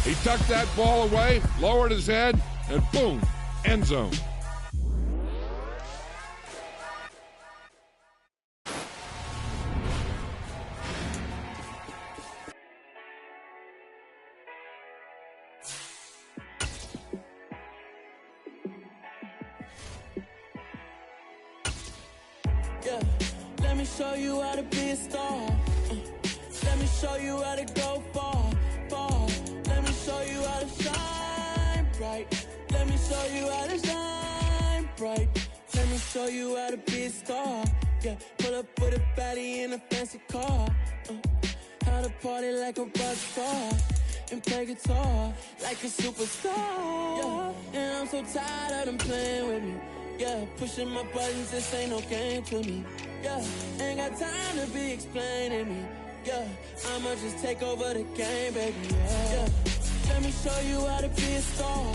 He tucked that ball away, lowered his head, and boom, end zone. Yeah, let me show you how to be a star. Let me show you how to go far, far. Let me show you how to shine bright. Let me show you how to shine bright. Let me show you how to be a star. Yeah, pull up with a baddie in a fancy car. How to party like a rock star and play guitar like a superstar. Yeah, and I'm so tired of them playing with me. Yeah, pushing my buttons, this ain't no game to me. Yeah, ain't got time to be explaining me. Yeah, I'ma just take over the game, baby. Yeah, let me show you how to be a star.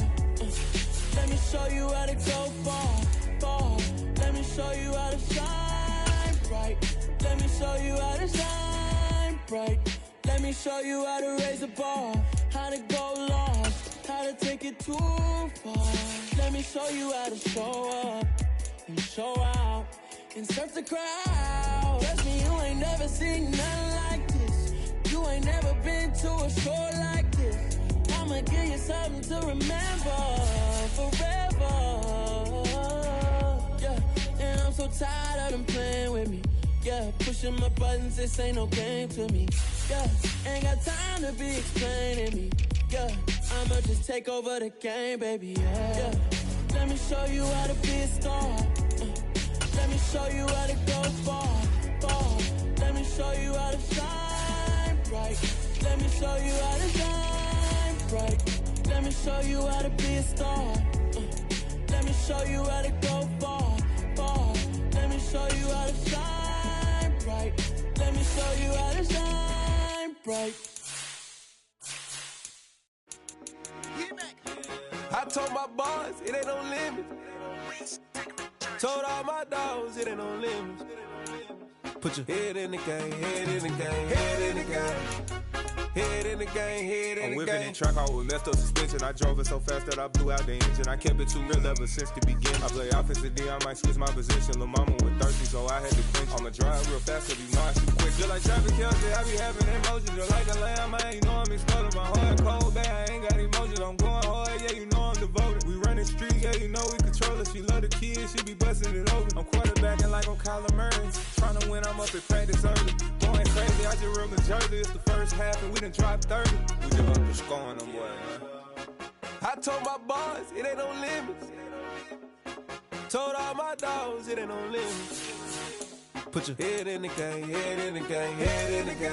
Let me show you how to go far, far. Let me show you how to shine bright. Let me show you how to shine bright. Let me show you how to raise the bar, how to go lost, how to take it too far. Let me show you how to show up and show out and surf the crowd. Trust me, you ain't never seen nothing like this. You ain't never been to a show like this. I'ma give you something to remember forever. Yeah, and I'm so tired of them playing with me. Yeah, pushing my buttons, this ain't no game to me. Yeah, ain't got time to be explaining me. Yeah, I'ma just take over the game, baby. Yeah, let me show you how to be a star. Let me show you how to go far, far. Let me show you how to shine bright. Let me show you how to shine bright. Let me show you how to be a star. Let me show you how to go far, far. Let me show you how to shine bright. Let me show you how to shine bright. I told my boys it ain't no limit. Told all my dogs it ain't no limit. Put your head in the game, head in the game, head in the game. Head in the game, head in the game. I'm whipping in track, I was left up suspension. I drove it so fast that I blew out the engine. I kept it too real ever since the beginning. I play offensive D, I might switch my position. Lil' mama was thirsty, so I had to quench. I'ma drive real fast, so you know I shoot quick. Just like traffic Kelsey, I be having emotions. Just like a lamb, man, you know I'm exploding. My heart cold, bad, I ain't got emotions. I'm going hard, yeah, you know I'm devoted. We running streets, yeah, you know we control it. She love the kids, she be busting it over. I'm quarterbacking like I'm Kyler Murray. Trying to win, I'm up at practice early. Going crazy, I just rode the jersey. It's the first half, and we done dropped 30. We just up to scoring them, boy, man. I told my boys it ain't no limits. Told all my dogs it ain't no limits. Put your head in the game, head in the game, head in the game.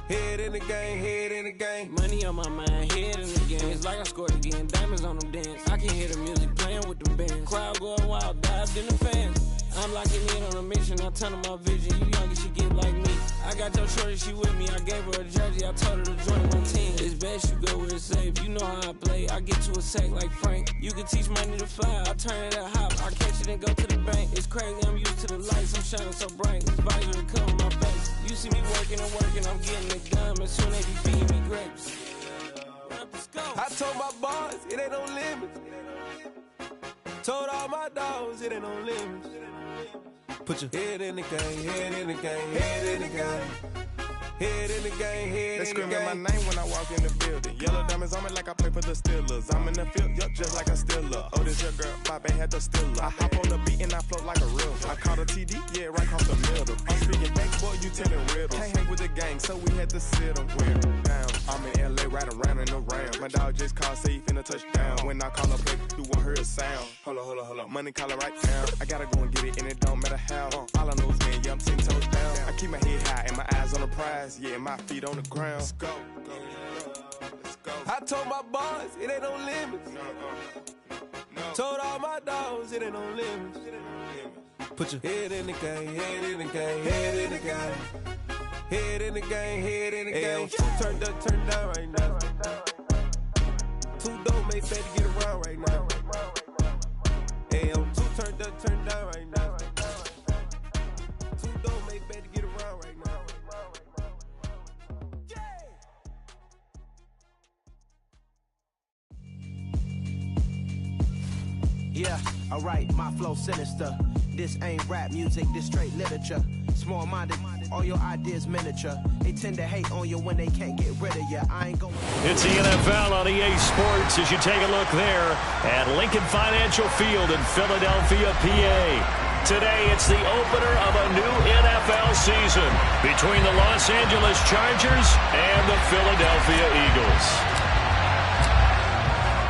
Head in the game, head in the game. Money on my mind, head in the game. It's like I scored again, diamonds on them dance. I can hear the music playing with them bands. Crowd going wild, dived in the fans. I'm locking in on a mission, I tell her my vision. You young and she get like me. I got your shorty, she with me. I gave her a jersey, I told her to join my team. It's best you go where it's safe. You know how I play. I get to a sack like Frank. You can teach money to fly. I turn it up hop. I catch it and go to the bank. It's crazy, I'm used to the lights. I'm shining so bright. This visor to cover my face. You see me working and working, I'm getting it done. As soon as you feed me grapes. I told my boys it ain't no limits. Told all my dogs it ain't no limits. Put your head in the game, head in the game, head in the game. Head in the game, head They in the game. screaming my name when I walk in the building. Yellow diamonds on me like I play for the Steelers. I'm in the field, yup, just like a Steeler. Oh, this your girl, Bobby had the Steeler. I hop on the beat and I float like a real. I caught a TD, yeah, right off the middle. I'm speaking back, boy, you telling riddles. Can't hang with the gang, so we had to sit them weird down. I'm in LA, right around and around. My dog just called, say he finna touchdown. When I call a play, you won't hear a sound. Hold up, money call it right now. I gotta go and get it, and it don't matter how. All I know is, man, yeah, I'm 10 toes down. I keep my head high and my eyes on the prize. Yeah, my feet on the ground. Let's go. Let's go. I told my boys it ain't no limits. Told all my dogs it ain't no limits. Put your head in the game, head in the game, head in the game. Head in the game, head in the game. Turned up, turned down right now. Too dope, made better get around right now. AM2 turned up, turned down right now. Too dope, made better get around right now. Yeah, alright, my flow sinister. This ain't rap music, this straight literature. Small-minded, all your ideas miniature. They tend to hate on you when they can't get rid of you. I ain't going. It's the NFL on EA Sports as you take a look there at Lincoln Financial Field in Philadelphia, PA. Today, it's the opener of a new NFL season between the Los Angeles Chargers and the Philadelphia Eagles.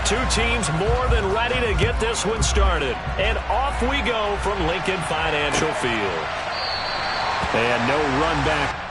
Two teams more than ready to get this one started. And off we go from Lincoln Financial Field. And no run back.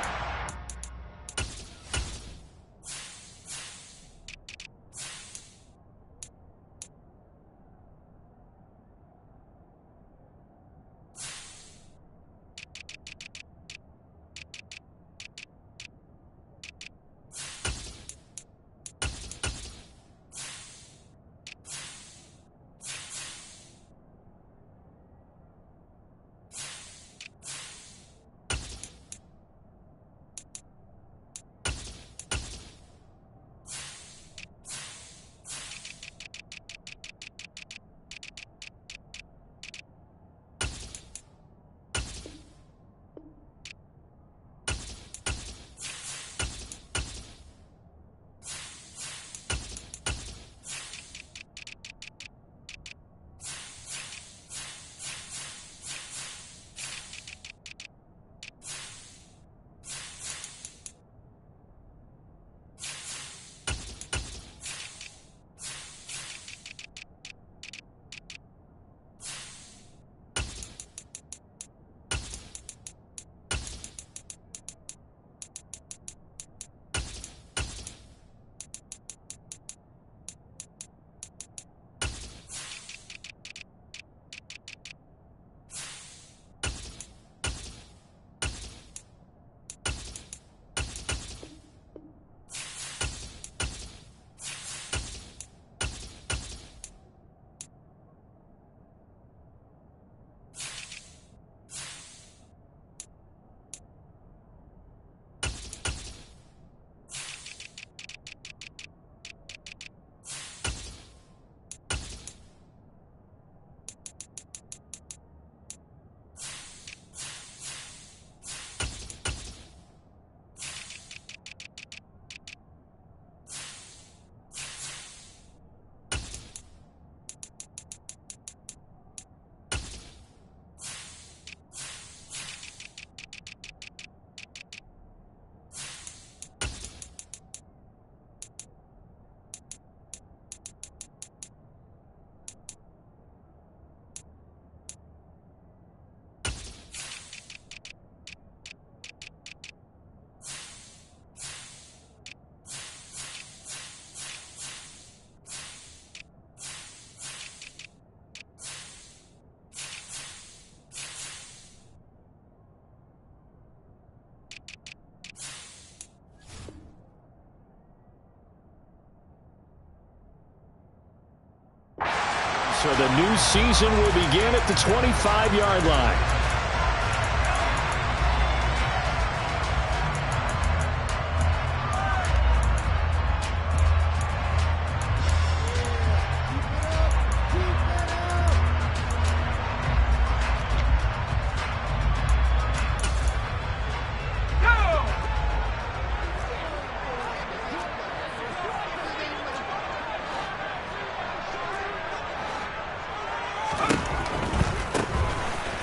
So the new season will begin at the 25-yard line.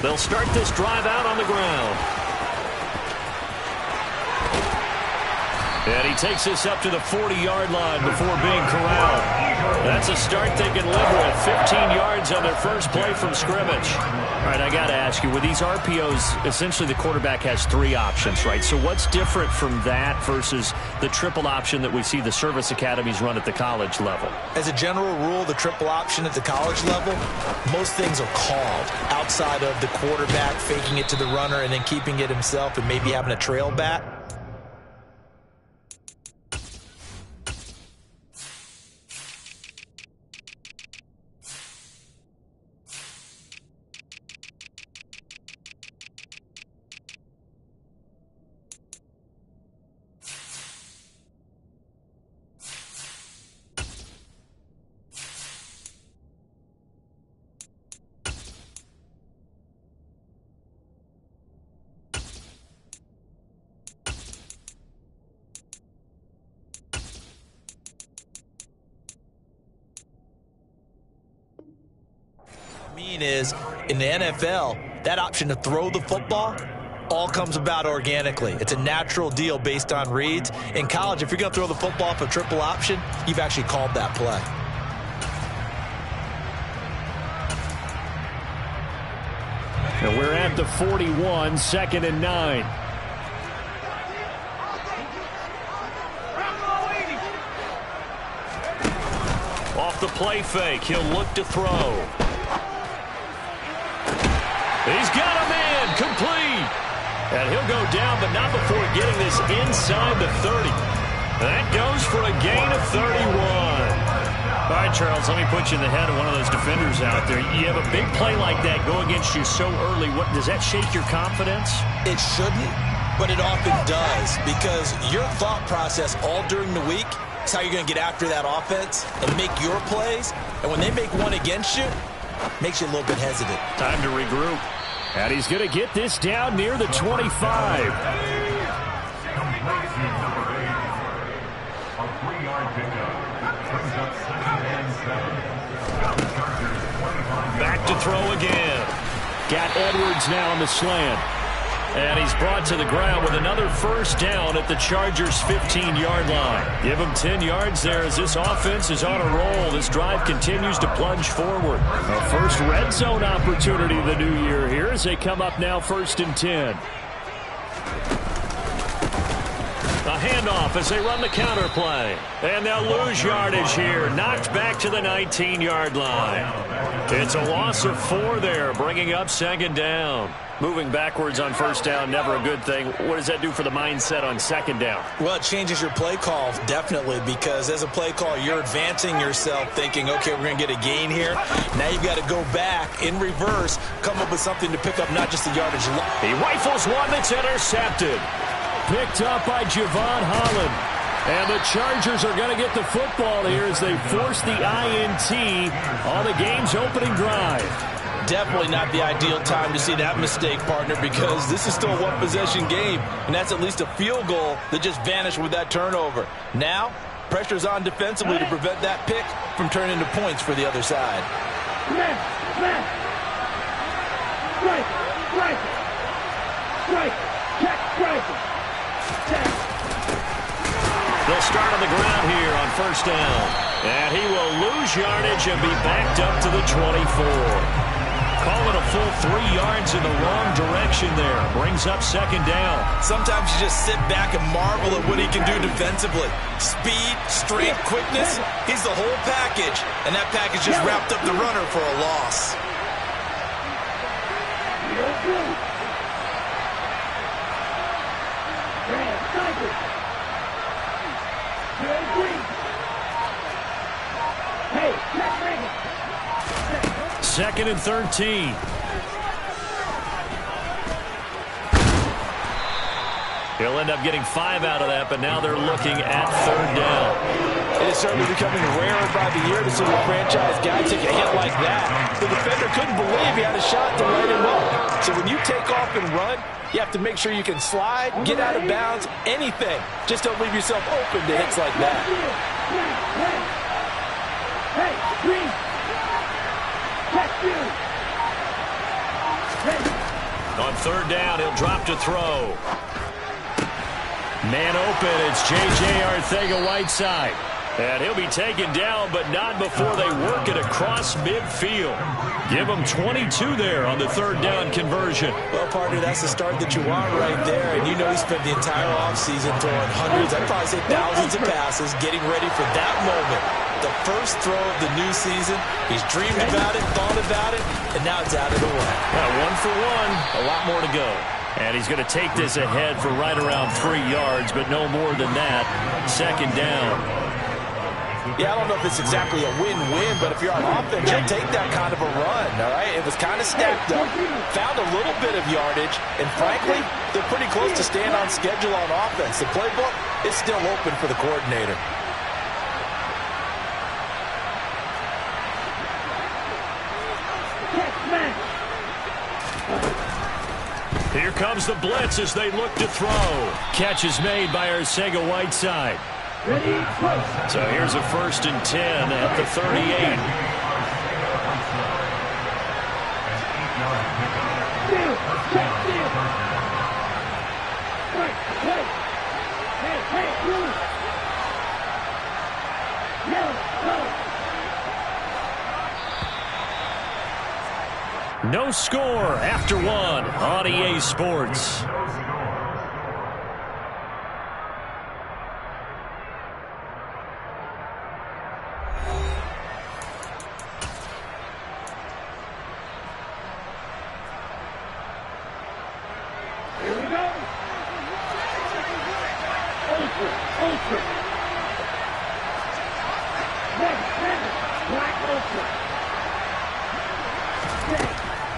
They'll start this drive out on the ground. And he takes this up to the 40-yard line before being corralled. That's a start they can live with. 15 yards on their first play from scrimmage. All right, I got to ask you, with these RPOs, essentially the quarterback has three options, right? So what's different from that versus the triple option that we see the service academies run at the college level? As a general rule, the triple option at the college level, most things are called outside of the quarterback faking it to the runner and then keeping it himself and maybe having a trail back. point is, in the NFL, that option to throw the football all comes about organically. It's a natural deal based on reads. In college, if you're going to throw the football for triple option, you've actually called that play. And we're at the 41, 2nd and 9. Off the play fake, he'll look to throw. He's got him in, complete. And he'll go down, but not before getting this inside the 30. That goes for a gain of 31. All right, Charles, let me put you in the head of one of those defenders out there. You have a big play like that go against you so early. What, does that shake your confidence? It shouldn't, but it often does, because your thought process all during the week is how you're going to get after that offense and make your plays. And when they make one against you, it makes you a little bit hesitant. Time to regroup. And he's going to get this down near the 25. Back to throw again. Got Edwards now on the slant. And he's brought to the ground with another first down at the Chargers' 15-yard line. Give him 10 yards there as this offense is on a roll. This drive continues to plunge forward. A first red zone opportunity of the new year here as they come up now 1st and 10. A handoff as they run the counter play. And they'll lose yardage here. Knocked back to the 19-yard line. It's a loss of 4 there, bringing up 2nd down. Moving backwards on 1st down, never a good thing. What does that do for the mindset on 2nd down? Well, it changes your play call, definitely, because as a play call, you're advancing yourself thinking, okay, we're going to get a gain here. Now you've got to go back in reverse, come up with something to pick up not just the yardage. He rifles one that's intercepted. Picked up by Javon Holland. And the Chargers are going to get the football here as they force the INT on the game's opening drive. Definitely not the ideal time to see that mistake, partner, because this is still a one-possession game, and that's at least a field goal that just vanished with that turnover. Now, pressure's on defensively to prevent that pick from turning into points for the other side. They'll start on the ground here on 1st down. And he will lose yardage and be backed up to the 24. Call it a full 3 yards in the wrong direction there. Brings up 2nd down. Sometimes you just sit back and marvel at what he can do defensively. Speed, strength, quickness, he's the whole package. And that package just wrapped up the runner for a loss. Second and 13. He'll end up getting 5 out of that, but now they're looking at 3rd down. It is certainly becoming rarer by the year to see a franchise guy take a hit like that. The defender couldn't believe he had a shot to light him up. So when you take off and run, you have to make sure you can slide, get out of bounds, anything. Just don't leave yourself open to hits like that. On 3rd down, he'll drop to throw. Man open, it's J.J. Arcega-Whiteside. And he'll be taken down, but not before they work it across midfield. Give him 22 there on the 3rd down conversion. Well, partner, that's the start that you want right there. And you know he spent the entire offseason throwing hundreds, I'd probably say thousands of passes, getting ready for that moment. The first throw of the new season. He's dreamed about it, thought about it, and now it's out of the way. Well, 1 for 1, a lot more to go. And he's going to take this ahead for right around 3 yards, but no more than that. 2nd down. Yeah, I don't know if it's exactly a win-win, but if you're on offense, you'll take that kind of a run, all right? It was kind of stacked up, found a little bit of yardage, and frankly, they're pretty close to staying on schedule on offense. The playbook is still open for the coordinator. Here comes the blitz as they look to throw. Catch is made by Arcega-Whiteside. So here's a 1st and 10 at the 38. No score after one on EA Sports.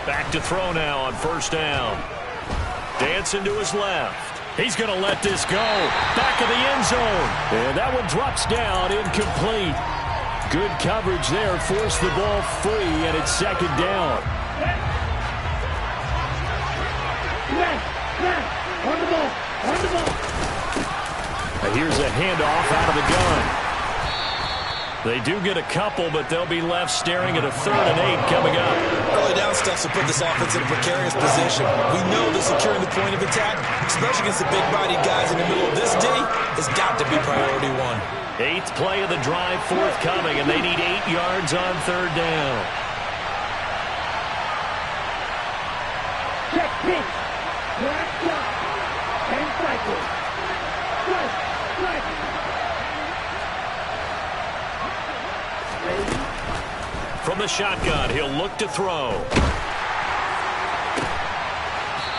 Back to throw now on first down. Dancing to his left. He's going to let this go. Back of the end zone. And that one drops down, incomplete. Good coverage there. Forced the ball free, and it's second down. And here's a handoff out of the gun. They do get a couple, but they'll be left staring at a 3rd and 8 coming up. Early down steps will put this offense in a precarious position. We know that securing the point of attack, especially against the big-bodied guys in the middle of this D, has got to be priority one. 8th play of the drive forthcoming, and they need 8 yards on 3rd down. Check pitch. Black shot. 10 cycles. Strike. From the shotgun, he'll look to throw.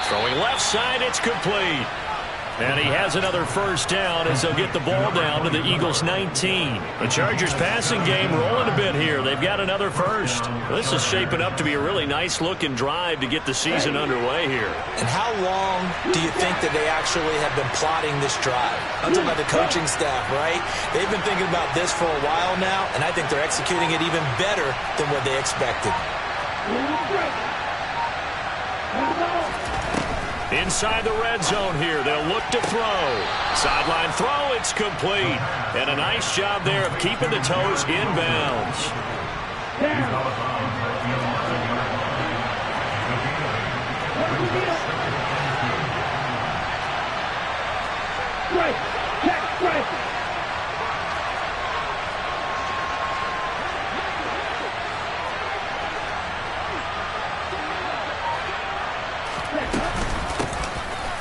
Throwing left side, it's complete. And he has another first down as they'll get the ball down to the Eagles 19. The Chargers passing game rolling a bit here. They've got another first. This is shaping up to be a really nice-looking drive to get the season underway here. And how long do you think that they actually have been plotting this drive? I'm talking about the coaching staff, right? They've been thinking about this for a while now, and I think they're executing it even better than what they expected. Inside the red zone here, they'll look to throw. Sideline throw, it's complete. And a nice job there of keeping the toes inbounds.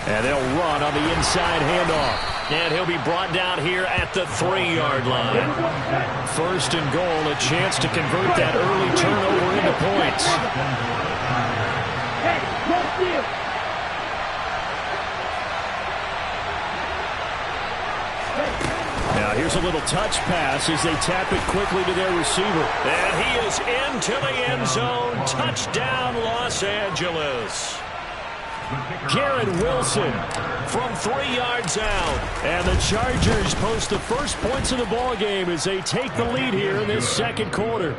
And they'll run on the inside handoff. And he'll be brought down here at the 3-yard line. 1st and goal, a chance to convert that early turnover into points. Now here's a little touch pass as they tap it quickly to their receiver. And he is into the end zone. Touchdown, Los Angeles. Garrett Wilson from 3 yards out. And the Chargers post the first points of the ball game as they take the lead here in this second quarter.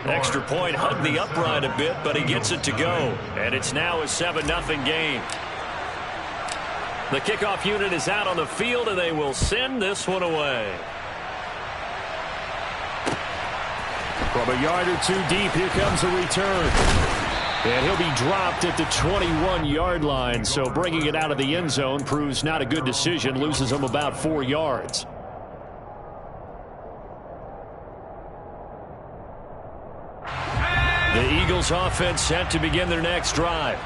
Extra point hugged the upright a bit, but he gets it to go. And it's now a 7-0 game. The kickoff unit is out on the field, and they will send this one away. From a yard or two deep, here comes a return. And he'll be dropped at the 21-yard line, so bringing it out of the end zone proves not a good decision, loses him about 4 yards. The Eagles offense set to begin their next drive.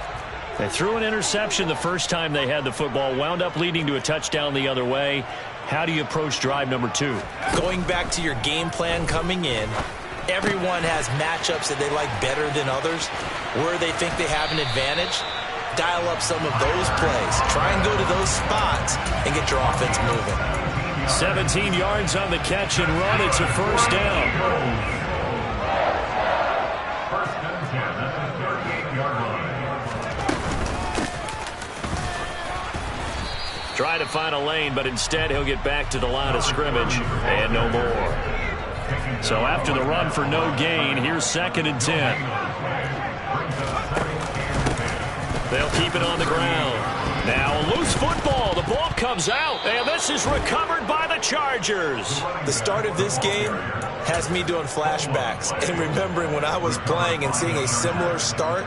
They threw an interception the first time they had the football, wound up leading to a touchdown the other way. How do you approach drive number 2? Going back to your game plan coming in, everyone has matchups that they like better than others. Where they think they have an advantage, dial up some of those plays. Try and go to those spots and get your offense moving. 17 yards on the catch and run. It's a first down. First and 10 at the 38-yard line. Try to find a lane, but instead he'll get back to the line of scrimmage and no more. So after the run for no gain, here's 2nd and 10. They'll keep it on the ground. Now a loose football. The ball comes out, and this is recovered by the Chargers. The start of this game has me doing flashbacks and remembering when I was playing and seeing a similar start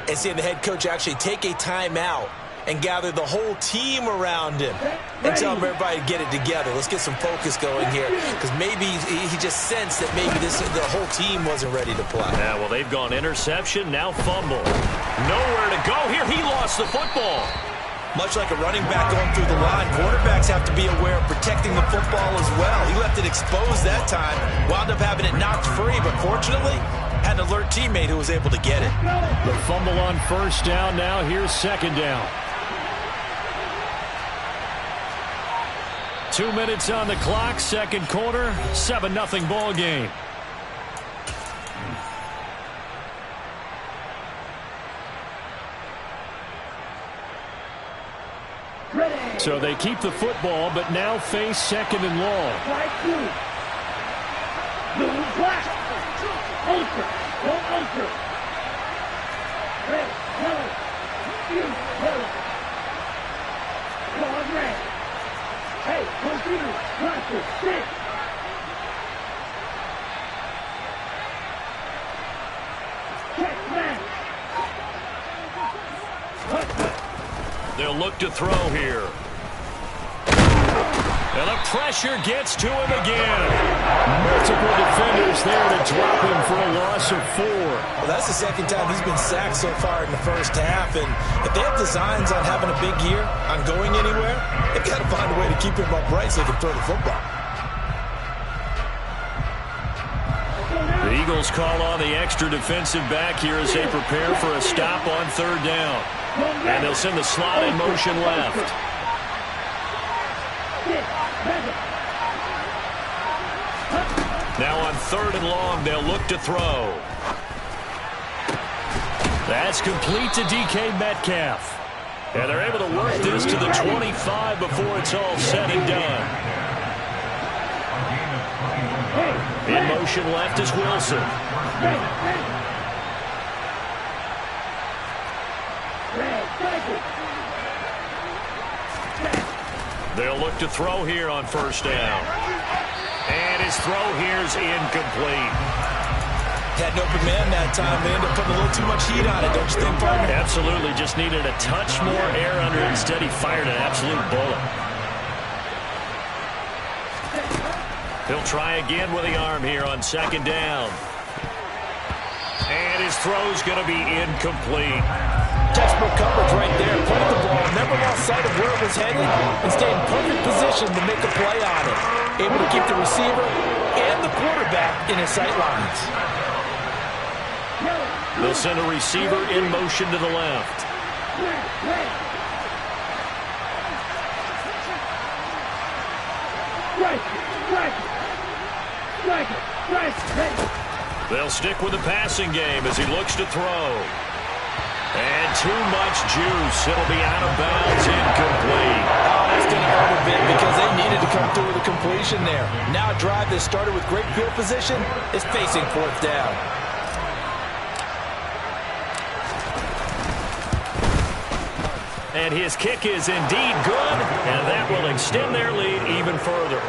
and seeing the head coach actually take a timeout and gather the whole team around him and tell everybody to get it together. Let's get some focus going here, because maybe he just sensed that maybe the whole team wasn't ready to play. Yeah, well, they've gone interception, now fumble. Nowhere to go here. He lost the football. Much like a running back going through the line, quarterbacks have to be aware of protecting the football as well. He left it exposed that time, wound up having it knocked free, but fortunately, had an alert teammate who was able to get it. The fumble on first down now. Here's second down. 2 minutes on the clock, second quarter, 7-0 ball game. So they keep the football, but now face second and long. Ultra, go ultra. Red, yellow, blue, yellow. Go on red. Hey, computer, cluster, sit. Check man. They'll look to throw here. And the pressure gets to him again. Multiple defenders there to drop him for a loss of 4. Well, that's the second time he's been sacked so far in the first half. And if they have designs on having a big year, on going anywhere, they've got to find a way to keep him upright so they can throw the football. The Eagles call on the extra defensive back here as they prepare for a stop on third down. And they'll send the slot in motion left. Now on third and long, they'll look to throw. That's complete to DK Metcalf. And they're able to work this to the 25 before it's all said and done. In motion left is Wilson. They'll look to throw here on first down. And his throw here is incomplete. Had an open man that time. They ended up putting a little too much heat on it, don't you think, partner? Absolutely. Just needed a touch more air under it. Instead, he fired an absolute bullet. He'll try again with the arm here on second down. And his throw's going to be incomplete. Textbook coverage right there. Played the ball, never lost sight of where it was headed, and stayed in perfect position to make a play on it. Able to keep the receiver and the quarterback in his sight lines. They'll send a receiver in motion to the left. They'll stick with the passing game as he looks to throw. And too much juice. It'll be out of bounds, incomplete. Oh, that's going to hurt a bit because they needed to come through with a completion there. Now a drive that started with great field position is facing fourth down. And his kick is indeed good, and that will extend their lead even further.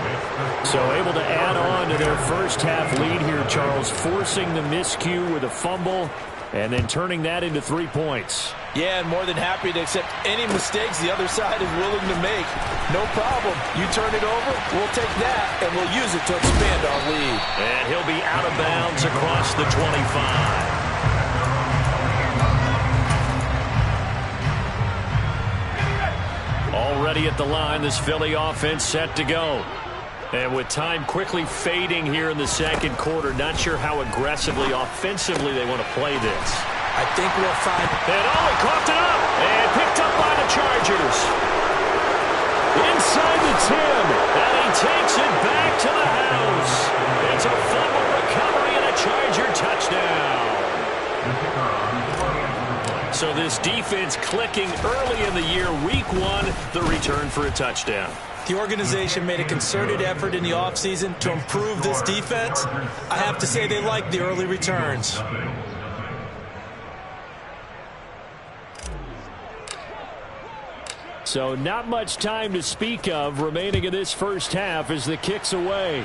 So able to add on to their first half lead here, Charles, forcing the miscue with a fumble and then turning that into 3 points. Yeah, and more than happy to accept any mistakes the other side is willing to make. No problem. You turn it over, we'll take that, and we'll use it to expand our lead. And he'll be out of bounds across the 25. Already at the line, this Philly offense set to go. And with time quickly fading here in the second quarter, not sure how aggressively, offensively they want to play this. I think we'll find... And he coughed it up and picked up by the Chargers. Inside the 10, and he takes it back to the house. It's a fumble recovery and a Charger touchdown. So this defense clicking early in the year, week 1, the return for a touchdown. The organization made a concerted effort in the offseason to improve this defense. I have to say they like the early returns. So not much time to speak of remaining in this first half as the kick's away.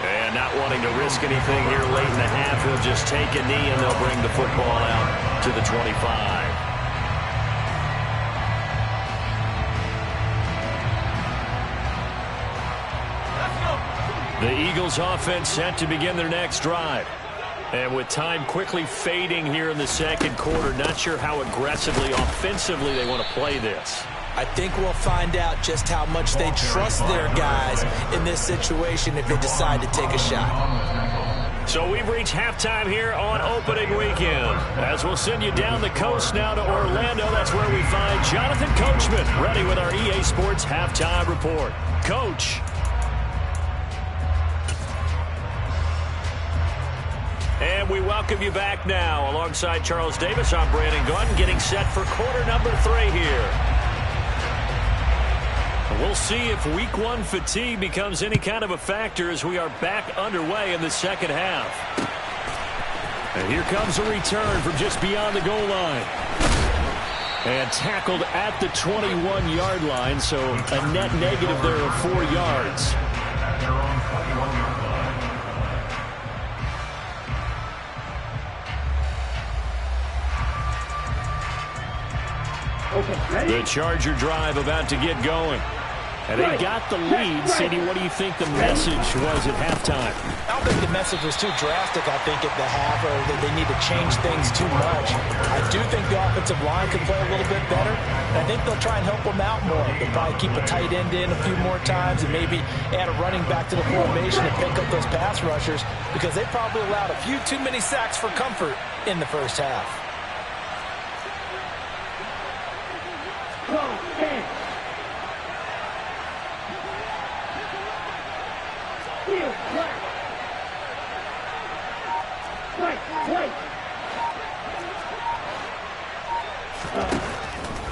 And not wanting to risk anything here late in the half, he'll just take a knee and they'll bring the football out. to the 25. The Eagles offense set to begin their next drive. And with time quickly fading here in the second quarter, not sure how aggressively, offensively they want to play this. I think we'll find out just how much they trust their guys in this situation if they decide to take a shot. So we've reached halftime here on opening weekend. As we'll send you down the coast now to Orlando, that's where we find Jonathan Coachman ready with our EA Sports Halftime Report. Coach. And we welcome you back now. Alongside Charles Davis, I'm Brandon Gaudin, getting set for quarter number 3 here. We'll see if week 1 fatigue becomes any kind of a factor as we are back underway in the second half. And here comes a return from just beyond the goal line. And tackled at the 21-yard line, so a net negative there of 4 yards. The Charger drive about to get going. And they got the lead. Cindy, what do you think the message was at halftime? I don't think the message was too drastic, I think, at the half, or that they need to change things too much. I do think the offensive line could play a little bit better, and I think they'll try and help them out more. They'll probably keep a tight end in a few more times and maybe add a running back to the formation and pick up those pass rushers, because they probably allowed a few too many sacks for comfort in the first half.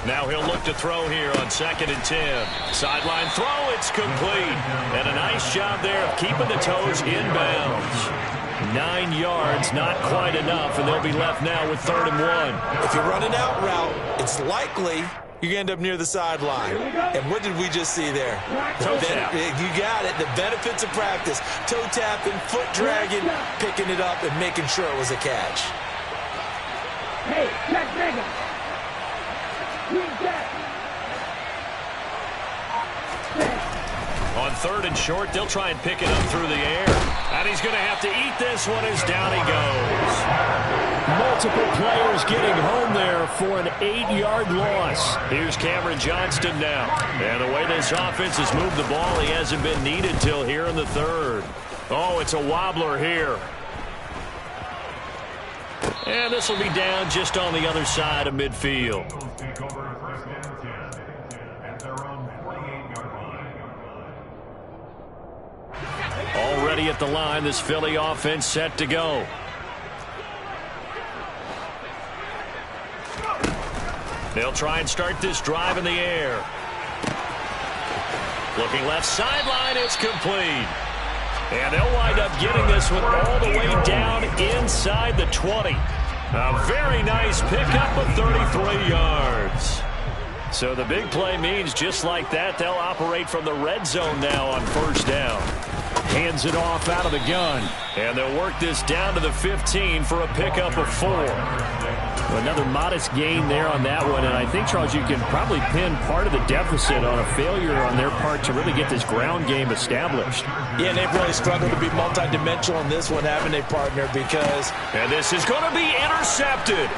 Now he'll look to throw here on 2nd and 10. Sideline throw, it's complete. And a nice job there of keeping the toes in bounds. 9 yards, not quite enough, and they'll be left now with 3rd and 1. If you run an out route, it's likely you end up near the sideline. And what did we just see there? Toe tap. You got it. The benefits of practice. Toe tapping, foot dragging, picking it up, and making sure it was a catch. Hey, Jack Mega. On 3rd and short, they'll try and pick it up through the air. And he's going to have to eat this one as down he goes. Multiple players getting home there for an 8-yard loss. Here's Cameron Johnston now. And the way this offense has moved the ball, he hasn't been needed till here in the 3rd. Oh, it's a wobbler here. And this will be down just on the other side of midfield. Already at the line, this Philly offense set to go. They'll try and start this drive in the air. Looking left sideline, it's complete. And they'll wind up getting this one all the way down inside the 20. A very nice pickup of 33 yards. So the big play means just like that, they'll operate from the red zone now on 1st down. Hands it off out of the gun. And they'll work this down to the 15 for a pickup of 4. Another modest gain there on that one. And I think, Charles, you can probably pin part of the deficit on a failure on their part to really get this ground game established. Yeah, and they've really struggled to be multidimensional in this one, haven't they, partner? Because... And this is going to be intercepted.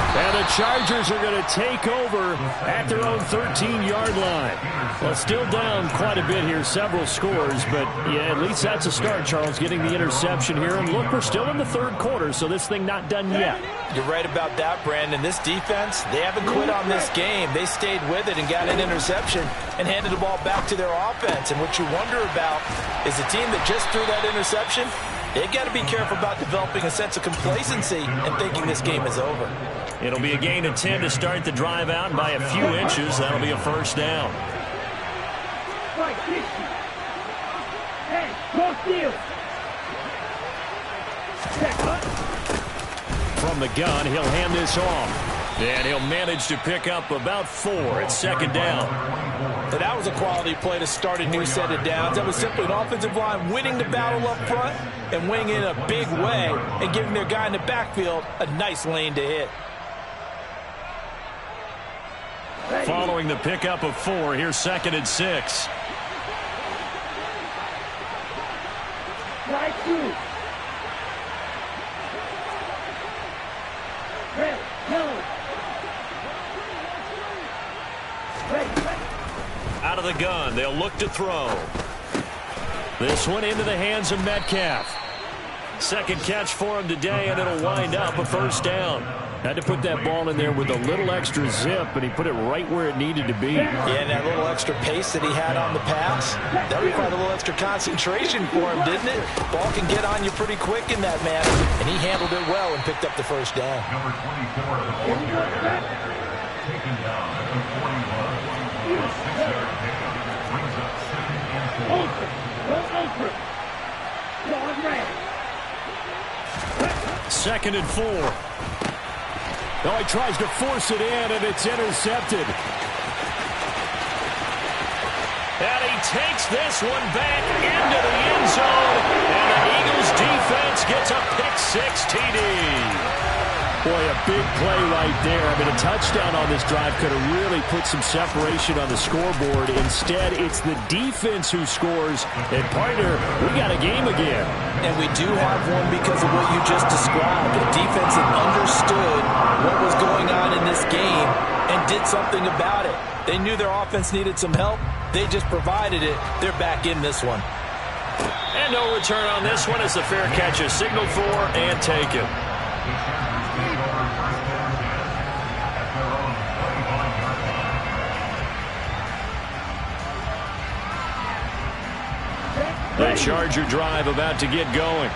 And the Chargers are going to take over at their own 13-yard line. Well, still down quite a bit here, several scores, but yeah, at least that's a start, Charles, getting the interception here. And look, we're still in the 3rd quarter, so this thing not done yet. You're right about that, Brandon. This defense, they haven't quit on this game. They stayed with it and got an interception and handed the ball back to their offense. And what you wonder about is a team that just threw that interception, they've got to be careful about developing a sense of complacency and thinking this game is over. It'll be a gain of 10 to start the drive out, and by a few inches, that'll be a 1st down. Hey, go steal. From the gun, he'll hand this off. And he'll manage to pick up about 4 at second down. And that was a quality play to start a new set of downs. That was simply an offensive line winning the battle up front and winning in a big way and giving their guy in the backfield a nice lane to hit. Following the pickup of 4, here's 2nd and 6. Right through. Red, yellow. Out of the gun, they'll look to throw. This one into the hands of Metcalf. Second catch for him today, and it'll wind up a first down. Had to put that ball in there with a little extra zip, and he put it right where it needed to be. Yeah, and that little extra pace that he had on the pass, that required a little extra concentration for him, didn't it? Ball can get on you pretty quick in that manner, and he handled it well and picked up the first down. Number 24 of the Buccaneers, taken down at the 41. A 6-yard pickup brings up 2nd and 4. Ultra. Going red. 2nd and 4. Oh, he tries to force it in, and it's intercepted. And he takes this one back into the end zone, and the Eagles defense gets a pick-6 TD. Boy, a big play right there. I mean, a touchdown on this drive could have really put some separation on the scoreboard. Instead, it's the defense who scores. And, partner, we got a game again. And we do have one because of what you just described. The defense that understood what was going on in this game and did something about it. They knew their offense needed some help. They just provided it. They're back in this one. And no return on this one as the fair catch is signaled for and taken. The Charger drive about to get going.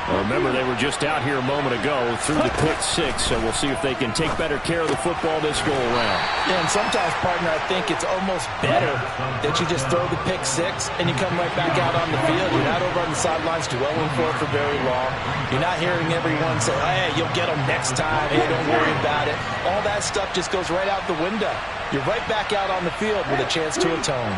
Well, remember, they were just out here a moment ago through the pick-6, so we'll see if they can take better care of the football this go-around. Yeah, and sometimes, partner, I think it's almost better that you just throw the pick-6 and you come right back out on the field. You're not over on the sidelines dwelling for it for very long. You're not hearing everyone say, hey, you'll get them next time. Hey, don't worry about it. All that stuff just goes right out the window. You're right back out on the field with a chance to atone.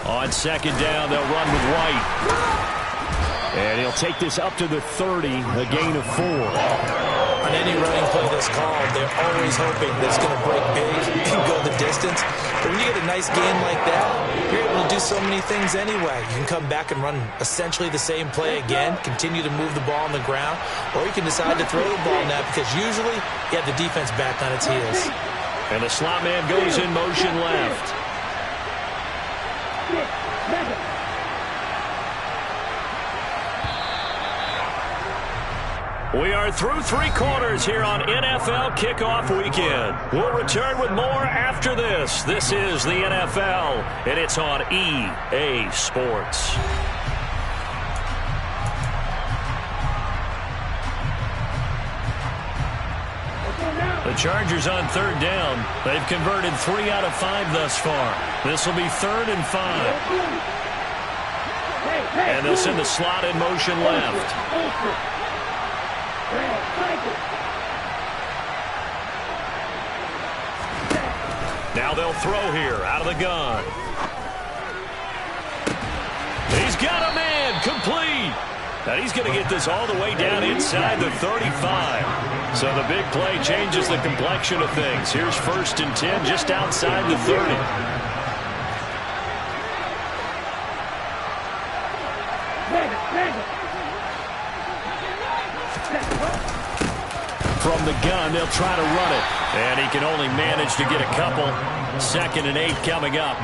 On second down, they'll run with White. And he'll take this up to the 30, a gain of 4. On any running play that's called, they're always hoping that it's going to break big and go the distance. But when you get a nice game like that, you're able to do so many things anyway. You can come back and run essentially the same play again, continue to move the ball on the ground, or you can decide to throw the ball now because usually you have the defense back on its heels. And the slot man goes in motion left. We are through 3 quarters here on NFL Kickoff Weekend. We'll return with more after this. This is the NFL, and it's on EA Sports. The Chargers on 3rd down. They've converted 3 out of 5 thus far. This will be 3rd and 5. And they'll send the slot in motion left. Now they'll throw here out of the gun. He's got a man complete. And he's going to get this all the way down inside the 35. So the big play changes the complexion of things. Here's 1st and 10 just outside the 30. From the gun, they'll try to run it. And he can only manage to get a couple. 2nd and 8 coming up.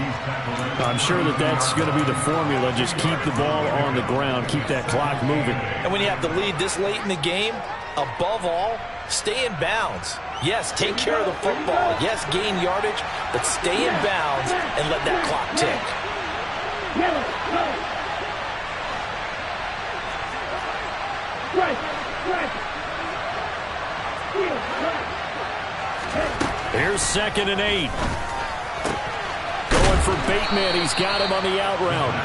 I'm sure that that's going to be the formula. Just keep the ball on the ground. Keep that clock moving. And when you have the lead this late in the game, above all, stay in bounds. Yes, take care of the football. Yes, gain yardage, but stay in bounds and let that clock tick. Yellow, go. Right, right. Here's 2nd and 8. Going for Bateman. He's got him on the out route.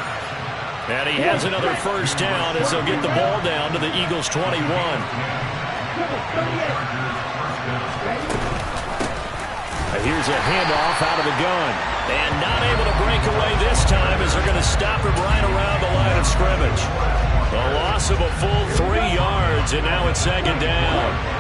And he has another first down as they'll get the ball down to the Eagles' 21. Here's a handoff out of the gun. And not able to break away this time as they're going to stop him right around the line of scrimmage. A loss of a full 3 yards, and now it's second down.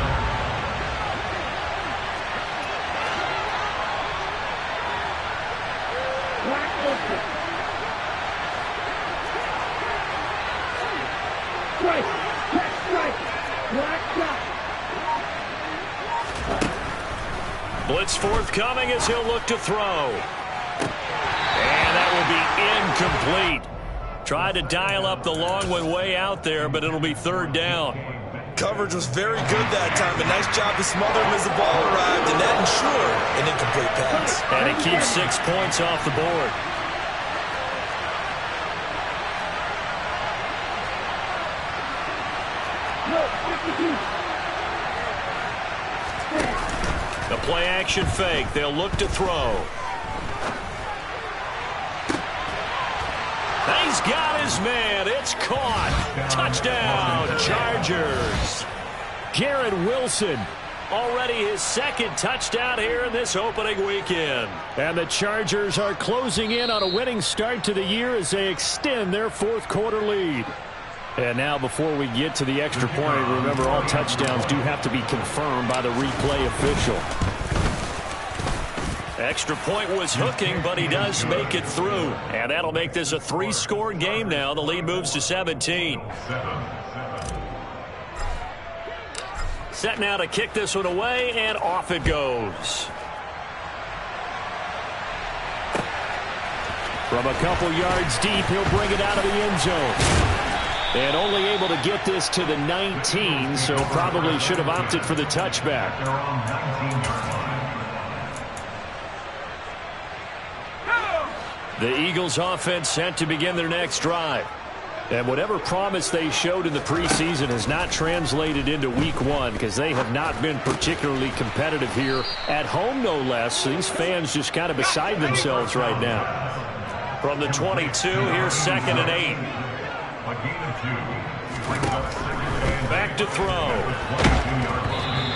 Blitz forthcoming as he'll look to throw. And that will be incomplete. Tried to dial up the long one way out there, but it'll be third down. Coverage was very good that time. A nice job to smother him as the ball arrived, and that ensured an incomplete pass. And it keeps 6 points off the board. The play-action fake. They'll look to throw. He's got his man. It's caught. Touchdown, Chargers. Garrett Wilson, already his second touchdown here in this opening weekend. And the Chargers are closing in on a winning start to the year as they extend their fourth quarter lead. And now before we get to the extra point, remember all touchdowns do have to be confirmed by the replay official. Extra point was hooking, but he does make it through. And that'll make this a 3-score game now. The lead moves to 17. Set now to kick this one away, and off it goes. From a couple yards deep, he'll bring it out of the end zone. And only able to get this to the 19, so probably should have opted for the touchback. The Eagles offense set to begin their next drive. And whatever promise they showed in the preseason has not translated into week one because they have not been particularly competitive here at home, no less. These fans just kind of beside themselves right now. From the 22, here's 2nd and 8. Back to throw.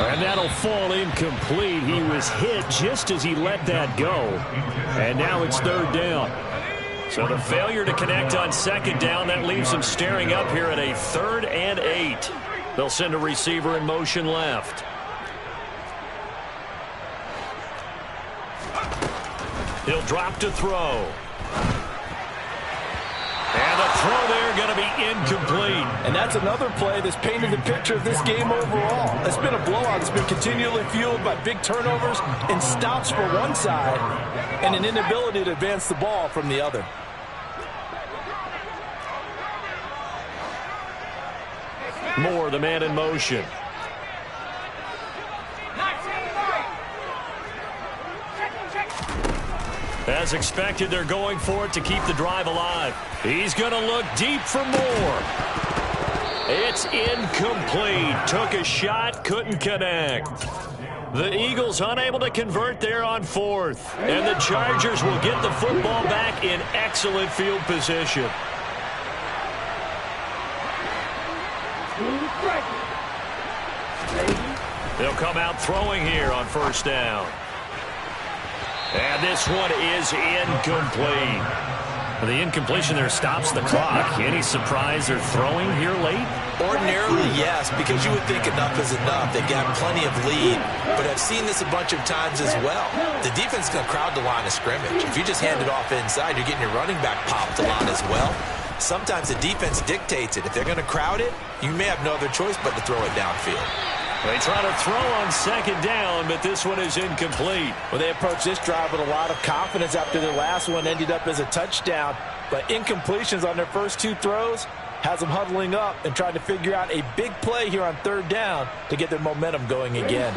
And that'll fall incomplete. He was hit just as he let that go. And now it's third down. So the failure to connect on second down, that leaves him staring up here at a 3rd and 8. They'll send a receiver in motion left. He'll drop to throw. And the throw there going to be incomplete. And that's another play that's painted the picture of this game overall. It's been a blowout. It's been continually fueled by big turnovers and stops for one side and an inability to advance the ball from the other. Moore, the man in motion. As expected, they're going for it to keep the drive alive. He's going to look deep for Moore. It's incomplete. Took a shot, couldn't connect. The Eagles unable to convert there on 4th. And the Chargers will get the football back in excellent field position. They'll come out throwing here on 1st down. And this one is incomplete. The incompletion there stops the clock. Any surprise they're throwing here late? Ordinarily, yes, because you would think enough is enough. They've got plenty of lead, but I've seen this a bunch of times as well. The defense is going to crowd the line of scrimmage. If you just hand it off inside, you're getting your running back popped a lot as well. Sometimes the defense dictates it. If they're going to crowd it, you may have no other choice but to throw it downfield. They try to throw on second down, but this one is incomplete. Well, they approached this drive with a lot of confidence after their last one ended up as a touchdown. But incompletions on their first 2 throws has them huddling up and trying to figure out a big play here on 3rd down to get their momentum going again.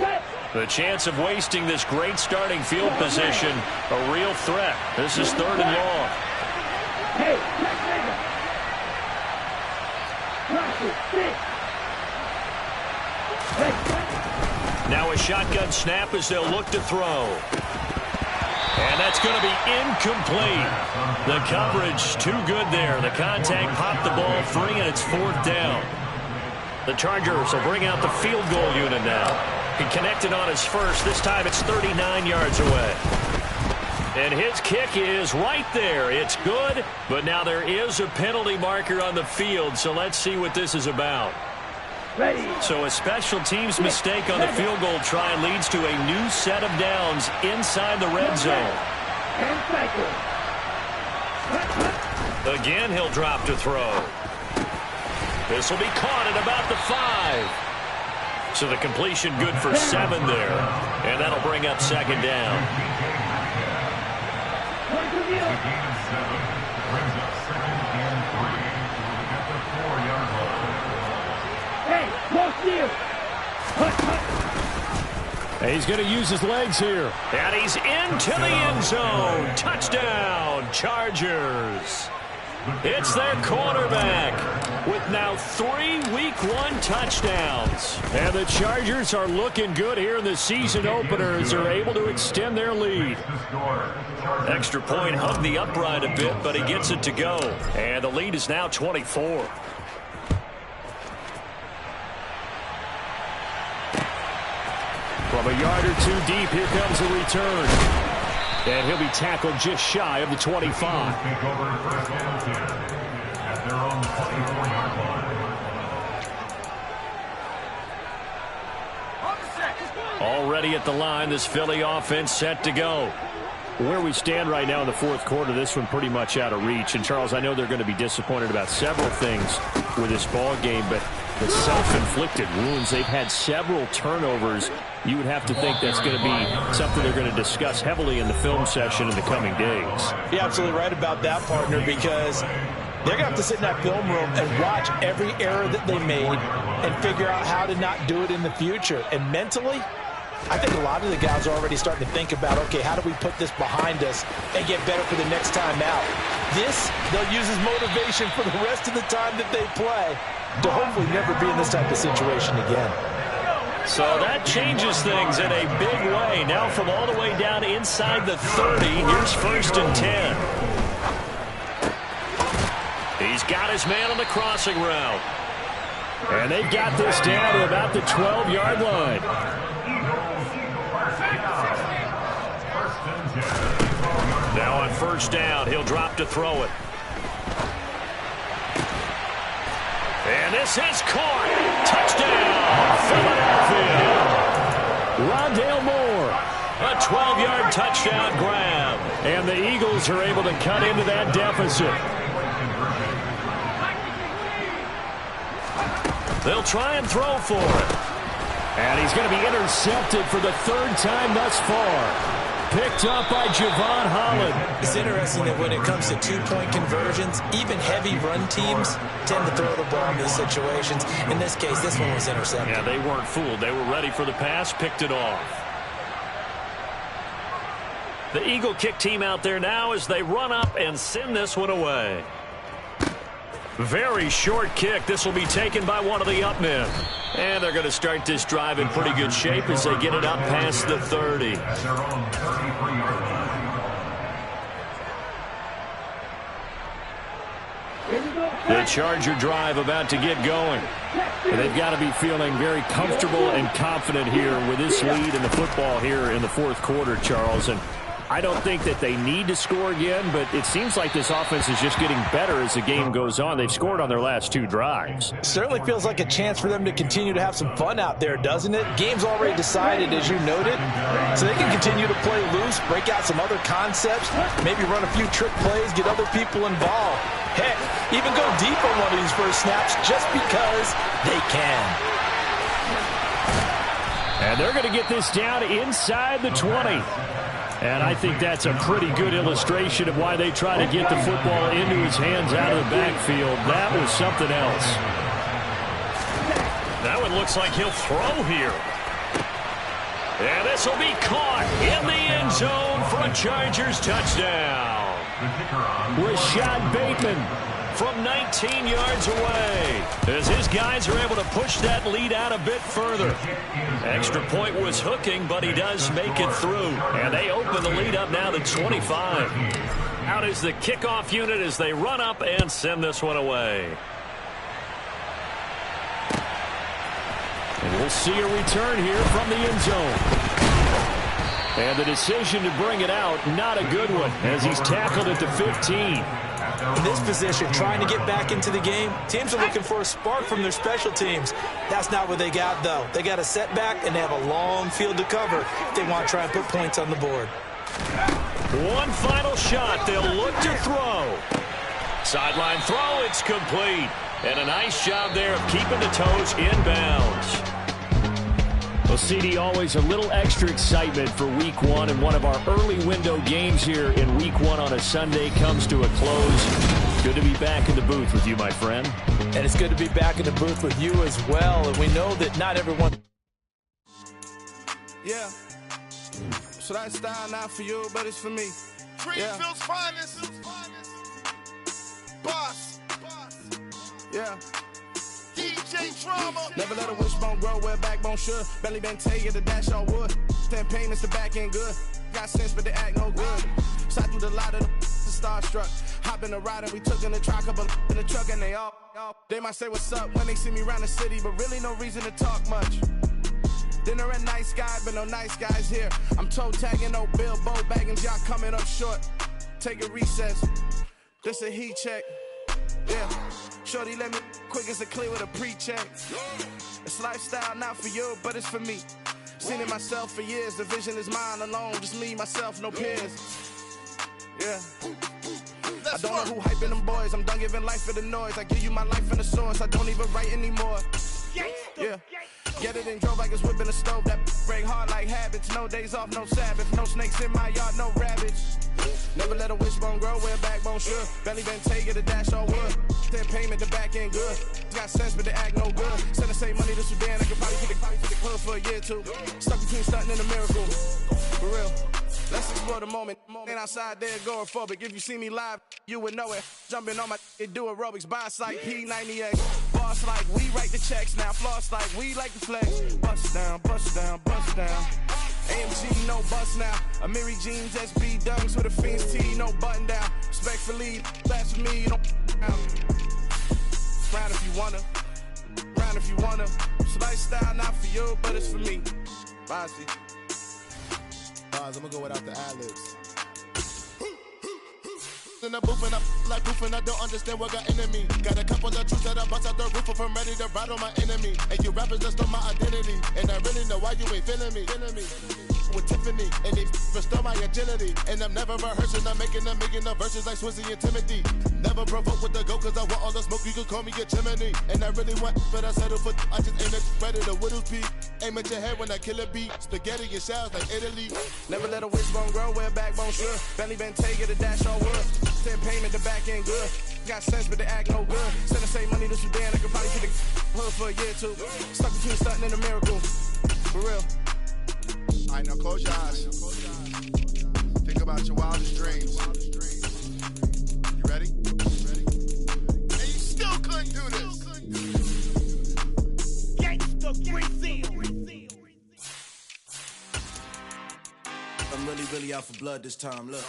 The chance of wasting this great starting field position, a real threat. This is 3rd and long. Now a shotgun snap as they'll look to throw. And that's going to be incomplete. The coverage too good there. The contact popped the ball free, and it's 4th down. The Chargers will bring out the field goal unit now. He connected on his first. This time it's 39 yards away. And his kick is right there. It's good, but now there is a penalty marker on the field, so let's see what this is about. So a special teams mistake on the field goal try leads to a new set of downs inside the red zone. Again, he'll drop to throw. This will be caught at about the 5. So the completion good for 7 there. And that'll bring up 2nd down. The gain of 7 brings up 2nd and 3 at the 4-yard line. Hey, close deal. And he's going to use his legs here. And he's into the end zone. Touchdown, Chargers. It's their quarterback with now 3 Week 1 touchdowns. And the Chargers are looking good here in the season opener as they're able to extend their lead. Extra point hugged the upright a bit, but he gets it to go. And the lead is now 24. From a yard or 2 deep, here comes a return. And he'll be tackled just shy of the 25. Take over 1st and 10 at their own 24-yard line. Already at the line, this Philly offense set to go. Where we stand right now in the 4th quarter, this one pretty much out of reach. And, Charles, I know they're going to be disappointed about several things with this ball game, but the self-inflicted wounds, they've had several turnovers. You would have to think that's going to be something they're going to discuss heavily in the film session in the coming days. You're absolutely right about that, partner, because they're going to have to sit in that film room and watch every error that they made and figure out how to not do it in the future. And mentally, I think a lot of the guys are already starting to think about, okay, how do we put this behind us and get better for the next time out? This, they'll use as motivation for the rest of the time that they play to hopefully never be in this type of situation again. So that changes things in a big way. Now from all the way down inside the 30, here's 1st and 10. He's got his man on the crossing route. And they've got this down to about the 12-yard line. Now on 1st down, he'll drop to throw it. And this is caught. Touchdown, Philadelphia. Rondale Moore. A 12-yard touchdown grab. And the Eagles are able to cut into that deficit. They'll try and throw for it. And he's going to be intercepted for the 3rd time thus far. Picked up by Javon Holland. It's interesting that when it comes to 2-point conversions, even heavy run teams tend to throw the ball in these situations. In this case, this one was intercepted. Yeah, they weren't fooled. They were ready for the pass, picked it off. The Eagle kick team out there now as they run up and send this one away. Very short kick. This will be taken by one of the up men. And they're going to start this drive in pretty good shape as they get it up past the 30. At their own 33-yard line. The Charger drive about to get going. And they've got to be feeling very comfortable and confident here with this lead in the football here in the 4th quarter, Charles. And I don't think that they need to score again, but it seems like this offense is just getting better as the game goes on. They've scored on their last 2 drives. Certainly feels like a chance for them to continue to have some fun out there, doesn't it? Game's already decided, as you noted, so they can continue to play loose, break out some other concepts, maybe run a few trick plays, get other people involved. Heck, even go deep on one of these first snaps just because they can. And they're going to get this down inside the 20. And I think that's a pretty good illustration of why they try to get the football into his hands out of the backfield. That was something else. That one looks like he'll throw here. And this will be caught in the end zone for a Chargers touchdown. Rashad Bateman from 19 yards away, as his guys are able to push that lead out a bit further. Extra point was hooking, but he does make it through, and they open the lead up now to 25. Out is the kickoff unit as they run up and send this one away. And we'll see a return here from the end zone. And the decision to bring it out, not a good one, as he's tackled at the 15. In this position, trying to get back into the game, teams are looking for a spark from their special teams. That's not what they got, though. They got a setback, and they have a long field to cover if they want to try and put points on the board. One final shot. They'll look to throw. Sideline throw. It's complete. And a nice job there of keeping the toes inbounds. Well, CD, always a little extra excitement for Week 1, and one of our early window games here in Week 1 on a Sunday comes to a close. Good to be back in the booth with you, my friend. And it's good to be back in the booth with you as well. And we know that not everyone... Yeah. So that style not for you, but it's for me. Greenfield's finest. Boss. Yeah. DJ Drama. Never let a wishbone grow where a backbone should. Belly been taken the dash on wood. 10 payments the back end good. Got sense but they act no good. Shot through the lot of the starstruck. Hop in the ride and we took in the truck up in the truck and they all. They might say what's up when they see me around the city, but really no reason to talk much. Dinner at nice guy, but no nice guys here. I'm toe tagging, no Bilbo bagging, y'all coming up short. Take a recess. This a heat check. Yeah. Shorty let me quick as a clear with a pre-check. It's lifestyle not for you, but it's for me. Seen it myself for years. The vision is mine alone. Just me, myself, no peers. Yeah. I don't know who hyping them boys. I'm done giving life for the noise. I give you my life in the source. I don't even write anymore. Yeah. Get it and drove like it's whipping a stove. That break hard like habits. No days off, no Sabbath. No snakes in my yard, no rabbits. Never let a wishbone grow where a backbone should. Belly been taken the dash on wood. 10 payment, the back end good. Got sense, but they act no good. Send the same money to Sudan. I could probably get the club for a year or two. Stuck between stunting and a miracle. For real. Let's explore the moment. Ain't outside there agoraphobic. If you see me live, you would know it. Jumping on my do aerobics. Boss like P98. Boss like we write the checks now. Floss like we like to flex. Bust down, bust down, bust down. AMG, no bust now. Amiri jeans, SB dunks with a Fiends T, no button down. Respectfully, that's for me, you don't round if you wanna. Round if you wanna. It's lifestyle not for you, but it's for me. Bossy. I'm gonna go without the ad-libs. In the booth and I like proof and I don't understand what got into me. Got a couple of truths that I bust out the roof if I'm ready to ride on my enemy. And you rappers just stole my identity. And I really know why you ain't feeling me. With Tiffany, and they restore my agility. And I'm never rehearsing, I'm making the verses like Swizzy and Timothy. Never provoke with the go, cause I want all the smoke, you can call me a chimney. And I really want, but I settle for, I just aim at ready to whittle peak. Aim at your head when I kill a beat. Spaghetti and shells like Italy. Never let a wishbone grow where a backbone should. Belly been taken the dash on wood. 10 payment, the back end good. Got sense, but they act no good. Send the same money to Sudan, I could probably get the hood for a year or two. Stuck between stunting and a miracle. For real. All right, now close your eyes. Think about your wildest dreams. You ready? And you still couldn't do this. Gangsta Brazil. I'm really out for blood this time, look.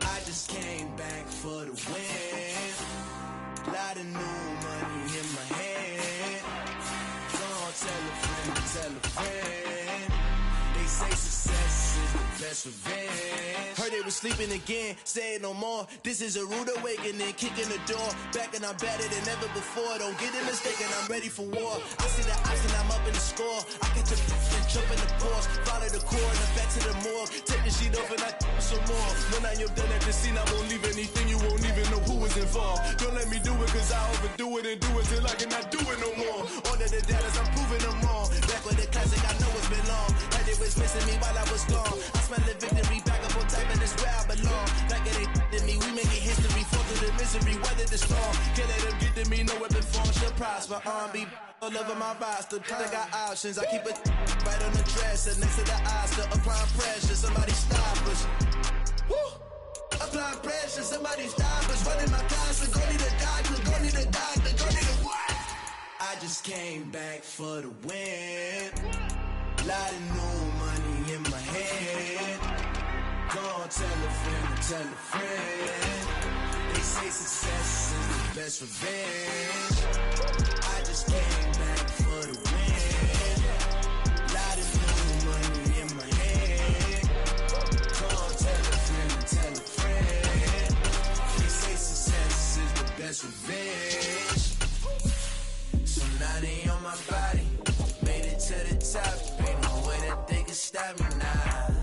I just came back for the win. Lot of new money in my hand. Tell a friend. They say success is the best revenge. Heard they was sleeping again, say it no more. This is a rude awakening, kicking the door. Back and I'm better than ever before. Don't get it mistaken, I'm ready for war. I see the option, I'm up in the score. I catch a and jump in the Porsche. Follow the core and back to the morgue. Take the sheet off and I some more. When I am done at the scene, I won't leave anything. You won't even know who was involved. Don't let me do it, cause I overdo it and do it till I cannot do it no more. All of the data, I'm proving them wrong. Back with the classic, I know it's been long. Heard it was missing me while I was gone. I smell the victory, back up on type, and it's where I belong. Like it ain't to me, we making history. Fall through the misery, weather the storm. Can't let them get to me, no weapon form should prosper. Be all over my roster, I got options. I keep it right on the dresser, next to the Oscar. Applying pressure, somebody stop us. Woo! apply pressure. Somebody stop us, running my class. Go need a doctor, go need a doctor, go need a what? I just came back for the win. Lot of new money in my head. Go on, tell a friend, tell a friend. They say success is the best revenge. I just came back for the win. Lot of new money in my head. Go on, tell a friend. They say success is the best revenge. So now they on my body. Made it to the top. Ain't no way that they can stop me now.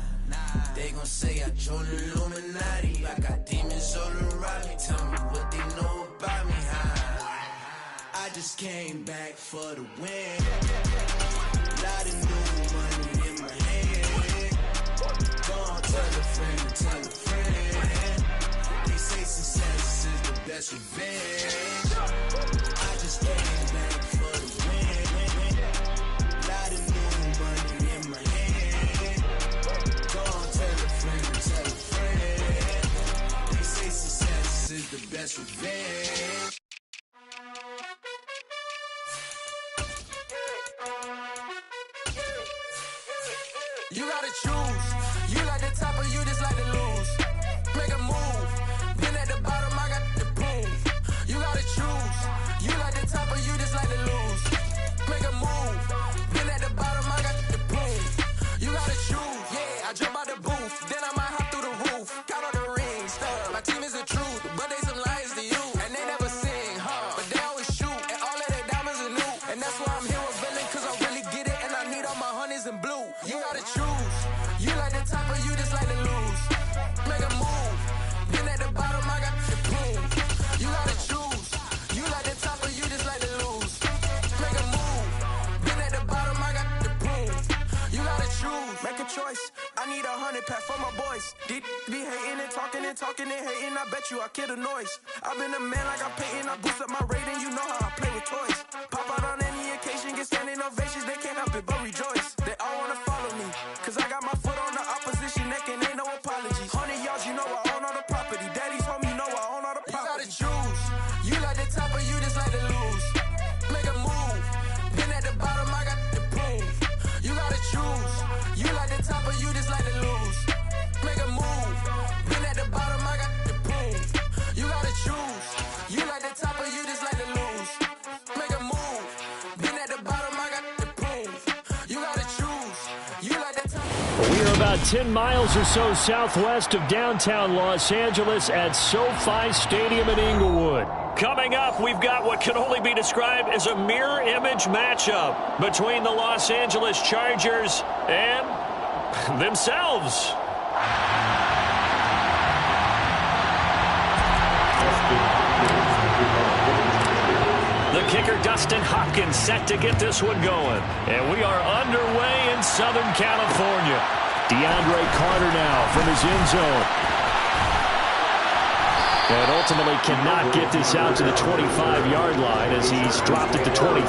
They gon' say I joined the Illuminati. I got demons all around me. Tell me what they know about me, huh? I just came back for the win. Lot of new money in my head. Go on, tell a friend. They say success is the best revenge. I just came back for the win. Lot of new money in my head. Go on, tell a friend. They say success is the best revenge. You gotta choose. You like the top or you just like to lose. Make a move. Been at the bottom, I got the proof. You gotta choose. You like the top or you just like to lose. Make a move. Been at the bottom, I got the proof. You gotta choose. Yeah, I jump out the booth. Then I might hop through the roof. Count all the rings. My team is the truth, but they some liars to you. And they never sing, huh? But they always shoot. And all of their diamonds are new. And that's why I'm here with villain, cause I really get it. And I need all my honeys in blue. You gotta choose. You like the top or you just like to lose. Make a move. Been at the bottom, I got the proof. You gotta choose. You like the top or you just like to lose. Make a move. Been at the bottom, I got the proof. You gotta choose. Make a choice. I need 100 pack for my boys. Be hating and talking and hating. I bet you I kill the noise. I've been a man like I'm Peyton. I boost up my rating. You know how I play with toys. Pop out on any occasion, get standing ovations. They can't help it but rejoice. They all wanna follow me, cause I got my foot on the opposition neck and ain't no apologies. 100 yards, you know I own all the property. Daddy's home, you know I own all the property. You gotta choose. You like the top or you just like to lose. Make a move. Been at the bottom, I got the proof. You gotta choose. You like the top or you just like to lose. Make a move. Been at the bottom, I got the proof. You gotta choose. You like the top or you just like to lose. Make a move. Been at the bottom, I got the proof. You gotta choose. You like the top. We are about 10 miles or so southwest of downtown Los Angeles at SoFi Stadium in Inglewood. Coming up, we've got what can only be described as a mirror image matchup between the Los Angeles Chargers and themselves. The kicker, Dustin Hopkins, set to get this one going. And we are underway in Southern California. DeAndre Carter now from his end zone. And ultimately cannot get this out to the 25-yard line as he's dropped it to 23.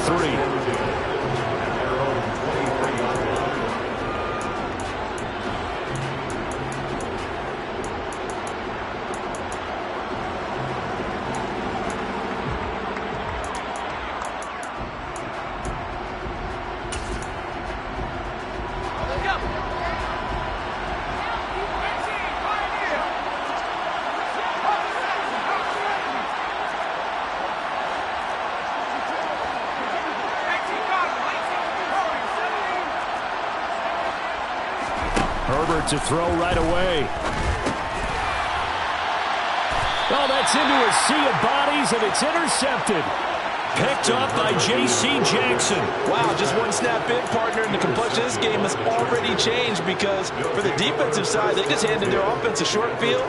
Herbert to throw right away. Oh, that's into a sea of bodies, and it's intercepted. Picked up by J.C. Jackson. Wow, just one snap in, partner, and the complexion of this game has already changed because for the defensive side, they just handed their offense a short field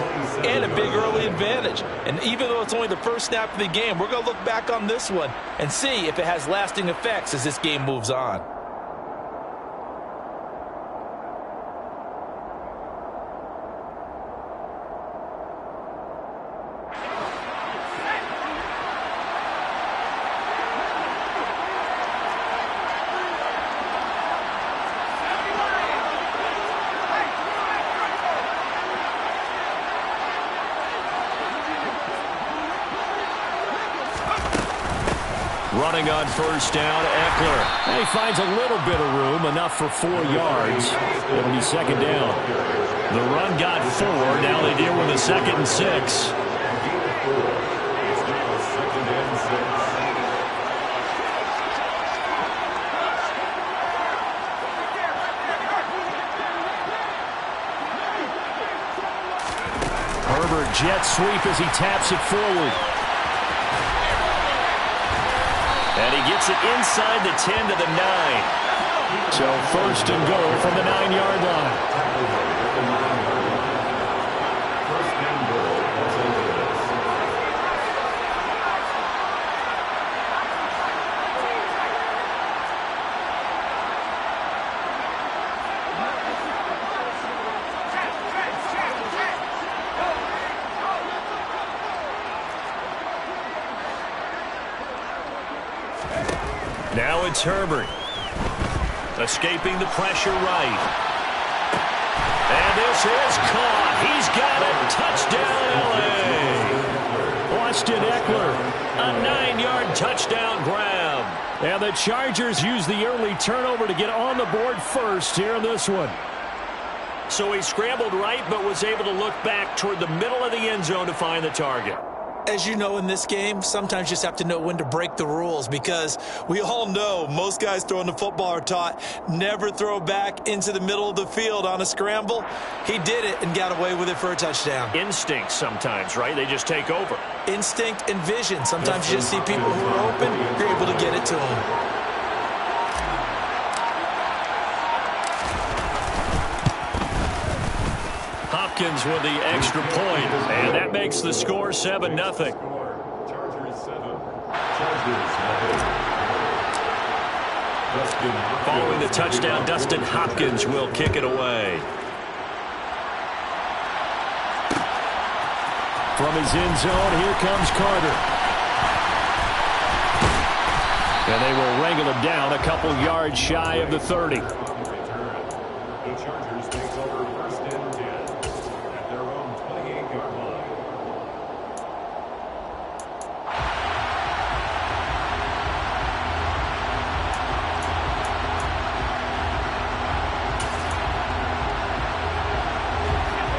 and a big early advantage. And even though it's only the first snap of the game, we're going to look back on this one and see if it has lasting effects as this game moves on. Running on first down, Eckler. And he finds a little bit of room, enough for 4 yards. It'll be second down. The run got 4. Now they deal with a 2nd and 6. Herbert jet sweep as he taps it forward. And he gets it inside the 10 to the 9. So first and goal from the 9-yard line. Now it's Herbert. Escaping the pressure right. And this is caught. He's got it. Touchdown, L.A. Austin Eckler. A 9-yard touchdown grab. And the Chargers use the early turnover to get on the board first here in this one. So he scrambled right but was able to look back toward the middle of the end zone to find the target. As you know, in this game, sometimes you just have to know when to break the rules, because we all know most guys throwing the football are taught never throw back into the middle of the field on a scramble. He did it and got away with it for a touchdown. Instinct sometimes, right? They just take over. Instinct and vision. Sometimes you just see people who are open, you're able to get it to them. Hopkins with the extra point, and that makes the score 7-0. Following the touchdown, Dustin Hopkins will kick it away. From his end zone, here comes Carter. And they will wrangle him down a couple yards shy of the 30.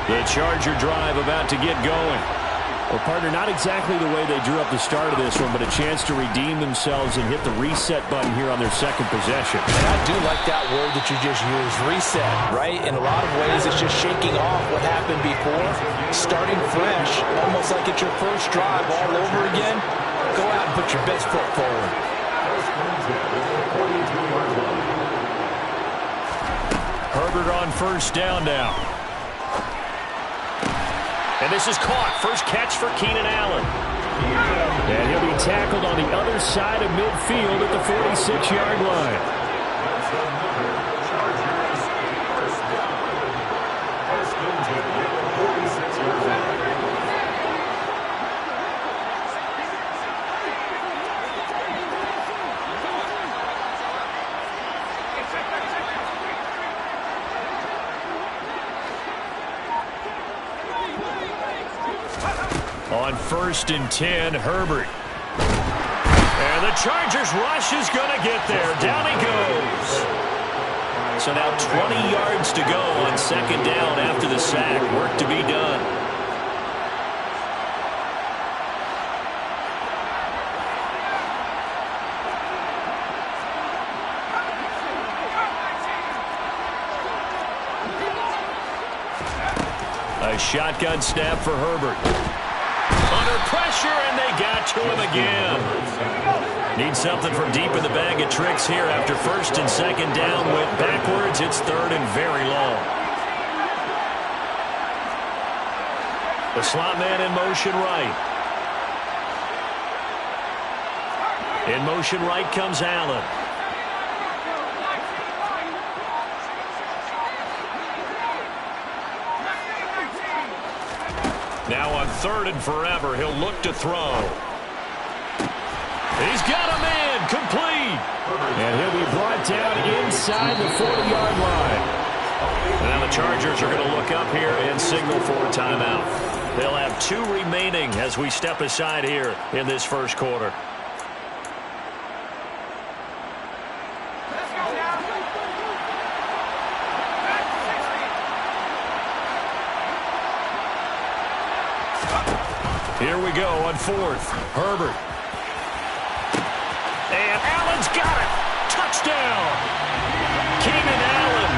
The Charger drive about to get going. Well, partner, not exactly the way they drew up the start of this one, but a chance to redeem themselves and hit the reset button here on their second possession. And I do like that word that you just used, reset, right? In a lot of ways, it's just shaking off what happened before, starting fresh, almost like it's your first drive all over again. Go out and put your best foot forward. Herbert on first down now. And this is caught. First catch for Keenan Allen. And he'll be tackled on the other side of midfield at the 46-yard line. On first and 10, Herbert. And the Chargers rush is going to get there. Down he goes. So now 20 yards to go on second down after the sack. Work to be done. A shotgun snap for Herbert. Under pressure, and they got to him again. Need something from deep in the bag of tricks here after first and second down. Went backwards. It's third and very long. The slot man in motion right. In motion right comes Allen. Now on third and forever, he'll look to throw. He's got a man, complete. And he'll be brought down inside the 40-yard line. And now the Chargers are going to look up here and signal for a timeout. They'll have 2 remaining as we step aside here in this first quarter. Here we go on fourth. Herbert. And Allen's got it. Touchdown. Keenan Allen,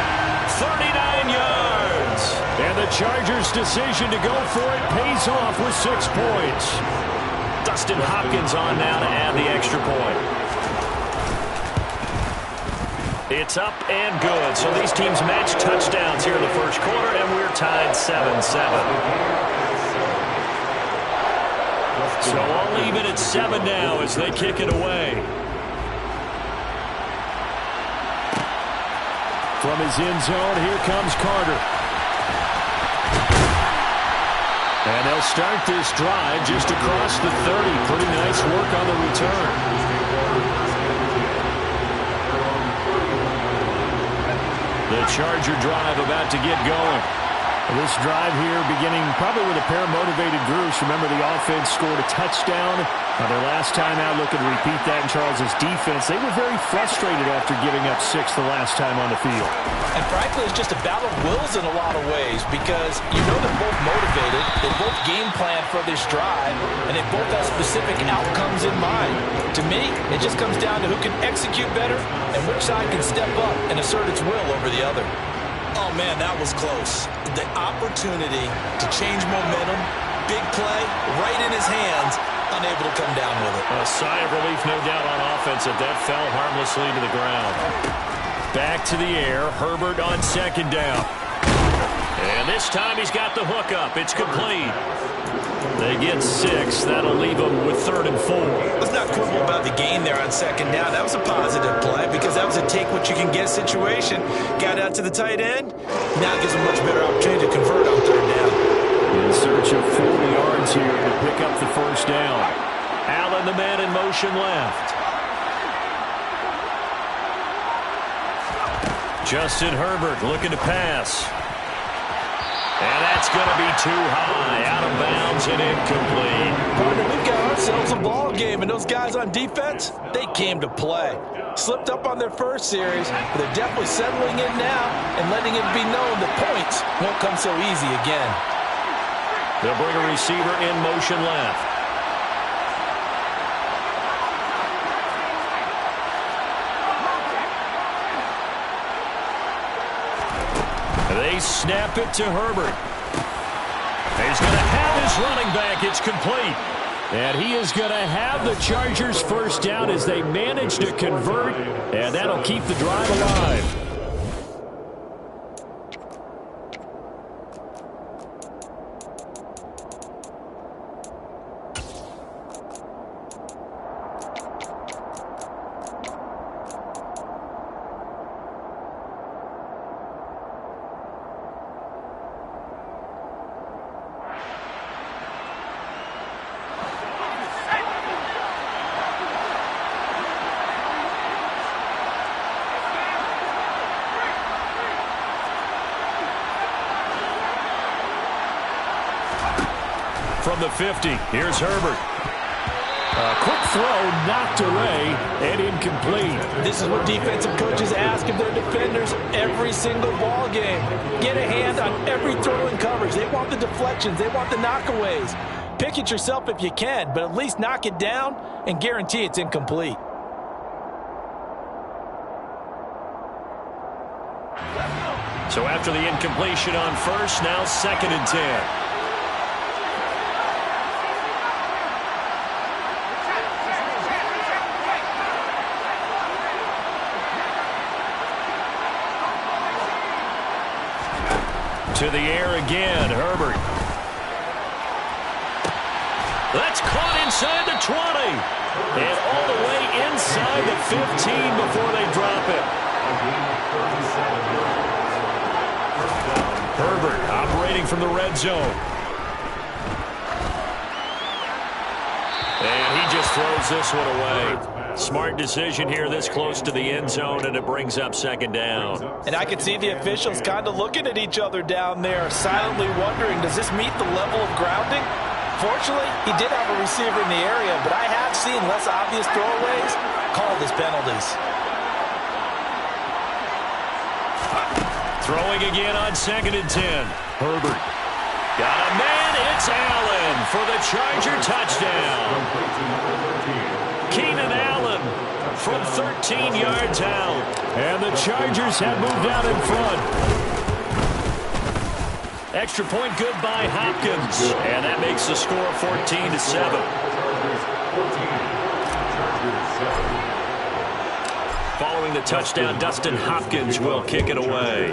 39 yards. And the Chargers' decision to go for it pays off with 6 points. Dustin Hopkins on now to add the extra point. It's up and good. So these teams match touchdowns here in the first quarter, and we're tied 7-7. So I'll leave it at 7 now as they kick it away. From his end zone, here comes Carter. And they'll start this drive just across the 30. Pretty nice work on the return. The Charger drive about to get going. This drive here beginning probably with a pair of motivated groups. Remember, the offense scored a touchdown. Their last time out, looking to repeat that in Charles' defense. They were very frustrated after giving up 6 the last time on the field. And frankly, it's just a battle of wills in a lot of ways because you know they're both motivated. They both game plan for this drive, and they both have specific outcomes in mind. To me, it just comes down to who can execute better and which side can step up and assert its will over the other. Oh, man, that was close. The opportunity to change momentum, big play, right in his hands, unable to come down with it. A sigh of relief, no doubt, on offense that fell harmlessly to the ground. Back to the air, Herbert on second down. And this time he's got the hook up. It's complete. They get 6. That'll leave them with 3rd and 4. Let's not quibble about the gain there on second down. That was a positive play because that was a take-what-you-can-get situation. Got out to the tight end. Now it gives them a much better opportunity to convert on 3rd down. In search of 40 yards here to pick up the first down. Allen, the man in motion left. Justin Herbert looking to pass. And that's going to be too high, out of bounds and incomplete. Partner, we've got ourselves a ball game, and those guys on defense, they came to play. Slipped up on their first series, but they're definitely settling in now and letting it be known that points won't come so easy again. They'll bring a receiver in motion left. They snap it to Herbert. He's going to have his running back. It's complete. And he is going to have the Chargers first down as they manage to convert. And that'll keep the drive alive. From the 50, here's Herbert. A quick throw knocked away and incomplete. This is what defensive coaches ask of their defenders every single ball game. Get a hand on every throw in coverage. They want the deflections. They want the knockaways. Pick it yourself if you can, but at least knock it down and guarantee it's incomplete. So after the incompletion on first, now 2nd and 10. To the air again, Herbert. That's caught inside the 20. And all the way inside the 15 before they drop it. Herbert operating from the red zone. And he just throws this one away. Smart decision here this close to the end zone, and it brings up 2nd down. And I can see the officials kind of looking at each other down there, silently wondering, does this meet the level of grounding? Fortunately, he did have a receiver in the area, but I have seen less obvious throwaways called as penalties. Throwing again on 2nd and 10. Herbert got a man it's Allen for the Charger touchdown. Keenan Allen from 13 yards out. And the Chargers have moved out in front. Extra point good by Hopkins. And that makes the score 14-7. Following the touchdown, Dustin Hopkins will kick it away.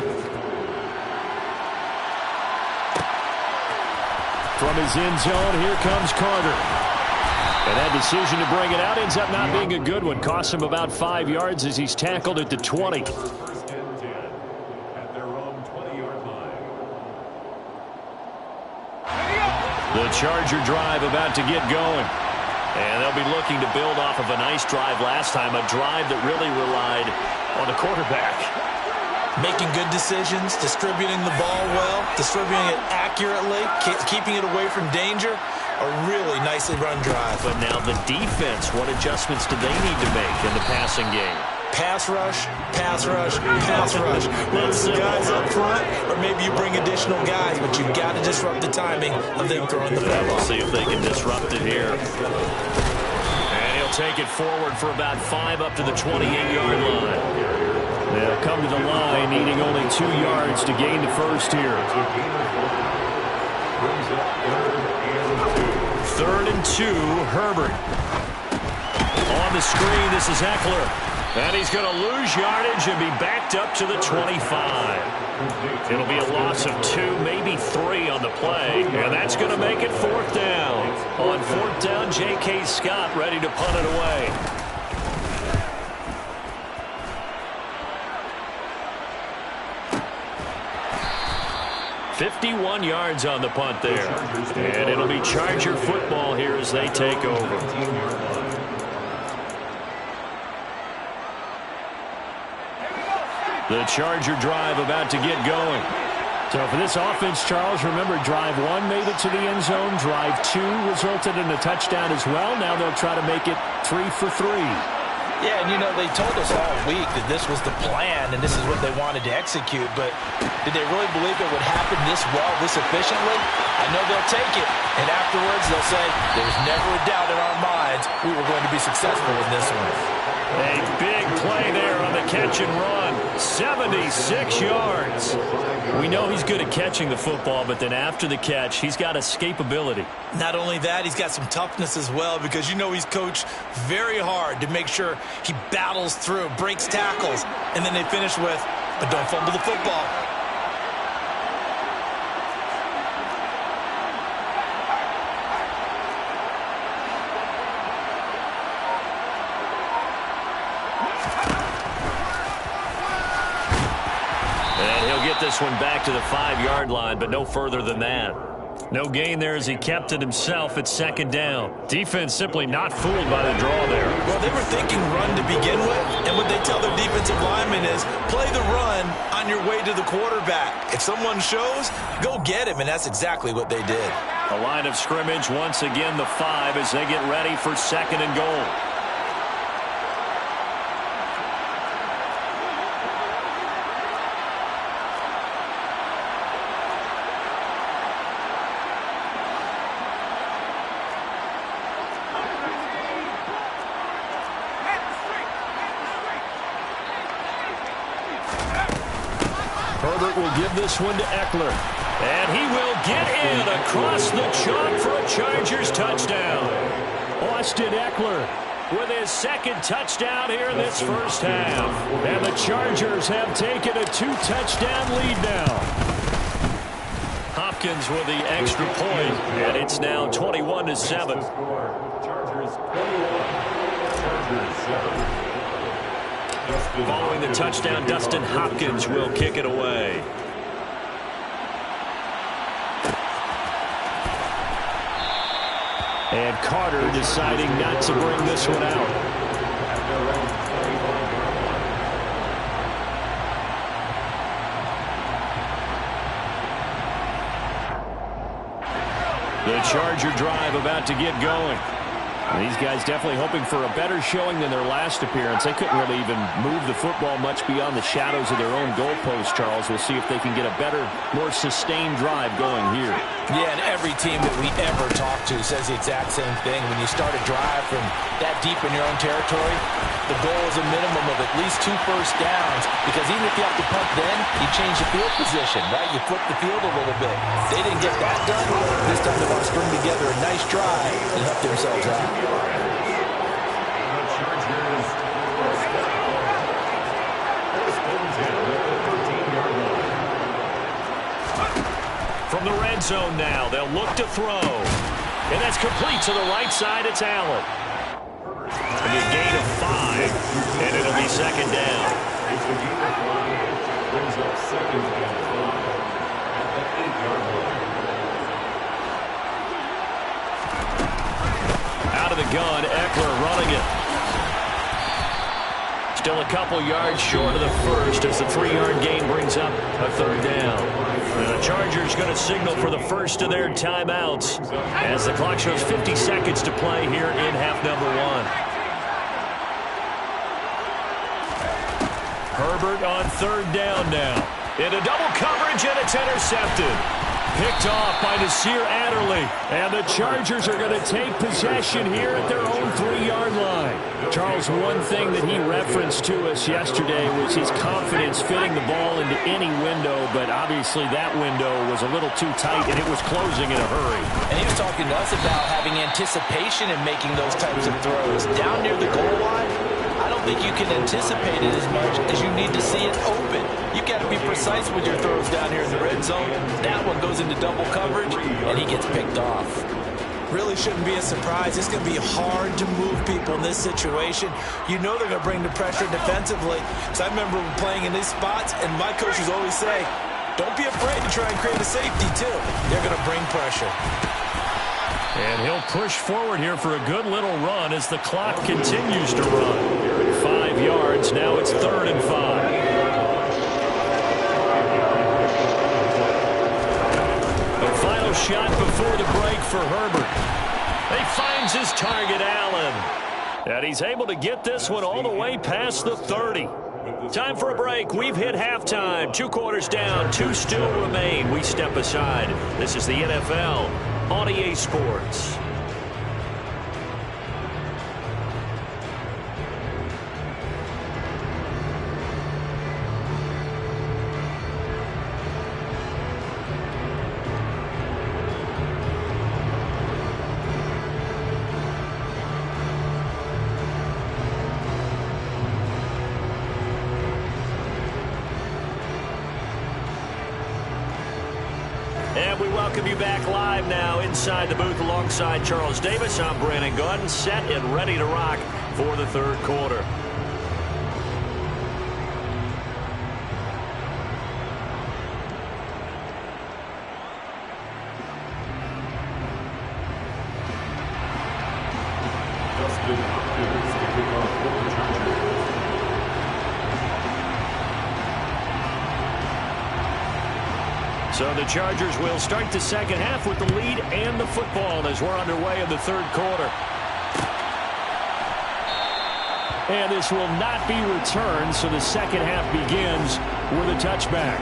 From his end zone, here comes Carter. And that decision to bring it out ends up not being a good one. Costs him about 5 yards as he's tackled at the 20. The Charger drive about to get going. And they'll be looking to build off of a nice drive last time, a drive that really relied on the quarterback. Making good decisions, distributing the ball well, distributing it accurately, keeping it away from danger. A really nicely run drive. But now the defense, what adjustments do they need to make in the passing game? Pass rush, pass rush, pass rush. Whether it's the guys up front or maybe you bring additional guys, but you've got to disrupt the timing of them throwing the ball. We'll see if they can disrupt it here. And he'll take it forward for about 5 up to the 28-yard line. They'll come to the line, needing only 2 yards to gain the first here. 3rd and 2, Herbert. On the screen, this is Eckler. And he's going to lose yardage and be backed up to the 25. It'll be a loss of 2, maybe 3 on the play. And that's going to make it 4th down. On 4th down, J.K. Scott ready to punt it away. "51 yards on the punt there. And it'll be Charger football here as they take over. The Charger drive about to get going. So for this offense, Charles, remember drive 1 made it to the end zone. Drive 2 resulted in a touchdown as well. Now they'll try to make it 3 for 3. Yeah, and you know, they told us all week that this was the plan and this is what they wanted to execute, but did they really believe it would happen this well, this efficiently? I know they'll take it, and afterwards they'll say, there's never a doubt in our minds we were going to be successful in this one. A big play there on the catch and run. 76 yards. We know he's good at catching the football, but then after the catch, he's got escapability. Not only that, he's got some toughness as well, because you know he's coached very hard to make sure he battles through, breaks tackles, and then they finish with, but don't fumble the football. This one back to the 5-yard line, but no further than that. No gain there as he kept it himself at 2nd down. Defense simply not fooled by the draw there. Well, they were thinking run to begin with, and what they tell their defensive linemen is play the run on your way to the quarterback. If someone shows, go get him, and that's exactly what they did. A line of scrimmage, once again the 5 as they get ready for 2nd and goal. Herbert will give this one to Eckler. And he will get in across the chalk for a Chargers touchdown. Austin Eckler with his 2nd touchdown here in this first half. And the Chargers have taken a 2-touchdown lead now. Hopkins with the extra point, and it's now 21-7. Following the touchdown, Dustin Hopkins will kick it away. And Carter deciding not to bring this one out. The Charger drive about to get going. These guys definitely hoping for a better showing than their last appearance. They couldn't really even move the football much beyond the shadows of their own goalpost, Charles. We'll see if they can get a better, more sustained drive going here. Yeah, and every team that we ever talk to says the exact same thing. When you start a drive from that deep in your own territory, the goal is a minimum of at least 2 first downs, because even if you have to punt then, you change the field position, right? You flip the field a little bit. They didn't get that done. This time they want to string together a nice drive and help themselves out. From the red zone now, they'll look to throw. And that's complete to the right side. It's Allen. A gain of 5, and it'll be second down. Brings up second and 5 at the 8-yard line. Out of the gun, Eckler running it. Still a couple yards short of the first as the 3-yard gain brings up a third down. And the Chargers going to signal for the first of their timeouts as the clock shows 50 seconds to play here in half number 1. Herbert on third down now. Into double coverage, and it's intercepted. Picked off by Nasir Adderley. And the Chargers are going to take possession here at their own 3-yard line. Charles, one thing that he referenced to us yesterday was his confidence fitting the ball into any window, but obviously that window was a little too tight, and it was closing in a hurry. And he was talking to us about having anticipation in making those types of throws. Down near the goal line, I don't think you can anticipate it as much as you need to see it open. You've got to be precise with your throws down here in the red zone. That one goes into double coverage, and he gets picked off. Really shouldn't be a surprise. It's going to be hard to move people in this situation. You know they're going to bring the pressure defensively. Because I remember playing in these spots, and my coaches always say, don't be afraid to try and create a safety, too. They're going to bring pressure. And he'll push forward here for a good little run as the clock continues to run. 5 yards. Now it's 3rd and 5. Final shot before the break for Herbert. He finds his target, Allen. And he's able to get this one all the way past the 30. Time for a break. We've hit halftime. 2 quarters down. 2 still remain. We step aside. This is the NFL on EA Sports. And we welcome you back live now inside the booth alongside Charles Davis. I'm Brandon Gaudin, set and ready to rock for the 3rd quarter. So the Chargers will start the second half with the lead and the football as we're underway in the 3rd quarter. And this will not be returned, so the second half begins with a touchback.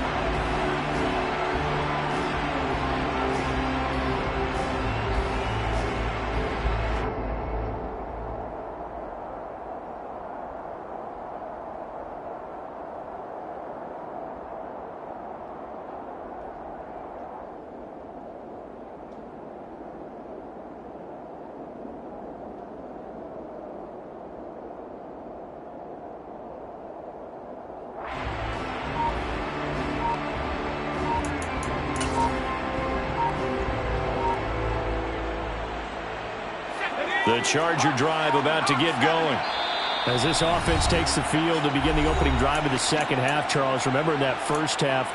The Charger drive about to get going. As this offense takes the field to begin the opening drive of the second half, Charles, remember in that first half,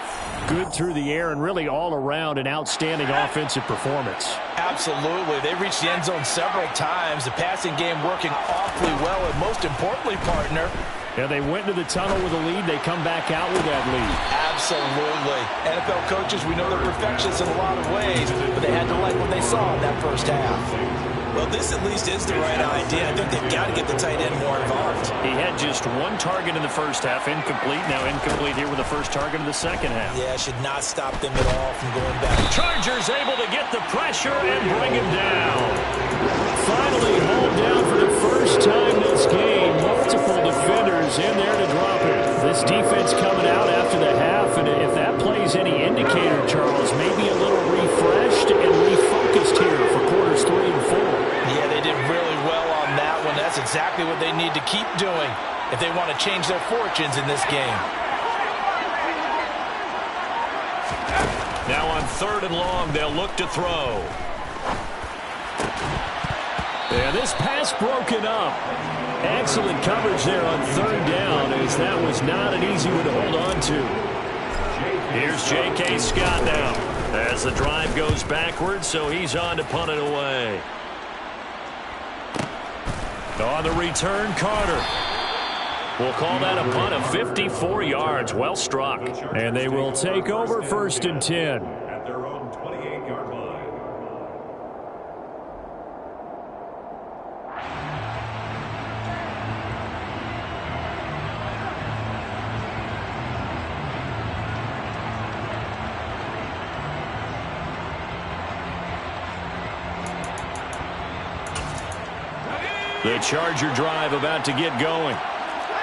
good through the air and really all around an outstanding offensive performance. Absolutely. They reached the end zone several times. The passing game working awfully well, and most importantly, partner, yeah, they went into the tunnel with a lead. They come back out with that lead. Absolutely. NFL coaches, we know they're perfectionists in a lot of ways, but they had to like what they saw in that first half. Well, this at least is the right idea. I think they've got to get the tight end more involved. He had just one target in the first half, incomplete. Now incomplete here with the first target in the second half. Yeah, should not stop them at all from going back. Chargers able to get the pressure and bring him down. Finally hauled down for the first time this game. Multiple defenders in there to drop it. This defense coming out after the half, and if that plays any indicator, Charles, maybe a little refreshed and refocused here for quarters 3 and 4. Yeah, they did really well on that one. That's exactly what they need to keep doing if they want to change their fortunes in this game. Now on 3rd and long, they'll look to throw. Yeah, this pass broken up. Excellent coverage there on 3rd down, as that was not an easy one to hold on to. Here's J.K. Scott now as the drive goes backwards, so he's on to punt it away. On the return, Carter. We'll call that a punt of 54 yards. Well struck. And they will take over 1st and 10. At their own 28-yard line. The Charger drive about to get going.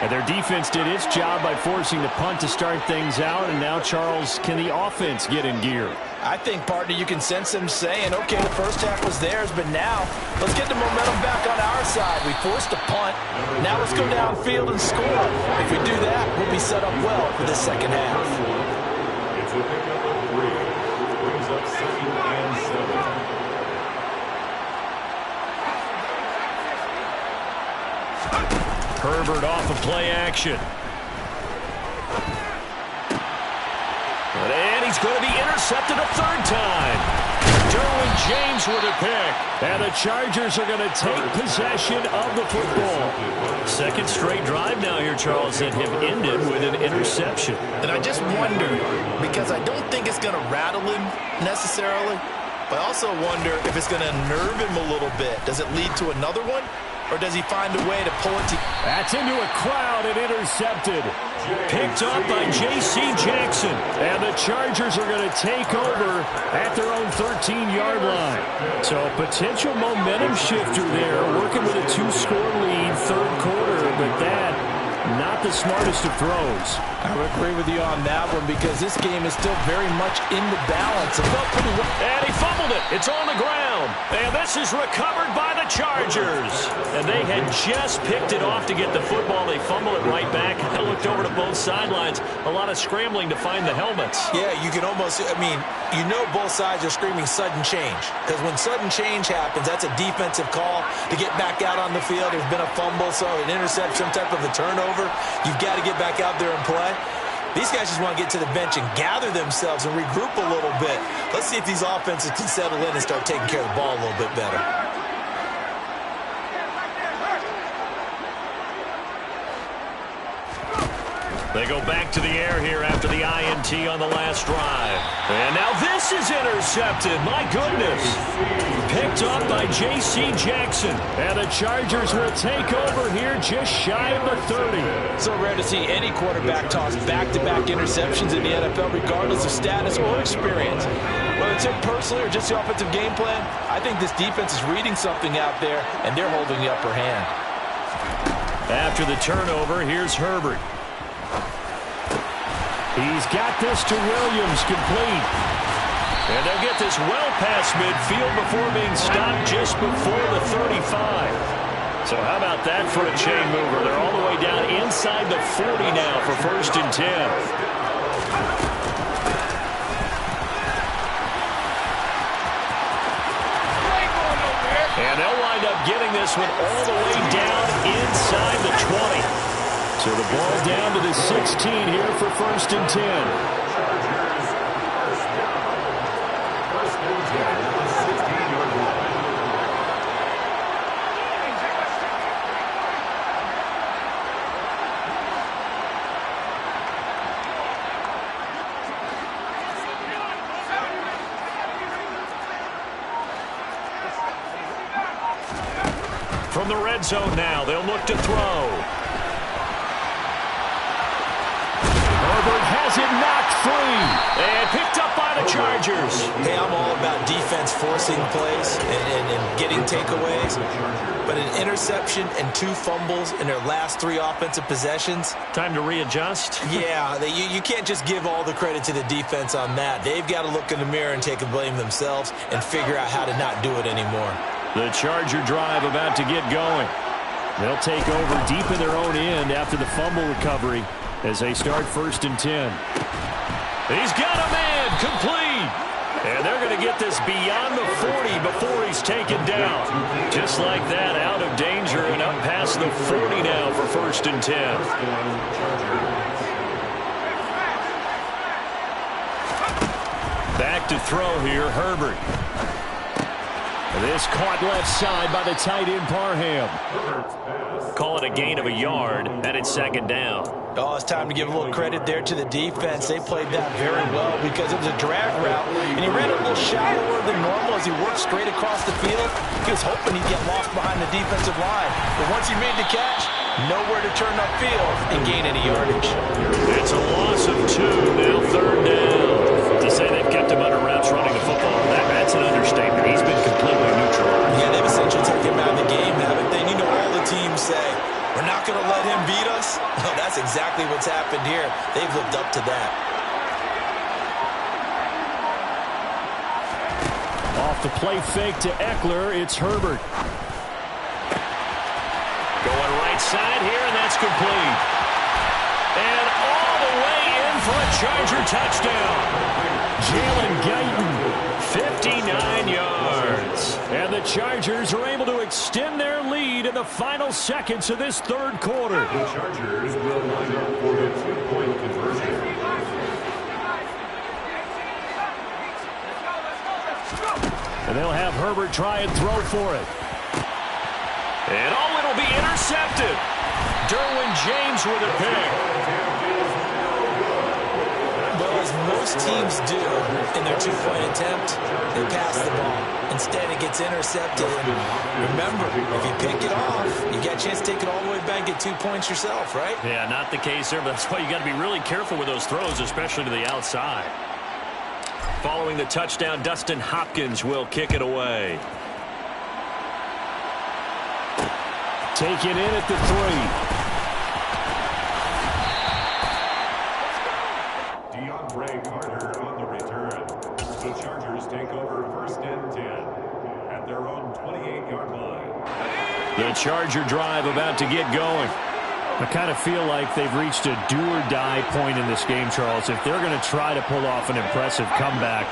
And their defense did its job by forcing the punt to start things out. And now, Charles, can the offense get in gear? I think, partner, you can sense them saying, okay, the first half was theirs, but now let's get the momentum back on our side. We forced a punt. Now let's go downfield and score. If we do that, we'll be set up well for the second half. It's a pickup of 3, which brings up 2nd and 7. Herbert off of play action. And he's going to be intercepted a 3rd time. Derwin James with a pick. And the Chargers are going to take possession of the football. 2nd straight drive now here, Charles, that have ended with an interception. And I just wonder, because I don't think it's going to rattle him necessarily, but I also wonder if it's going to nerve him a little bit. Does it lead to another one? Or does he find a way to pull it to... That's into a crowd and intercepted. Picked up by J.C. Jackson. And the Chargers are going to take over at their own 13-yard line. So a potential momentum shifter there, working with a 2-score lead, 3rd quarter. But that, not the smartest of throws. I would agree with you on that one because this game is still very much in the balance. It felt pretty well. And he fumbled it. It's on the ground. And this is recovered by the Chargers. And they had just picked it off to get the football. They fumbled it right back. I looked over to both sidelines. A lot of scrambling to find the helmets. Yeah, you can almost, I mean, you know both sides are screaming sudden change. Because when sudden change happens, that's a defensive call to get back out on the field. There's been a fumble, so an interception, some type of a turnover. You've got to get back out there and play. These guys just want to get to the bench and gather themselves and regroup a little bit. Let's see if these offenses can settle in and start taking care of the ball a little bit better. They go back to the air here after the INT on the last drive. And now this is intercepted. My goodness. Picked up by J.C. Jackson. And the Chargers will take over here just shy of the 30. So rare to see any quarterback toss back-to-back interceptions in the NFL, regardless of status or experience. Whether it's him personally or just the offensive game plan, I think this defense is reading something out there, and they're holding the upper hand. After the turnover, here's Herbert. He's got this to Williams, complete. And they'll get this well past midfield before being stopped just before the 35. So how about that for a chain mover? They're all the way down inside the 40 now for 1st and 10. And they'll wind up getting this one all the way down inside the 20. So the ball down to the 16 here for 1st and 10. From the red zone now, they'll look to throw. Herbert has it knocked free and picked up by the Chargers. Hey, I'm all about defense forcing plays and getting takeaways. But an interception and 2 fumbles in their last 3 offensive possessions. Time to readjust? Yeah, you can't just give all the credit to the defense on that. They've got to look in the mirror and take the blame themselves and figure out how to not do it anymore. The Charger drive about to get going. They'll take over deep in their own end after the fumble recovery as they start 1st and 10. He's got a man complete. And they're going to get this beyond the 40 before he's taken down. Just like that, out of danger and up past the 40 now for 1st and 10. Back to throw here, Herbert. This caught left side by the tight end Parham. Call it a gain of a yard, and it's 2nd down. Oh, it's time to give a little credit there to the defense. They played that very well because it was a drag route, and he ran a little shallower than normal as he worked straight across the field. He was hoping he'd get lost behind the defensive line. But once he made the catch, nowhere to turn upfield and gain any yardage. It's a loss of 2, now 3rd down. To say they've kept him under wraps running the football, that's an understatement. He's been completely neutralized. Yeah, they've essentially taken him out of the game, haven't they? You know, all the teams say, we're not going to let him beat us. No, that's exactly what's happened here. They've lived up to that. Off the play fake to Eckler, it's Herbert. Going right side here, and that's complete. And all the way in for a Charger touchdown. Jalen Guyton, 59 yards. And the Chargers are able to extend their lead in the final seconds of this 3rd quarter. The Chargers will line up for the 2-point conversion. And they'll have Herbert try and throw for it. And it'll be intercepted. Derwin James with a pick. Well, as most teams do in their 2-point attempt, they pass the ball. Instead, it gets intercepted. And remember, if you pick it off, you get a chance to take it all the way back and get 2 points yourself, right? Yeah, not the case there, but that's why you got to be really careful with those throws, especially to the outside. Following the touchdown, Dustin Hopkins will kick it away. Taken in at the 3. DeAndre Carter on the return. The Chargers take over 1st and 10 at their own 28-yard line. The Charger drive about to get going. I kind of feel like they've reached a do-or-die point in this game, Charles. If they're going to try to pull off an impressive comeback,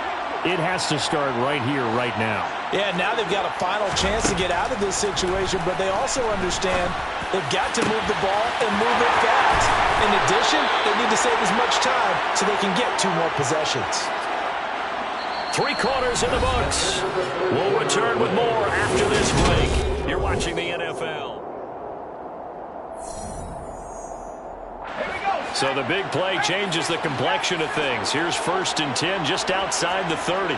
it has to start right here, right now. Yeah, now they've got a final chance to get out of this situation, but they also understand they've got to move the ball and move it fast. In addition, they need to save as much time so they can get 2 more possessions. 3 quarters in the books. We'll return with more after this break. You're watching the NFL. So the big play changes the complexion of things. Here's 1st and 10 just outside the 30.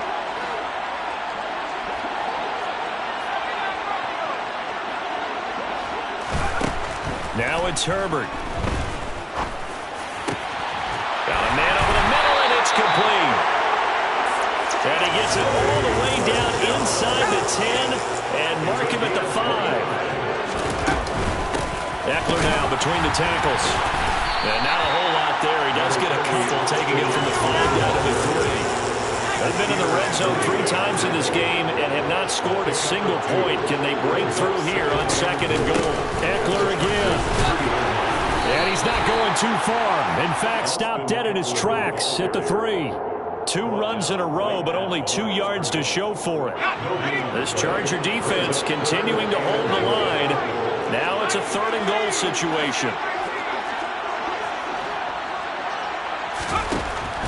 Now it's Herbert. Got a man over the middle, and it's complete. And he gets it all the way down inside the 10 and mark him at the 5. Eckler now between the tackles. And not a whole lot there. He does get a couple, taking it from the 5 down to the 3. They've been in the red zone 3 times in this game and have not scored a single point. Can they break through here on 2nd and goal? Eckler again. And he's not going too far. In fact, stopped dead in his tracks at the 3. 2 runs in a row, but only 2 yards to show for it. This Charger defense continuing to hold the line. Now it's a 3rd and goal situation.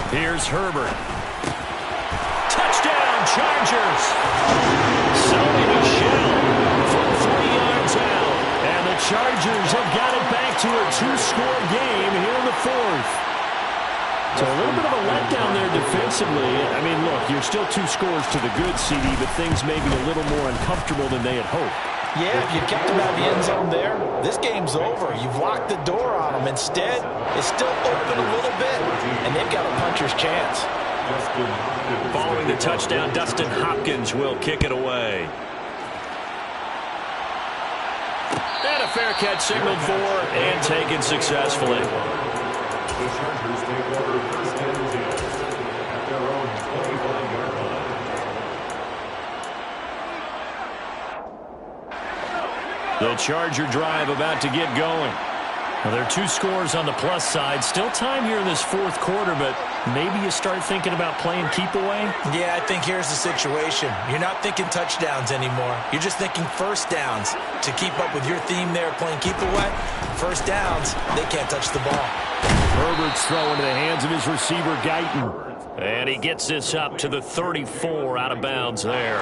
Here's Herbert. Touchdown, Chargers. Sony Michel from 3 yards out. And the Chargers have got it back to a 2-score game here in the 4th. So a little bit of a letdown there defensively. I mean, look, you're still 2 scores to the good, CD, but things may be a little more uncomfortable than they had hoped. Yeah, if you kept him out of the end zone there, this game's over. You've locked the door on him. Instead, it's still open a little bit, and they've got a puncher's chance. Following the touchdown, Dustin Hopkins will kick it away. And a fair catch signaled for and taken successfully. The Chargers take over first and 10 at their own 25-yard line. The Charger drive about to get going. Well, there are 2 scores on the plus side. Still time here in this fourth quarter, but maybe you start thinking about playing keep away? Yeah, I think here's the situation. You're not thinking touchdowns anymore. You're just thinking first downs. To keep up with your theme there, playing keep away, first downs, they can't touch the ball. Herbert's throw into the hands of his receiver, Guyton. And he gets this up to the 34 out of bounds there.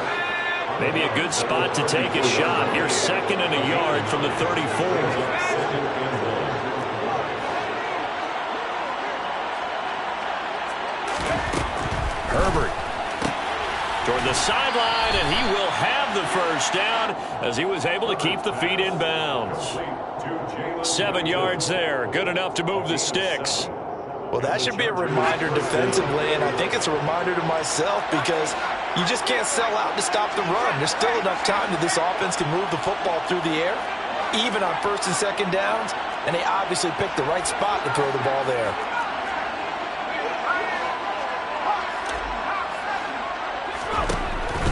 Maybe a good spot to take a shot. You're second and a yard from the 34. Herbert toward the sideline, and he will have the first down as he was able to keep the feet in bounds. 7 yards there, good enough to move the sticks. Well, that should be a reminder defensively, and I think it's a reminder to myself because you just can't sell out to stop the run. There's still enough time that this offense can move the football through the air, even on first and second downs, and they obviously picked the right spot to throw the ball there.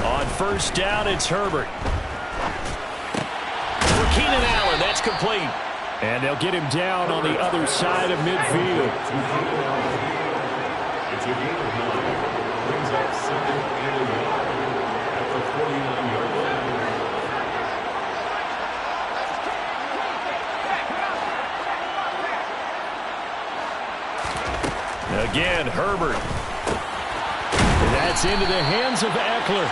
On first down, it's Herbert. For Keenan Allen, that's complete. And they'll get him down on the other side of midfield. It's a gain of 9. Brings up second and 1 at the 49-yard line. Again, Herbert. That's into the hands of Eckler.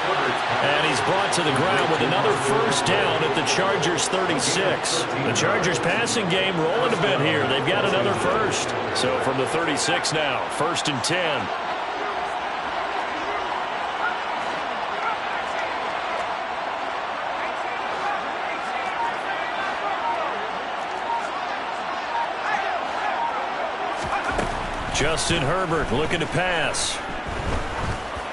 And he's brought to the ground with another first down at the Chargers 36. The Chargers passing game rolling a bit here. They've got another first. So from the 36 now, first and 10. Justin Herbert looking to pass.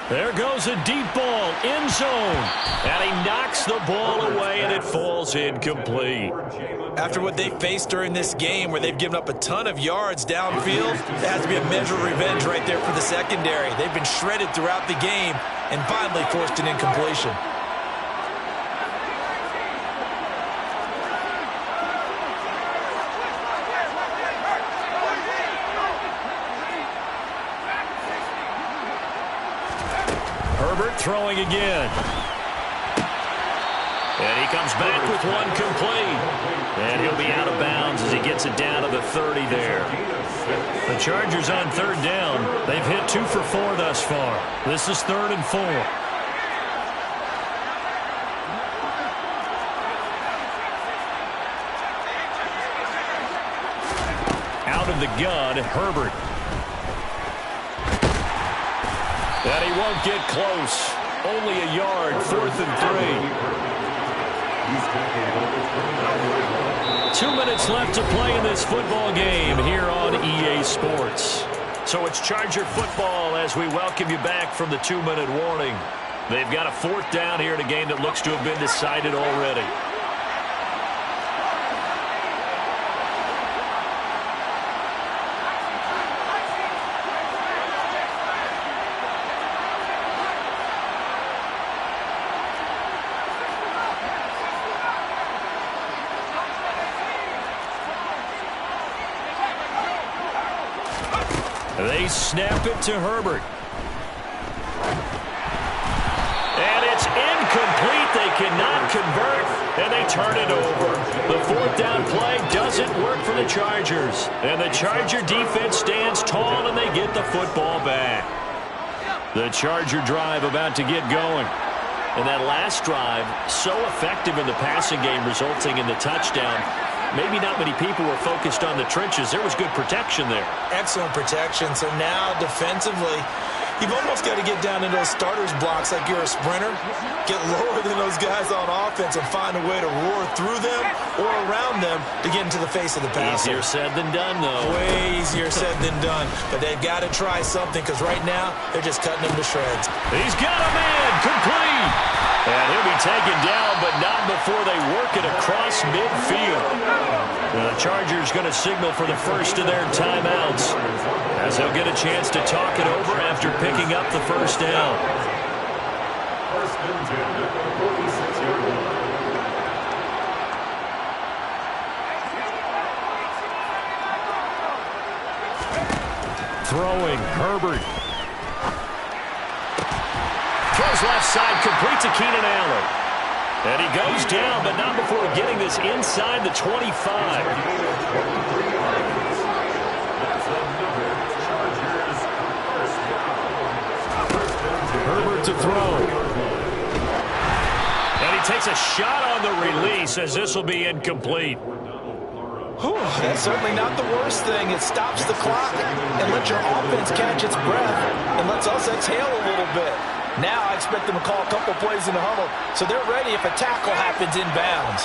There goes a deep ball, end zone, and he knocks the ball away, and it falls incomplete. After what they faced during this game where they've given up a ton of yards downfield, there has to be a measure of revenge right there for the secondary. They've been shredded throughout the game and finally forced an incompletion. Throwing again. And he comes back with one complete. And he'll be out of bounds as he gets it down to the 30 there. The Chargers on third down. They've hit 2 for 4 thus far. This is 3rd and 4. Out of the gun, Herbert. And he won't get close. Only a yard, 4th and 3. 2 minutes left to play in this football game here on EA Sports. So it's Charger football as we welcome you back from the 2-minute warning. They've got a 4th down here in a game that looks to have been decided already. They snap it to Herbert. And it's incomplete. They cannot convert, and they turn it over. The 4th down play doesn't work for the Chargers. And the Charger defense stands tall, and they get the football back. The Charger drive about to get going. And that last drive, so effective in the passing game, resulting in the touchdown. Maybe not many people were focused on the trenches. There was good protection there. Excellent protection. So now defensively, You've almost got to get down in those starters blocks like you're a sprinter, get lower than those guys on offense and find a way to roar through them or around them to get into the face of the passer. Easier said than done, though. Way easier said than done. But they've got to try something because right now they're just cutting them to shreds. He's got a man, complete. And he'll be taken down, but not before they work it across midfield. The Chargers going to signal for the first of their timeouts, as they'll get a chance to talk it over after picking up the first down. First and 10 at the 46-yard line. Throwing, Herbert. Throws left side, complete to Keenan Allen. And he goes down, but not before getting this inside the 25. Herbert to throw. And he takes a shot on the release as this will be incomplete. Whew, that's certainly not the worst thing. It stops the clock and lets your offense catch its breath and lets us exhale a little bit. Now I expect them to call a couple plays in the huddle so they're ready if a tackle happens inbounds.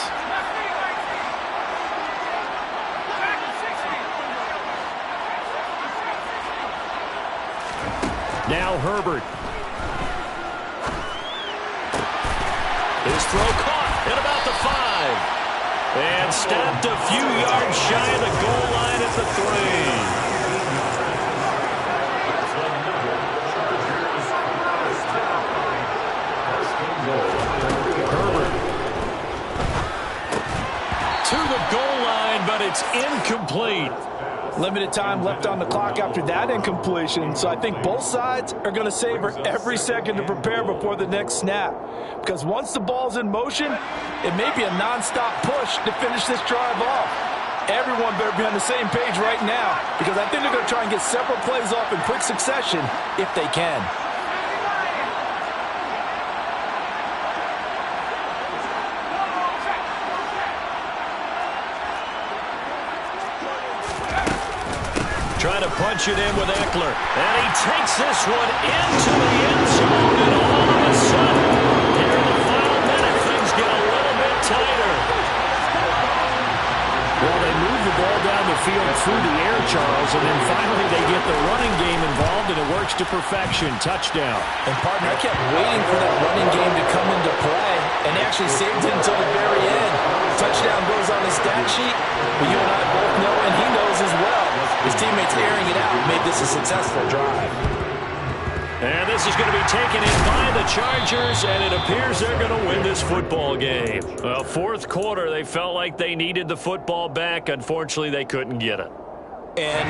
Now Herbert. His throw caught at about the 5. And stopped a few yards shy of the goal line at the 3. Herbert. To the goal line, but it's incomplete. Limited time left on the clock after that incompletion, so I think both sides are going to savor every second to prepare before the next snap. Because once the ball's in motion, it may be a nonstop push to finish this drive off. Everyone better be on the same page right now, because I think they're going to try and get several plays off in quick succession if they can. Trying to punch it in with Eckler. And he takes this one into the end zone. And all of a sudden, here in the final minute, things get a little bit tighter. Well, they move the ball down the field through the air, Charles, and then finally they get the running game involved, and it works to perfection. Touchdown. And, partner, I kept waiting for that running game to come into play, and they actually saved it until the very end. Touchdown goes on the stat sheet, but you and I both know, and he knows as well, his teammates airing it out made this a successful drive. And this is going to be taken in by the Chargers, and it appears they're going to win this football game. Well, fourth quarter, they felt like they needed the football back. Unfortunately, they couldn't get it. And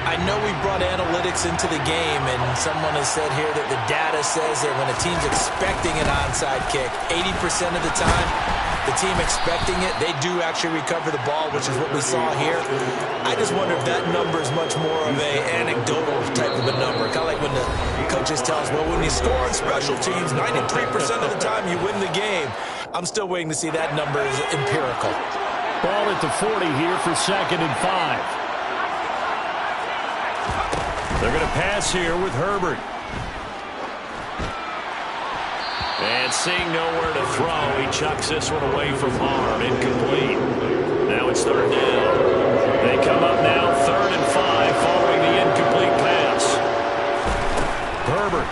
I know we brought analytics into the game, and someone has said here that the data says that when a team's expecting an onside kick, 80% of the time, the team expecting it, they do actually recover the ball, which is what we saw here. I just wonder if that number is much more of a anecdotal type of a number. Kind of like when the coaches tell us, well, when you score on special teams, 93% of the time you win the game. I'm still waiting to see that number is empirical. Ball at the 40 here for 2nd and 5. They're going to pass here with Herbert. And seeing nowhere to throw, he chucks this one away from harm. Incomplete. Now it's 3rd down. They come up now 3rd and 5 following the incomplete pass. Herbert.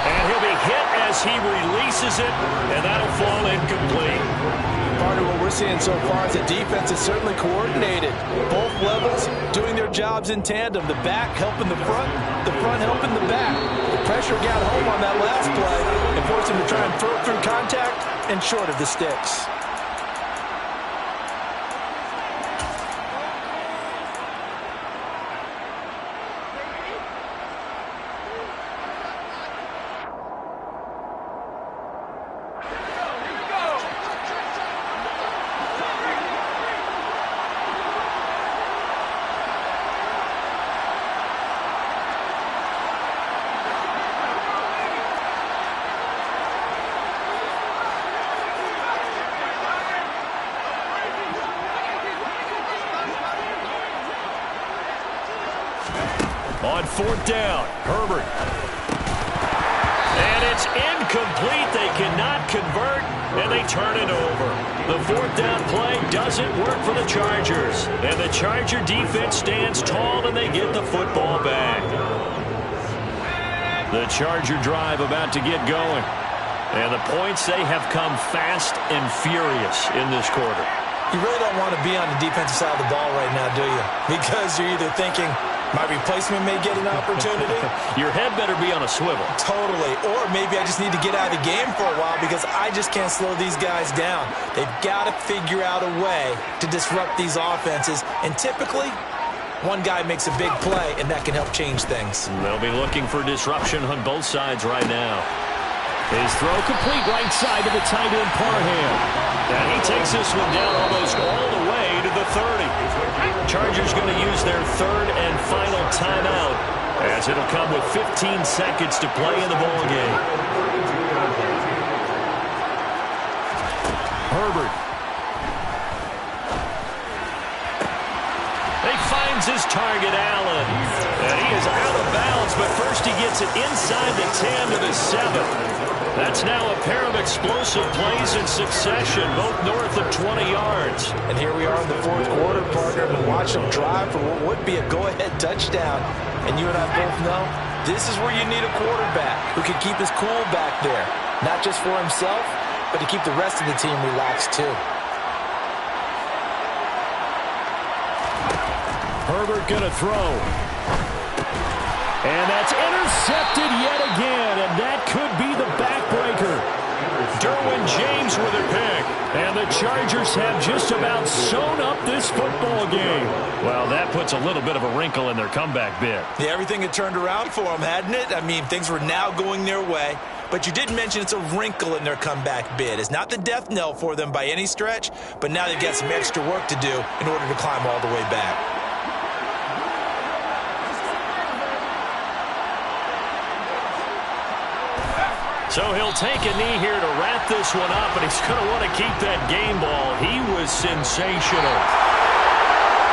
And he'll be hit as he releases it, and that'll fall incomplete. Part of what we're seeing so far is the defense is certainly coordinated. Both levels doing their jobs in tandem. The back helping the front helping the back. The pressure got home on that last play and forced him to try and throw through contact and short of the sticks. on fourth down. Herbert. And it's incomplete. They cannot convert, and they turn it over. The fourth down play doesn't work for the Chargers. And the Charger defense stands tall, and they get the football back. The Charger drive about to get going. And the points, they have come fast and furious in this quarter. You really don't want to be on the defensive side of the ball right now, do you? Because you're either thinking, my replacement may get an opportunity. Your head better be on a swivel. Totally. Or maybe I just need to get out of the game for a while because I just can't slow these guys down. They've got to figure out a way to disrupt these offenses. And typically, one guy makes a big play, and that can help change things. They'll be looking for disruption on both sides right now. His throw complete right side to the tight end Parham. And he takes this one down almost all the way to the 30. Chargers going to use their third and final timeout as it'll come with 15 seconds to play in the ball game. Herbert. He finds his target, Allen. And he is out of bounds, but first he gets it inside the 10 to the 7. That's now a pair of explosive plays in succession, both north of 20 yards. And here we are in the fourth quarter, partner, to watch them drive for what would be a go-ahead touchdown. And you and I both know this is where you need a quarterback who can keep his cool back there, not just for himself, but to keep the rest of the team relaxed too. Herbert going to throw. And that's intercepted yet again, and that could be the backbreaker. Derwin James with a pick, and the Chargers have just about sewn up this football game. Well, that puts a little bit of a wrinkle in their comeback bid. Yeah, everything had turned around for them, hadn't it? I mean, things were now going their way. But you did mention it's a wrinkle in their comeback bid. It's not the death knell for them by any stretch, but now they've got some extra work to do in order to climb all the way back. So he'll take a knee here to wrap this one up, and he's going to want to keep that game ball. He was sensational.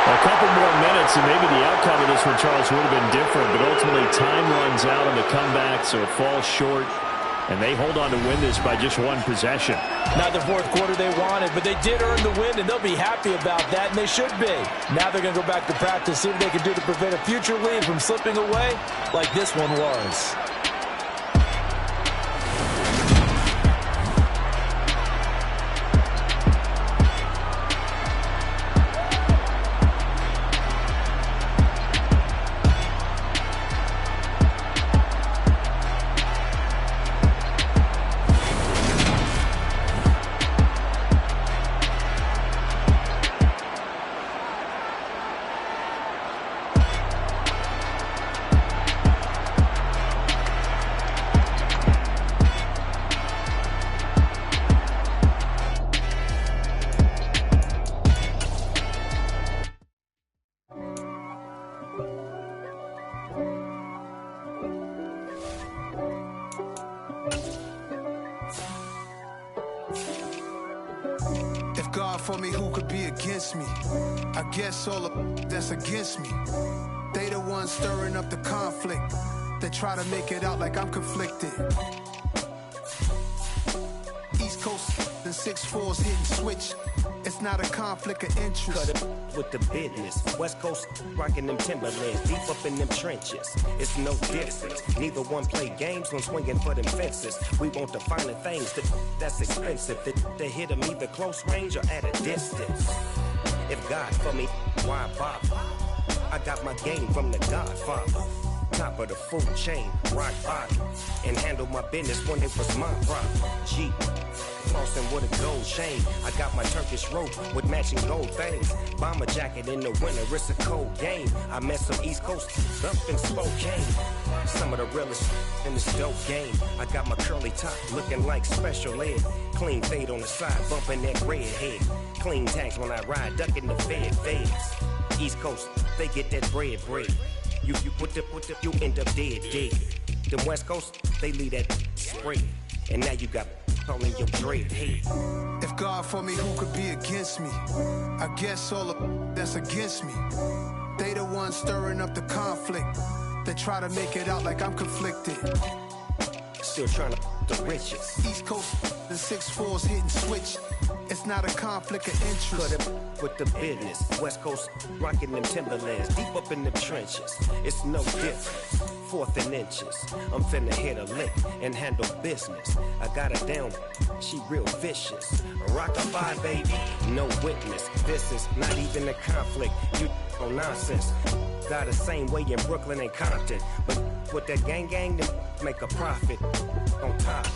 A couple more minutes, and maybe the outcome of this one, Charles, would have been different. But ultimately, time runs out on the comeback, so it falls short. And they hold on to win this by just one possession. Not the fourth quarter they wanted, but they did earn the win, and they'll be happy about that, and they should be. Now they're going to go back to practice, see what they can do to prevent a future lead from slipping away like this one was. For me, who could be against me? I guess all of that's against me. They the ones stirring up the conflict. They try to make it out like I'm conflicted. East Coast and 6'4's hitting switch. It's not a conflict of interest. Cut it with the business. West Coast rocking them Timberlands, deep up in them trenches. It's no difference. Neither one play games when swinging for them fences. We want the finer things that's expensive. They hit them either close range or at a distance. If God for me, why bother? I got my game from the Godfather. Top of the food chain, rock bottom. And handle my business when it was my problem. G. Flossing with a gold chain. I got my Turkish rope with matching gold things. Bomber jacket in the winter, it's a cold game. I met some East Coast up in Spokane. Some of the realest in this dope game. I got my curly top looking like special ed. Clean fade on the side, bumping that red head. Clean tags when I ride, ducking the feds. East Coast, they get that bread. You you end up dead. Them West Coast, they leave that spray. And now you got calling your dread head. If God for me, who could be against me? I guess all of that's against me. They the ones stirring up the conflict. They try to make it out like I'm conflicted. Still trying to the riches. East Coast, the 6'4s hitting switch. It's not a conflict of interest. Cut it with the business. West Coast rocking them Timberlands, deep up in the trenches. It's no difference. 4th and inches. I'm finna hit a lick and handle business. I got her down, she real vicious. Rock-a-bye, baby, no witness. This is not even a conflict. You on nonsense. Got the same way in Brooklyn and Compton, but with that gang, then make a profit on top.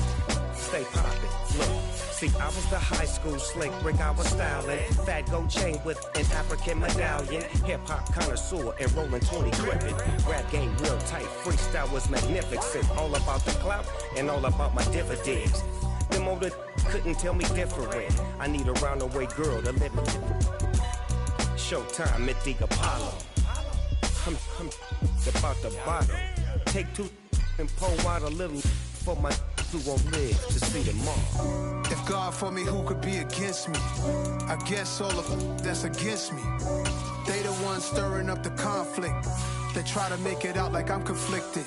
Stay poppin'. Look, see, I was the high school slick Rick, I was styling. Fat gold chain with an African medallion. Hip-hop connoisseur and rolling 20 crippin'. Rap game real tight, freestyle was magnificent. All about the clout and all about my dividends. Them older couldn't tell me different. I need a roundaway girl to live with. Showtime at the Apollo. I'm about the bottom. Take 2 and pour out a little for my who won't live to see tomorrow. If God for me, who could be against me? I guess all of that's against me. They the ones stirring up the conflict. They try to make it out like I'm conflicted.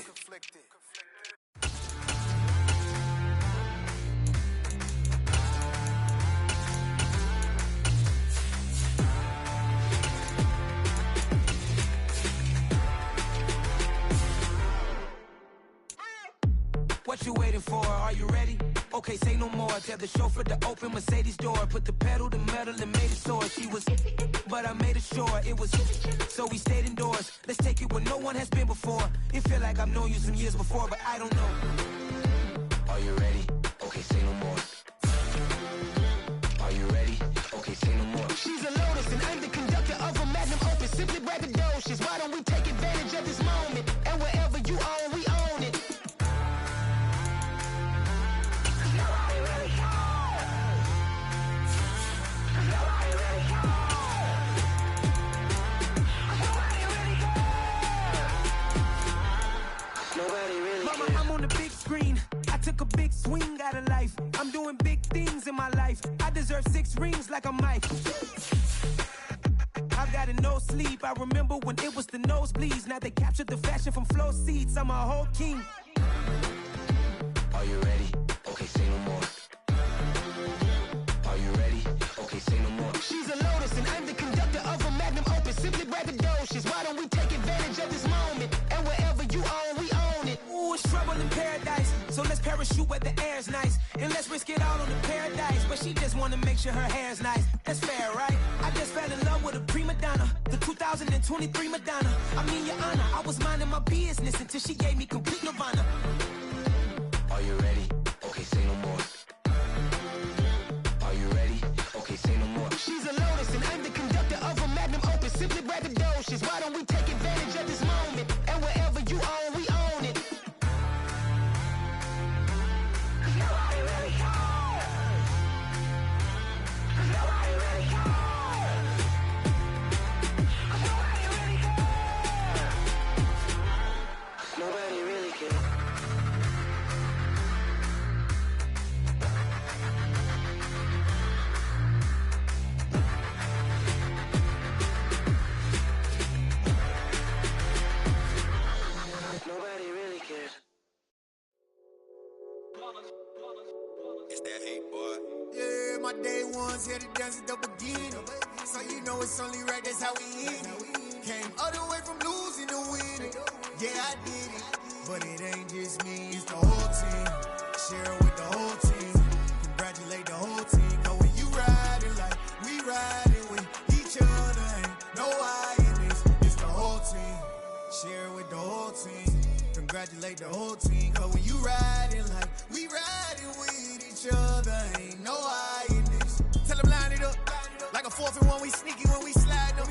What you waiting for? Are you ready? Okay, say no more. Tell the chauffeur to open Mercedes door. Put the pedal to metal and made it soar. She was, but I made it sure it was. So we stayed indoors. Let's take it where no one has been before. It feel like I've known you some years before, but I don't know. Are you ready? Okay, say no more. Are you ready? Okay, say no more. She's a Lotus and I'm the conductor of a magnum opus. Simply braggadocious. Why don't we take advantage of this moment? And wherever you own, we own it. I took a big swing out of life. I'm doing big things in my life. I deserve 6 rings like a Mike. I've got no sleep. I remember when it was the nosebleeds. Now they captured the fashion from flow seats. I'm a whole king. Are you ready? Okay, say no more. Are you ready? Okay, say no more. She's a Lotus and I'm the conductor of a magnum opus. Simply braggadocious. Why don't we take advantage of this moment? And wherever you own, we own it. Ooh, it's trouble in paradise. So let's parachute where the air's nice. And let's risk it all on the paradise. But she just wanna make sure her hair's nice. That's fair, right? I just fell in love with a prima donna. The 2023 Madonna. I mean, your honor, I was minding my business until she gave me complete nirvana. Are you ready? Okay, say no more. Are you ready? Okay, say no more. She's a Lotus and I'm the conductor of a magnum opus. Simply braggadocious. Why don't we take advantage of this moment? And wherever you own, we own it. Nobody really cares. Nobody really cares. It's that hate, boy. Yeah, my day ones here to dance at the beginning. So you know it's only right, that's how we hit it. Came all the way from losing to winning. Yeah, I did it. But it ain't just me, it's the whole team. Share it with the whole team. Congratulate the whole team. Cause when you riding like we riding with each other, ain't no I in this. It's the whole team. Share it with the whole team. Congratulate the whole team. Cause when you riding like we riding with each other, ain't no I in this. Tell them line it up. Like a 4th and 1, we sneaky when we slide them.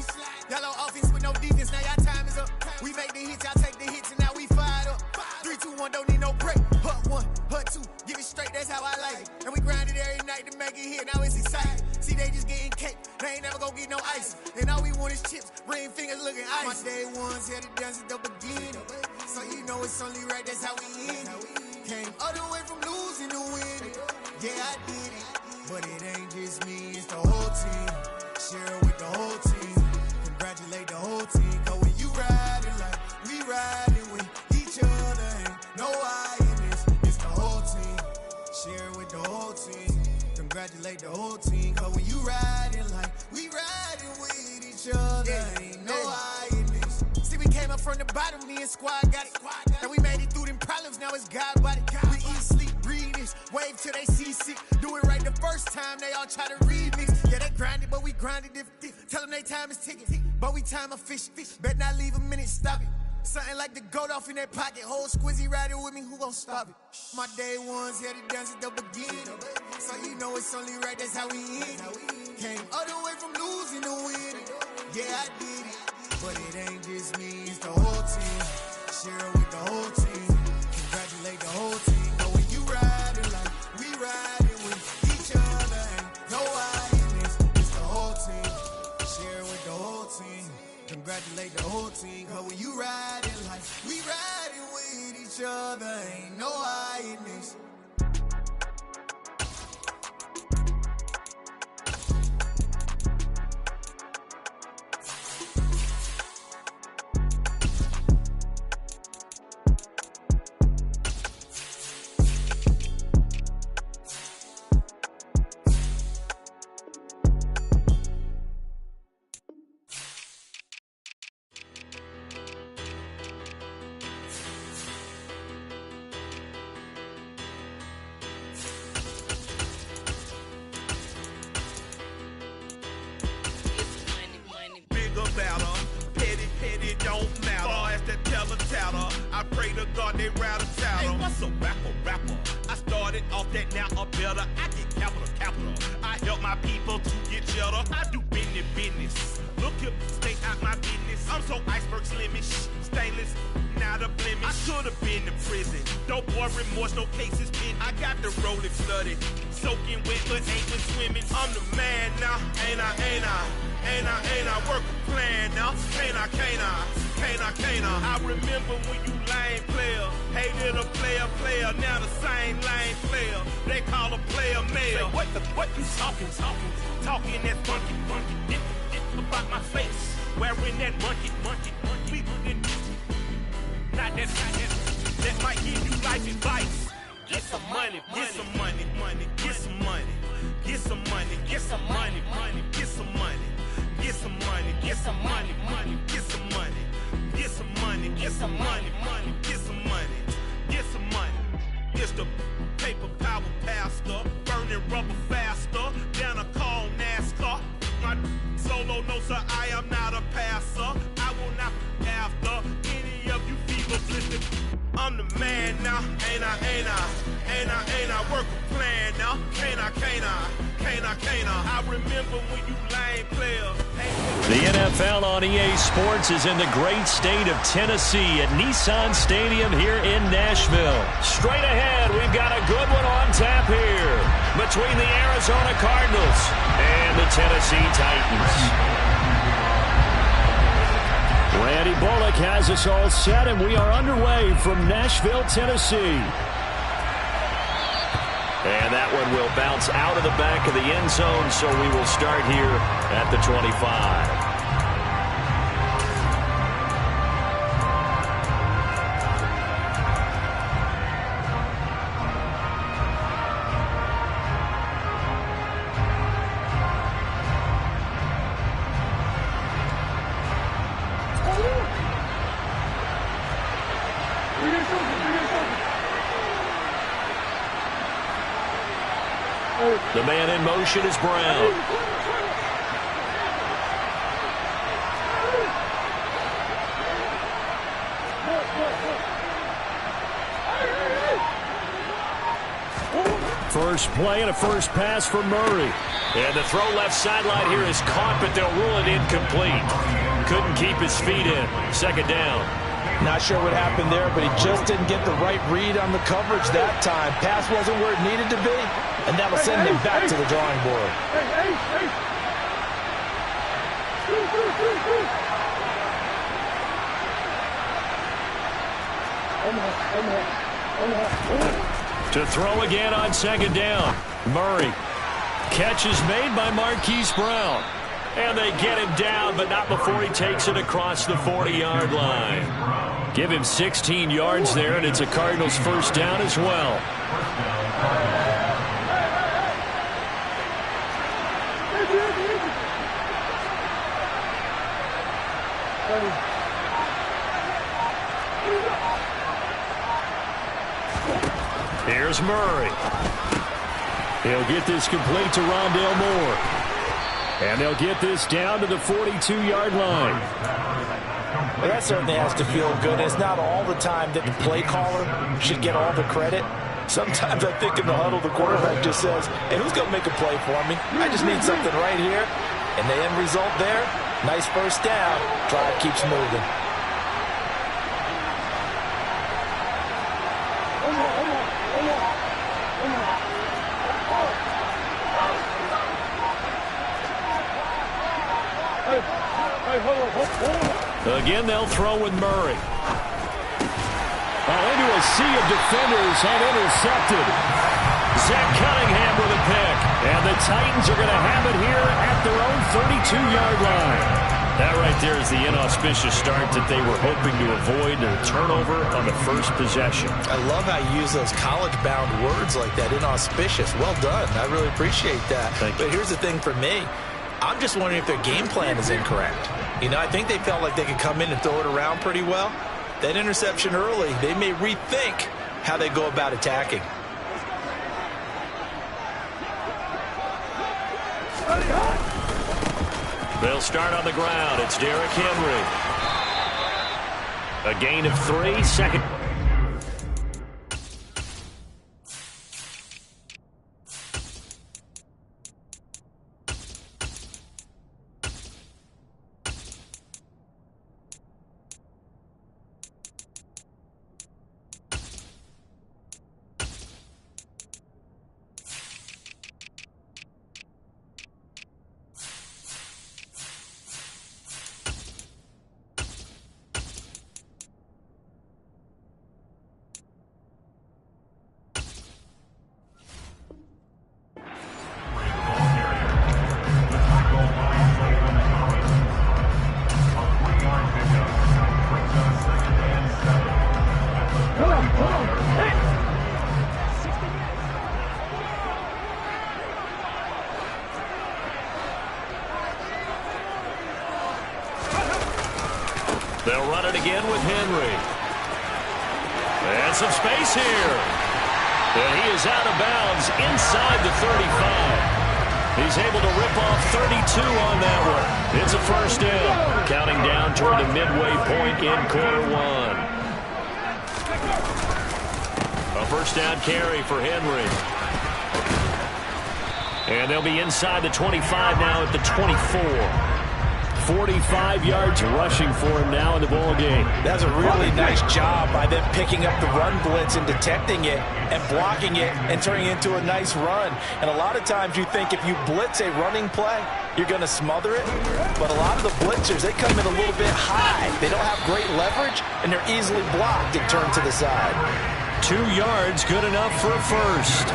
Yellow offense with no defense, now y'all time is up. We make the hits, y'all take the hits, and now we fired up. 3, 2, 1, don't need no break. Hut 1, hut 2, give it straight, that's how I like it. And we grind it every night to make it hit, now it's exciting. See, they just getting cake, they ain't never gonna get no ice. And all we want is chips, ring fingers looking ice. My day ones here to dance at the beginning. So you know it's only right, that's how we end it. Came all the way from losing to winning. Yeah, I did it. But it ain't just me, it's the whole team. Share it with the whole team. Congratulate the whole team. Cause when you riding like we riding with Congratulate the whole team, cause when you riding like we riding with each other, ain't no hiding this. See, we came up from the bottom, me and squad got it. And we made it through them problems, now it's God body. We eat, sleep, breathe this, wave till they see sick. Do it right the first time, they all try to remix. Yeah, they grinded, but we grinded if tell them they time is ticking. But we time a fish. Bet not leave a minute, stop it. Something like the goat off in that pocket. Whole squizzy riding with me, who gon' stop it? My day ones here to dance at the beginning. So you know it's only right, that's how we end. Came all the way from losing to winning. Yeah, I did it. But it ain't just me, it's the whole team. Share it with the whole team. Congratulate the whole team. But when you riding like we riding with each other, ain't no hiding this. It's the whole team. Share it with the whole team. Congratulate the whole team, cause when you riding like we riding with each other, ain't no hiding this. I pray to God they rattle tattle. Hey, what's a rapper? I started off that, now I'm better. I get capital. I help my people to get cheddar. I do business. Look here, stay out my business. I'm so iceberg slimish, stainless, not a blemish. I should have been in prison. No boy remorse, no cases pinned. I got the rolling flooded, soaking wet, but ain't been swimming. I'm the man now, ain't I work a plan now, can't I? I remember when you lame player, hated a player, now the same lame player. They call a player mayor. What you talking that funky, dip about my face, wearing that monkey, not that might give you life advice. Get some money, get some money, get some money, get some money, get some money, get some money, get some money, get some money, get some money, get some money, get some money, get some money, get some money. It's the paper power pastor, burning rubber faster than a call NASCAR. My solo, no sir, I am not a passer. I will not after any of you feeble blistered. I'm the man now, ain't I work a plan now, can't I? I remember when you lame player. The NFL on EA Sports is in the great state of Tennessee at Nissan Stadium here in Nashville. Straight ahead, we've got a good one on tap here between the Arizona Cardinals and the Tennessee Titans. Randy Bullock has us all set, and we are underway from Nashville, Tennessee. And that one will bounce out of the back of the end zone, so we will start here at the 25. The man in motion is Brown. First play and a first pass for Murray. And the throw left sideline here is caught, but they'll rule it incomplete. Couldn't keep his feet in. Second down. Not sure what happened there, but he just didn't get the right read on the coverage that time. Pass wasn't where it needed to be, and that'll send him back to the drawing board. To throw again on second down. Murray. Catch is made by Marquise Brown. And they get him down, but not before he takes it across the 40-yard line. Give him 16 yards there, and it's a Cardinals first down as well. Here's Murray. He'll get this complete to Rondale Moore. And they'll get this down to the 42-yard line. Well, that certainly has to feel good. It's not all the time that the play caller should get all the credit. Sometimes I think in the huddle, the quarterback just says, hey, who's going to make a play for me? I just need something right here. And the end result there, nice first down. Drive keeps moving. Again, they'll throw with Murray. Into a sea of defenders and intercepted. Zach Cunningham with a pick. And the Titans are going to have it here at their own 32-yard line. That right there is the inauspicious start that they were hoping to avoid, a turnover on the first possession. I love how you use those college-bound words like that, inauspicious. Well done. I really appreciate that. But here's the thing for me. I'm just wondering if their game plan is incorrect. You know, I think they felt like they could come in and throw it around pretty well. That interception early, they may rethink how they go about attacking. They'll start on the ground. It's Derrick Henry. A gain of 3, second. They'll run it again with Henry. And some space here. And he is out of bounds inside the 35. He's able to rip off 32 on that one. It's a first down. Counting down toward the midway point in quarter one. A first down carry for Henry. And they'll be inside the 25 now at the 24. 45 yards rushing for him now in the ball game. That's a really nice job by them picking up the run blitz and detecting it and blocking it and turning it into a nice run. And a lot of times you think if you blitz a running play, you're going to smother it. But a lot of the blitzers, they come in a little bit high. They don't have great leverage, and they're easily blocked and turned to the side. 2 yards, good enough for a first.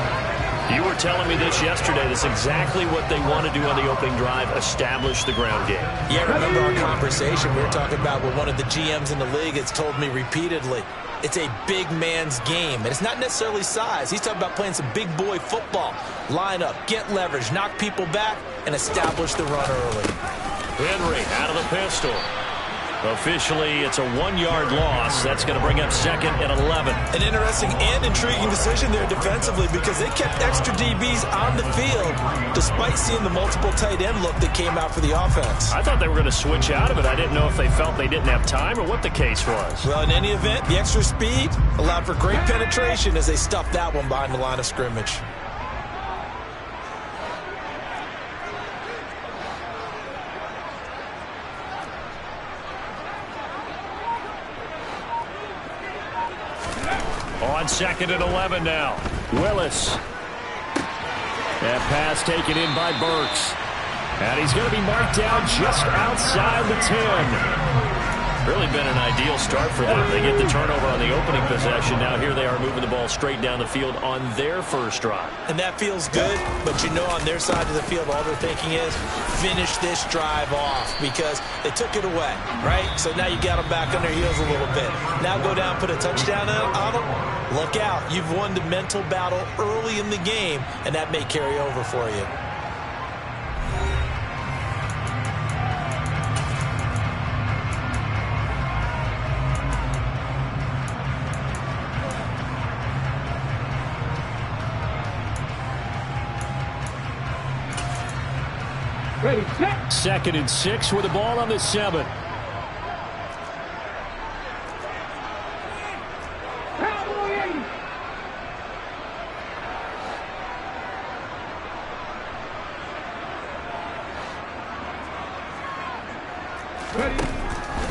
You were telling me this yesterday. That's exactly what they want to do on the opening drive, establish the ground game. Yeah, remember our conversation we were talking about with one of the GMs in the league has told me repeatedly, it's a big man's game. And it's not necessarily size. He's talking about playing some big boy football. Line up, get leverage, knock people back, and establish the run early. Henry out of the pistol. Officially, it's a 1-yard loss. That's going to bring up second and 11. An interesting and intriguing decision there defensively because they kept extra DBs on the field despite seeing the multiple tight end look that came out for the offense. I thought they were going to switch out of it. I didn't know if they felt they didn't have time or what the case was. Well, in any event, the extra speed allowed for great penetration as they stuffed that one behind the line of scrimmage. On second and 11 now. Willis. That pass taken in by Burks. And he's going to be marked down just outside the 10. Really been an ideal start for them. They get the turnover on the opening possession. Now here they are moving the ball straight down the field on their first drive. And that feels good, but you know on their side of the field all they're thinking is finish this drive off because they took it away, right? So now you got them back on their heels a little bit. Now go down, put a touchdown on them. Look out. You've won the mental battle early in the game, and that may carry over for you. Ready, set. 2nd and 6 with the ball on the 7.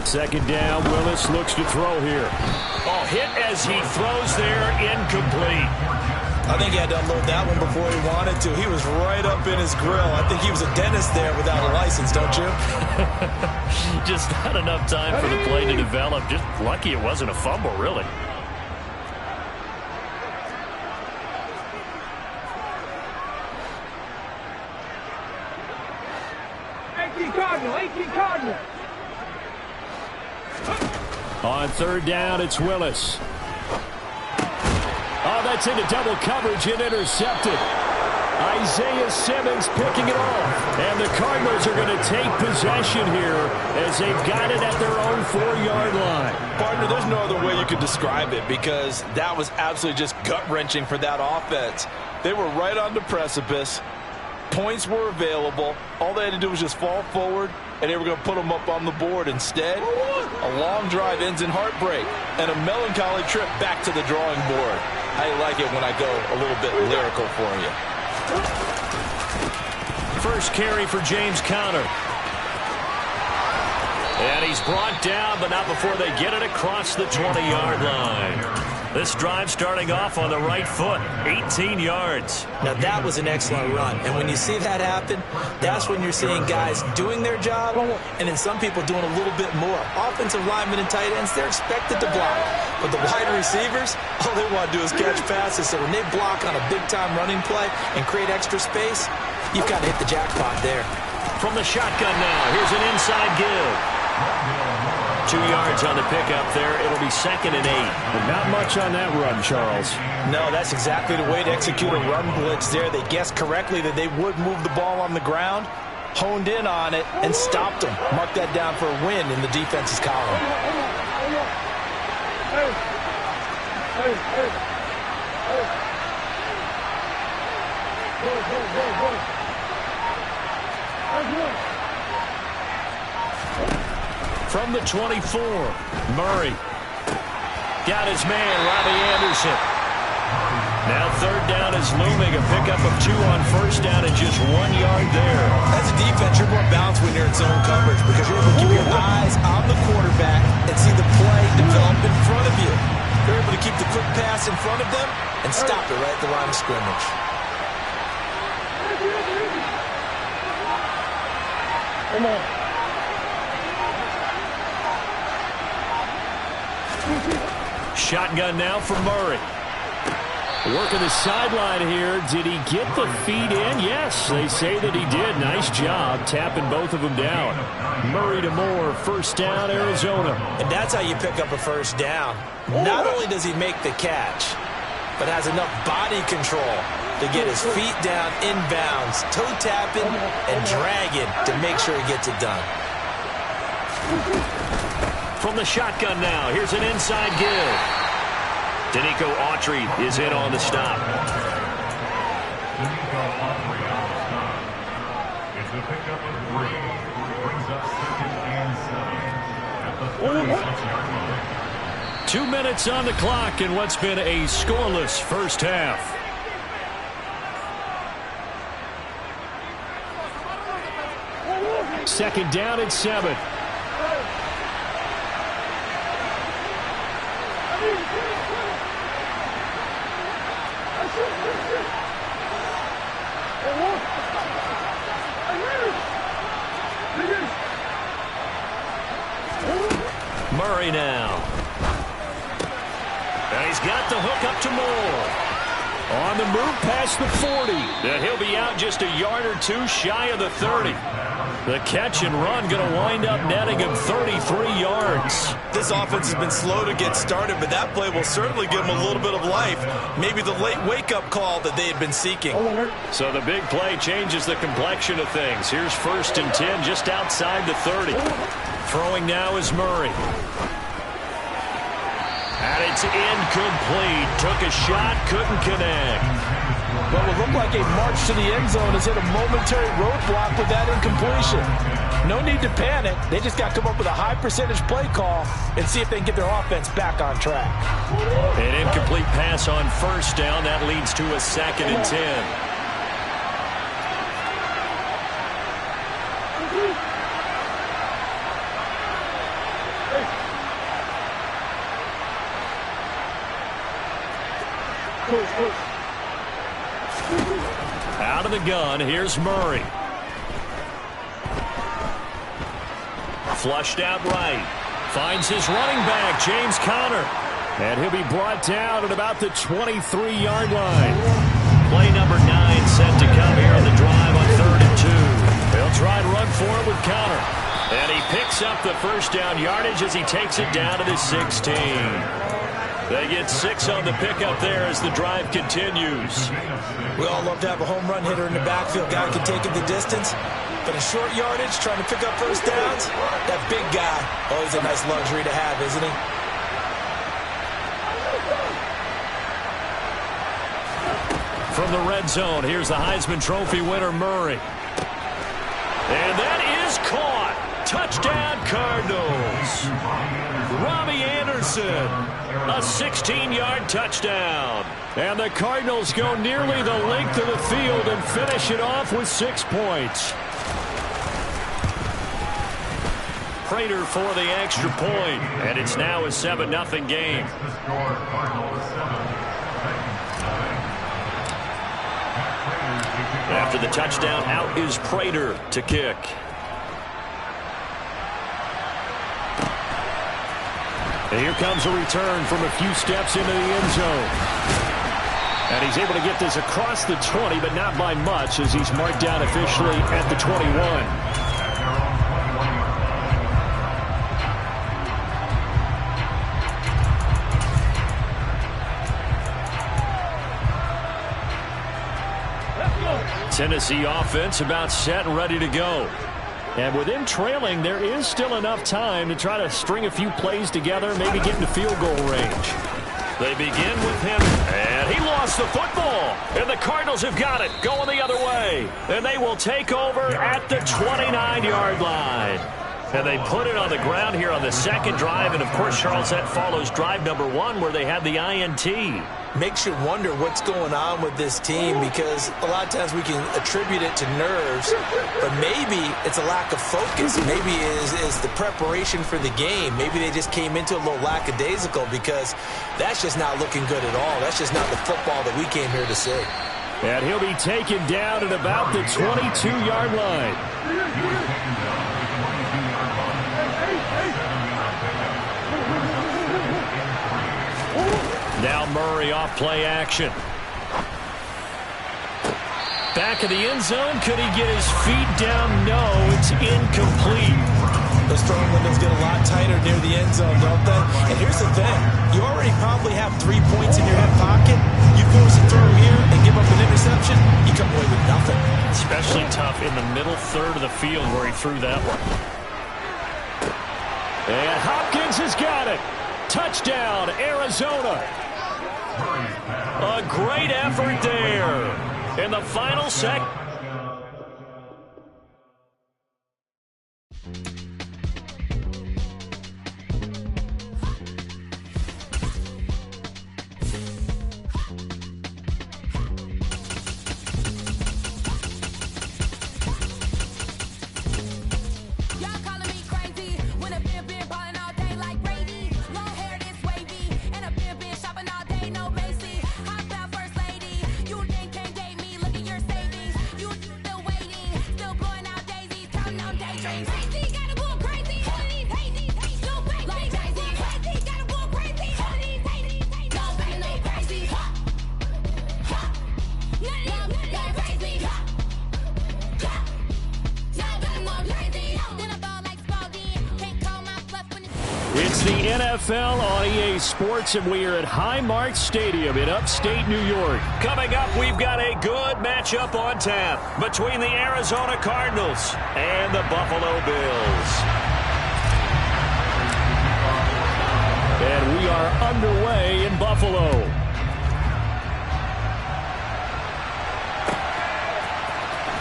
Second down, Willis looks to throw here. Oh, hit as he throws there, incomplete. I think he had to unload that one before he wanted to. He was right up in his grill. I think he was a dentist there without a license, don't you? Just not enough time for the play to develop. Just lucky it wasn't a fumble, really. Cardinal. On 3rd down, it's Willis. Oh, that's into double coverage and intercepted. Isaiah Simmons picking it off. And the Cardinals are going to take possession here as they've got it at their own 4-yard line. Partner, there's no other way you could describe it because that was absolutely just gut-wrenching for that offense. They were right on the precipice. Points were available. All they had to do was just fall forward, and they were going to put them up on the board. Instead, a long drive ends in heartbreak and a melancholy trip back to the drawing board. How you like it when I go a little bit lyrical for you? First carry for James Conner. And he's brought down, but not before they get it across the 20-yard line. This drive starting off on the right foot, 18 yards. Now that was an excellent run, and when you see that happen, that's when you're seeing guys doing their job, and then some people doing a little bit more. Offensive linemen and tight ends, they're expected to block, but the wide receivers, all they want to do is catch passes, so when they block on a big-time running play and create extra space, you've got to hit the jackpot there. From the shotgun now, here's an inside give. 2 yards on the pickup there. It'll be 2nd and 8. But not much on that run, Charles. No, that's exactly the way to execute a run blitz there. They guessed correctly that they would move the ball on the ground, honed in on it, and stopped them. Mark that down for a win in the defense's column. From the 24, Murray. Got his man, Robbie Anderson. Now 3rd down is looming. A pickup of 2 on 1st down and just 1 yard there. As a defense, you're more balanced when you're in zone coverage because you're able to keep your eyes on the quarterback and see the play develop in front of you. You're able to keep the quick pass in front of them and stop it right at the line of scrimmage. Come on. Shotgun now for Murray. Working the sideline here. Did he get the feet in? Yes, they say that he did. Nice job tapping both of them down. Murray to Moore, 1st down, Arizona. And that's how you pick up a 1st down. Not only does he make the catch, but has enough body control to get his feet down inbounds, toe tapping and dragging to make sure he gets it done. From the shotgun now, here's an inside give. Danico Autry is in on the stop. Danico Autry on the stop. It's the pickup of 3. Brings up 2nd and 7 at the 36-yard line. 2 minutes on the clock in what's been a scoreless first half. Second down and 7. Murray now. And he's got the hook up to Moore. On the move past the 40. And he'll be out just a yard or 2 shy of the 30. The catch and run going to wind up netting him 33 yards. This offense has been slow to get started, but that play will certainly give them a little bit of life. Maybe the late wake-up call that they had been seeking. So the big play changes the complexion of things. Here's 1st and 10 just outside the 30. Throwing now is Murray. And it's incomplete. Took a shot, couldn't connect. What will look like a march to the end zone has hit a momentary roadblock with that incompletion. No need to panic. They just got to come up with a high percentage play call and see if they can get their offense back on track. An incomplete pass on first down. That leads to a 2nd and 10. Out of the gun, here's Murray. Flushed out right. Finds his running back, James Conner. And he'll be brought down at about the 23-yard line. Play number 9 set to come here on the drive on 3rd and 2. They'll try and run for it with Conner. And he picks up the first down yardage as he takes it down to the 16. They get 6 on the pickup there as the drive continues. We all love to have a home run hitter in the backfield. Guy can take it the distance. But in short yardage, trying to pick up first downs, that big guy, always a nice luxury to have, isn't he? From the red zone, here's the Heisman Trophy winner, Murray. And that is caught. Touchdown, Cardinals. Robbie Anderson, a 16-yard touchdown. And the Cardinals go nearly the length of the field and finish it off with 6 points. Prater for the extra point, and it's now a 7-0 game. After the touchdown, out is Prater to kick. And here comes a return from a few steps into the end zone. And he's able to get this across the 20, but not by much, as he's marked down officially at the 21. Tennessee offense about set and ready to go. And with him trailing, there is still enough time to try to string a few plays together, maybe get into field goal range. They begin with him, and he lost the football. And the Cardinals have got it, going the other way. And they will take over at the 29-yard line. And they put it on the ground here on the second drive. And, of course, Charles, that follows drive number 1 where they had the INT. Makes you wonder what's going on with this team, because a lot of times we can attribute it to nerves, but maybe it's a lack of focus. Maybe it's the preparation for the game. Maybe they just came into a little lackadaisical, because that's just not looking good at all. That's just not the football that we came here to see. And he'll be taken down at about the 22-yard line. Now Murray off play action. Back of the end zone. Could he get his feet down? No, it's incomplete. The strong windows get a lot tighter near the end zone, don't they? And here's the thing. You already probably have 3 points in your hip pocket. You force a throw here and give up an interception, you come away with nothing. Especially tough in the middle third of the field where he threw that one. And Hopkins has got it. Touchdown, Arizona. A great effort there in the final second. It's the NFL on EA Sports, and we are at Highmark Stadium in upstate New York. Coming up, we've got a good matchup on tap between the Arizona Cardinals and the Buffalo Bills. And we are underway in Buffalo.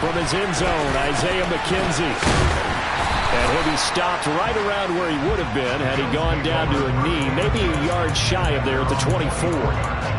from his end zone, Isaiah McKenzie. And he'll be stopped right around where he would have been had he gone down to a knee, maybe a yard shy of there at the 24.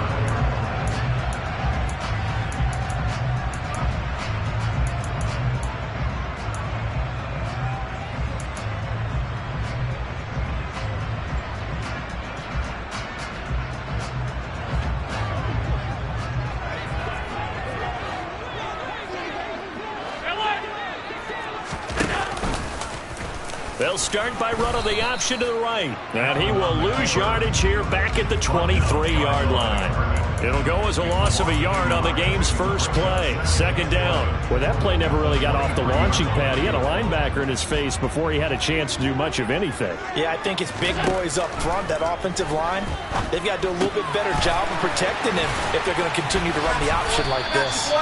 They'll start by running the option to the right. And he will lose yardage here back at the 23-yard line. It'll go as a loss of a yard on the game's first play. Second down. Well, that play never really got off the launching pad. He had a linebacker in his face before he had a chance to do much of anything. Yeah, I think it's big boys up front, that offensive line. They've got to do a little bit better job of protecting him if they're going to continue to run the option like this.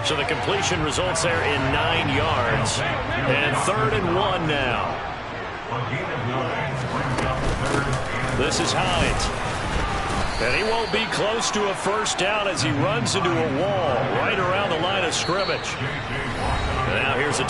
So the completion results there in 9 yards. And 3rd and 1 now. This is Hines. And he won't be close to a first down as he runs into a wall right around the line of scrimmage. And now here's a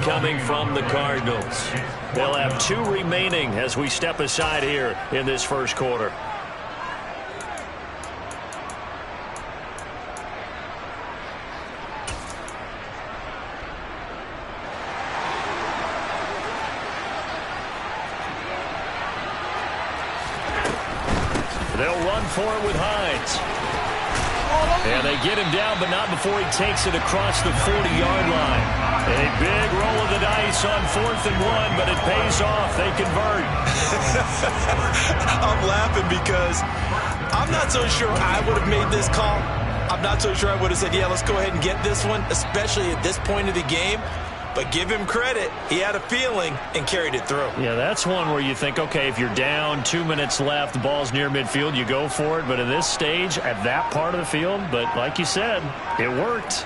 coming from the Cardinals. They'll have 2 remaining as we step aside here in this first quarter. They'll run for it with Hines. And they get him down, but not before he takes it across the 40-yard line. A big roll of the dice on 4th and 1, but it pays off. They convert. I'm laughing because I'm not so sure I would have made this call. I'm not so sure I would have said, yeah, let's go ahead and get this one, especially at this point of the game. But give him credit. He had a feeling and carried it through. Yeah, that's one where you think, okay, if you're down, 2 minutes left, the ball's near midfield, you go for it. But in this stage, at that part of the field, but like you said, it worked.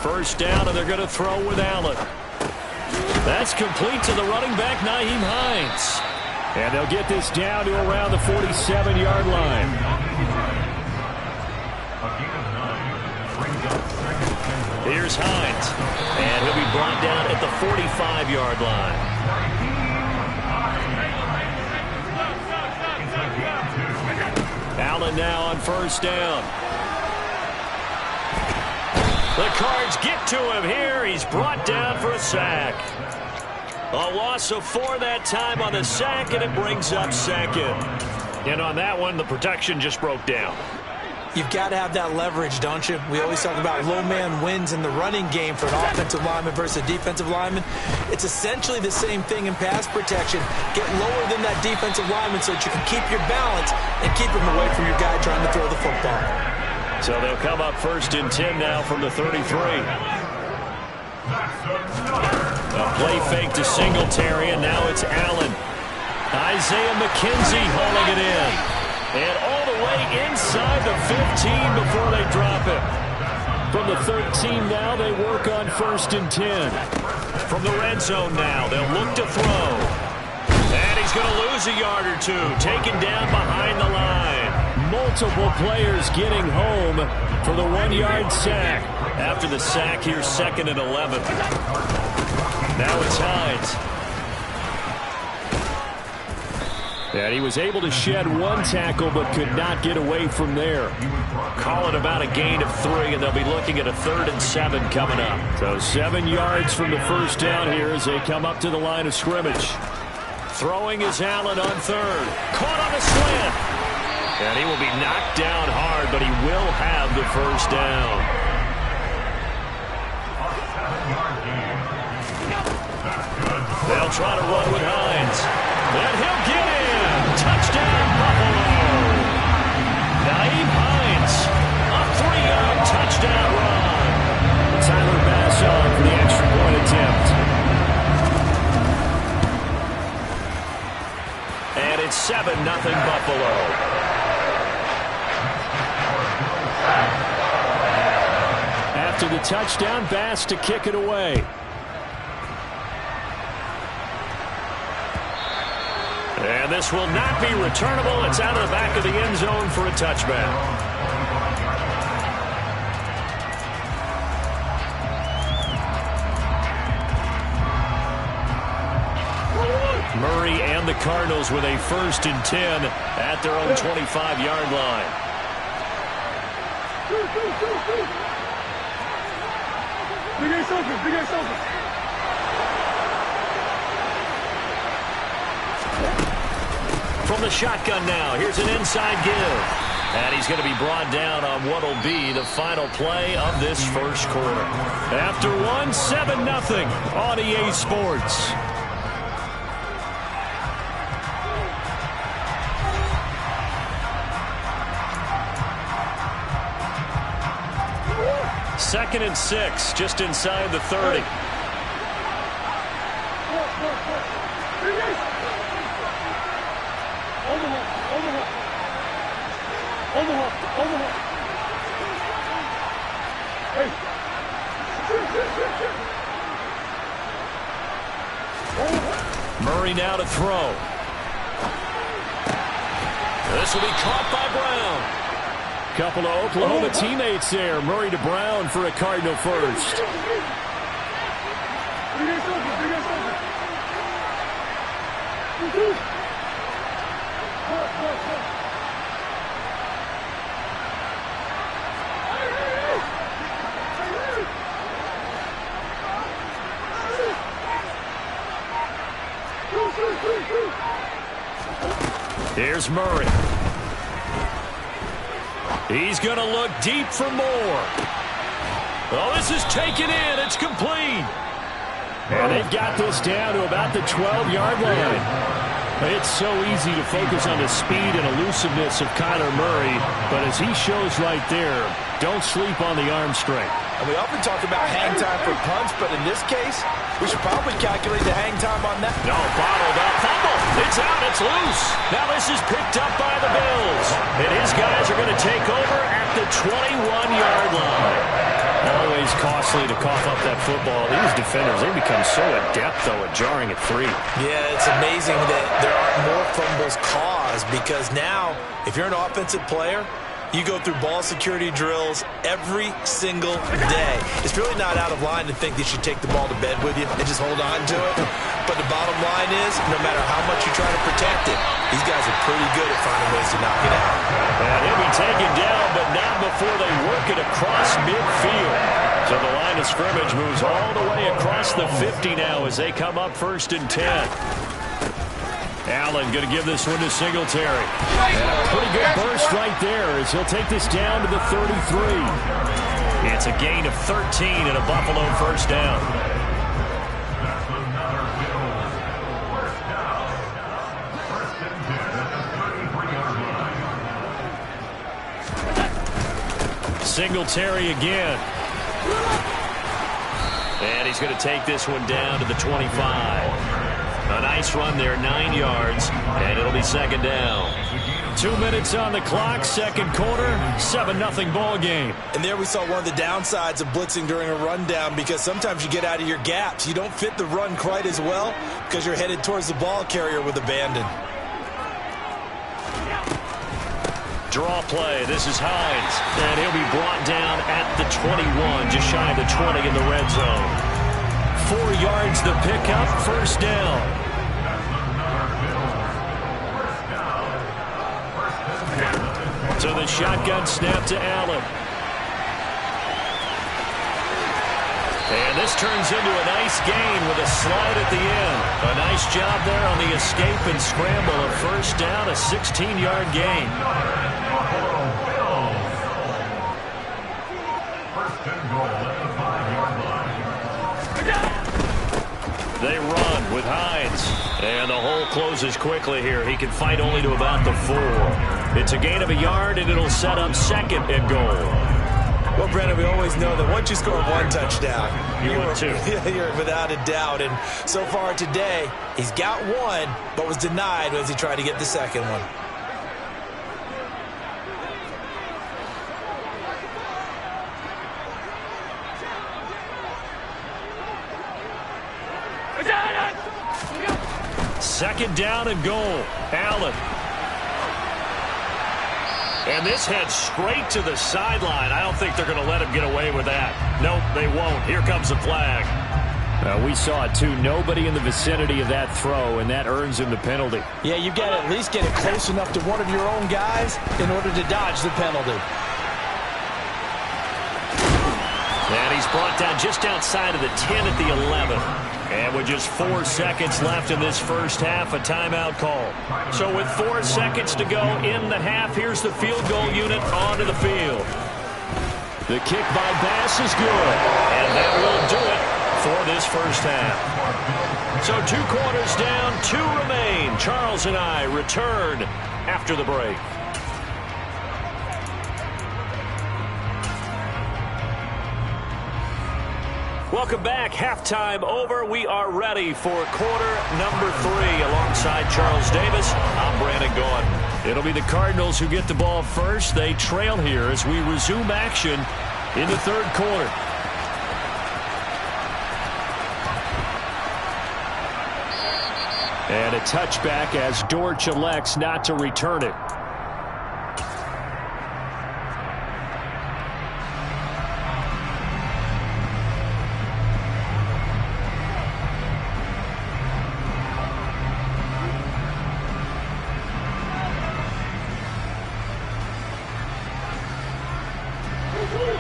First down, and they're going to throw with Allen. That's complete to the running back, Nyheim Hines. And they'll get this down to around the 47-yard line. Here's Hines. And he'll be brought down at the 45-yard line. Allen now on first down. The Cards get to him here. He's brought down for a sack. A loss of 4 that time on the sack, and it brings up second. And on that one, the protection just broke down. You've got to have that leverage, don't you? We always talk about low man wins in the running game for an offensive lineman versus a defensive lineman. It's essentially the same thing in pass protection. Get lower than that defensive lineman so that you can keep your balance and keep him away from your guy trying to throw the football. So they'll come up 1st and 10 now from the 33. A play fake to Singletary, and now it's Allen. Isaiah McKenzie hauling it in. And all the way inside the 15 before they drop it. From the 13 now, they work on 1st and 10. From the red zone now, they'll look to throw. And he's going to lose a yard or 2, taken down behind the line. Multiple players getting home for the 1-yard sack. After the sack, here's 2nd and 11. Now it's Hines. And he was able to shed 1 tackle but could not get away from there. Call it about a gain of 3, and they'll be looking at a 3rd and 7 coming up. So 7 yards from the first down here as they come up to the line of scrimmage. Throwing is Allen on 3rd. Caught on a slant. And he will be knocked down hard, but he will have the first down. They'll try to run with Hines. And he'll get in. Touchdown, Buffalo. Nyheim Hines. A 3-yard touchdown run. Tyler Bass on for the extra point attempt. And it's 7-0 Buffalo. after the touchdown. Bass to kick it away. And this will not be returnable. It's out of the back of the end zone for a touchback. Murray and the Cardinals with a 1st and 10 at their own 25-yard line. From the shotgun now, here's an inside give. And he's going to be brought down on what will be the final play of this first quarter. After one, 7-0 on EA Sports. Second and 6, just inside the 30. Murray now to throw. This will be caught by Brown. Couple of Oklahoma teammates there. Murray to Brown for a Cardinal first. Here's Murray. He's going to look deep for more. Oh, this is taken in. It's complete. And they've got this down to about the 12-yard line. It's so easy to focus on the speed and elusiveness of Kyler Murray, but as he shows right there, don't sleep on the arm strength. And we often talk about hang time for punts, but in this case, we should probably calculate the hang time on that. No, bottled up. Fumble. It's out. It's loose. Now this is picked up by the Bills. And his guys are going to take over at the 21-yard line. Always costly to cough up that football. These defenders, they become so adept, though, at jarring at 3. Yeah, it's amazing that there aren't more fumbles caused because now, if you're an offensive player, you go through ball security drills every single day. It's really not out of line to think that you should take the ball to bed with you and just hold on to it. But the bottom line is, no matter how much you try to protect it, these guys are pretty good at finding ways to knock it out. And he'll be taken down, but not before they work it across midfield. So the line of scrimmage moves all the way across the 50 now as they come up 1st and 10. Allen going to give this one to Singletary. And a pretty good burst right there as he'll take this down to the 33. It's a gain of 13 and a Buffalo first down. Singletary again. And he's going to take this one down to the 25. A nice run there, 9 yards, and it'll be second down. 2 minutes on the clock, second quarter, 7-0 ball game. And there we saw one of the downsides of blitzing during a rundown because sometimes you get out of your gaps. You don't fit the run quite as well because you're headed towards the ball carrier with abandon. Draw play, this is Hines, and he'll be brought down at the 21, just shy of the 20 in the red zone. 4 yards the pickup, first down. So the shotgun snap to Allen. And this turns into a nice gain with a slide at the end. A nice job there on the escape and scramble. A first down, a 16-yard gain. First and goal at the 5-yard line. They run with Hines. And the hole closes quickly here. He can fight only to about the 4. It's a gain of a yard, and it'll set up second and goal. Well, Brennan, we always know that once you score one touchdown, you're without a doubt. And so far today, he's got one, but was denied as he tried to get the second one. 2nd down and goal. Allen. And this heads straight to the sideline. I don't think they're going to let him get away with that. Nope, they won't. Here comes the flag. We saw it, too. Nobody in the vicinity of that throw, and that earns him the penalty. Yeah, you've got to at least get it close enough to one of your own guys in order to dodge the penalty. And he's brought down just outside of the 10 at the 11. And with just 4 seconds left in this first half, a timeout call. So with 4 seconds to go in the half, here's the field goal unit onto the field. The kick by Bass is good. And that will do it for this first half. So 2 quarters down, 2 remain. Charles and I return after the break. Welcome back. Halftime over. We are ready for quarter number 3 alongside Charles Davis. I'm Brandon Gaudin. It'll be the Cardinals who get the ball first. They trail here as we resume action in the 3rd quarter. And a touchback as Dortch elects not to return it.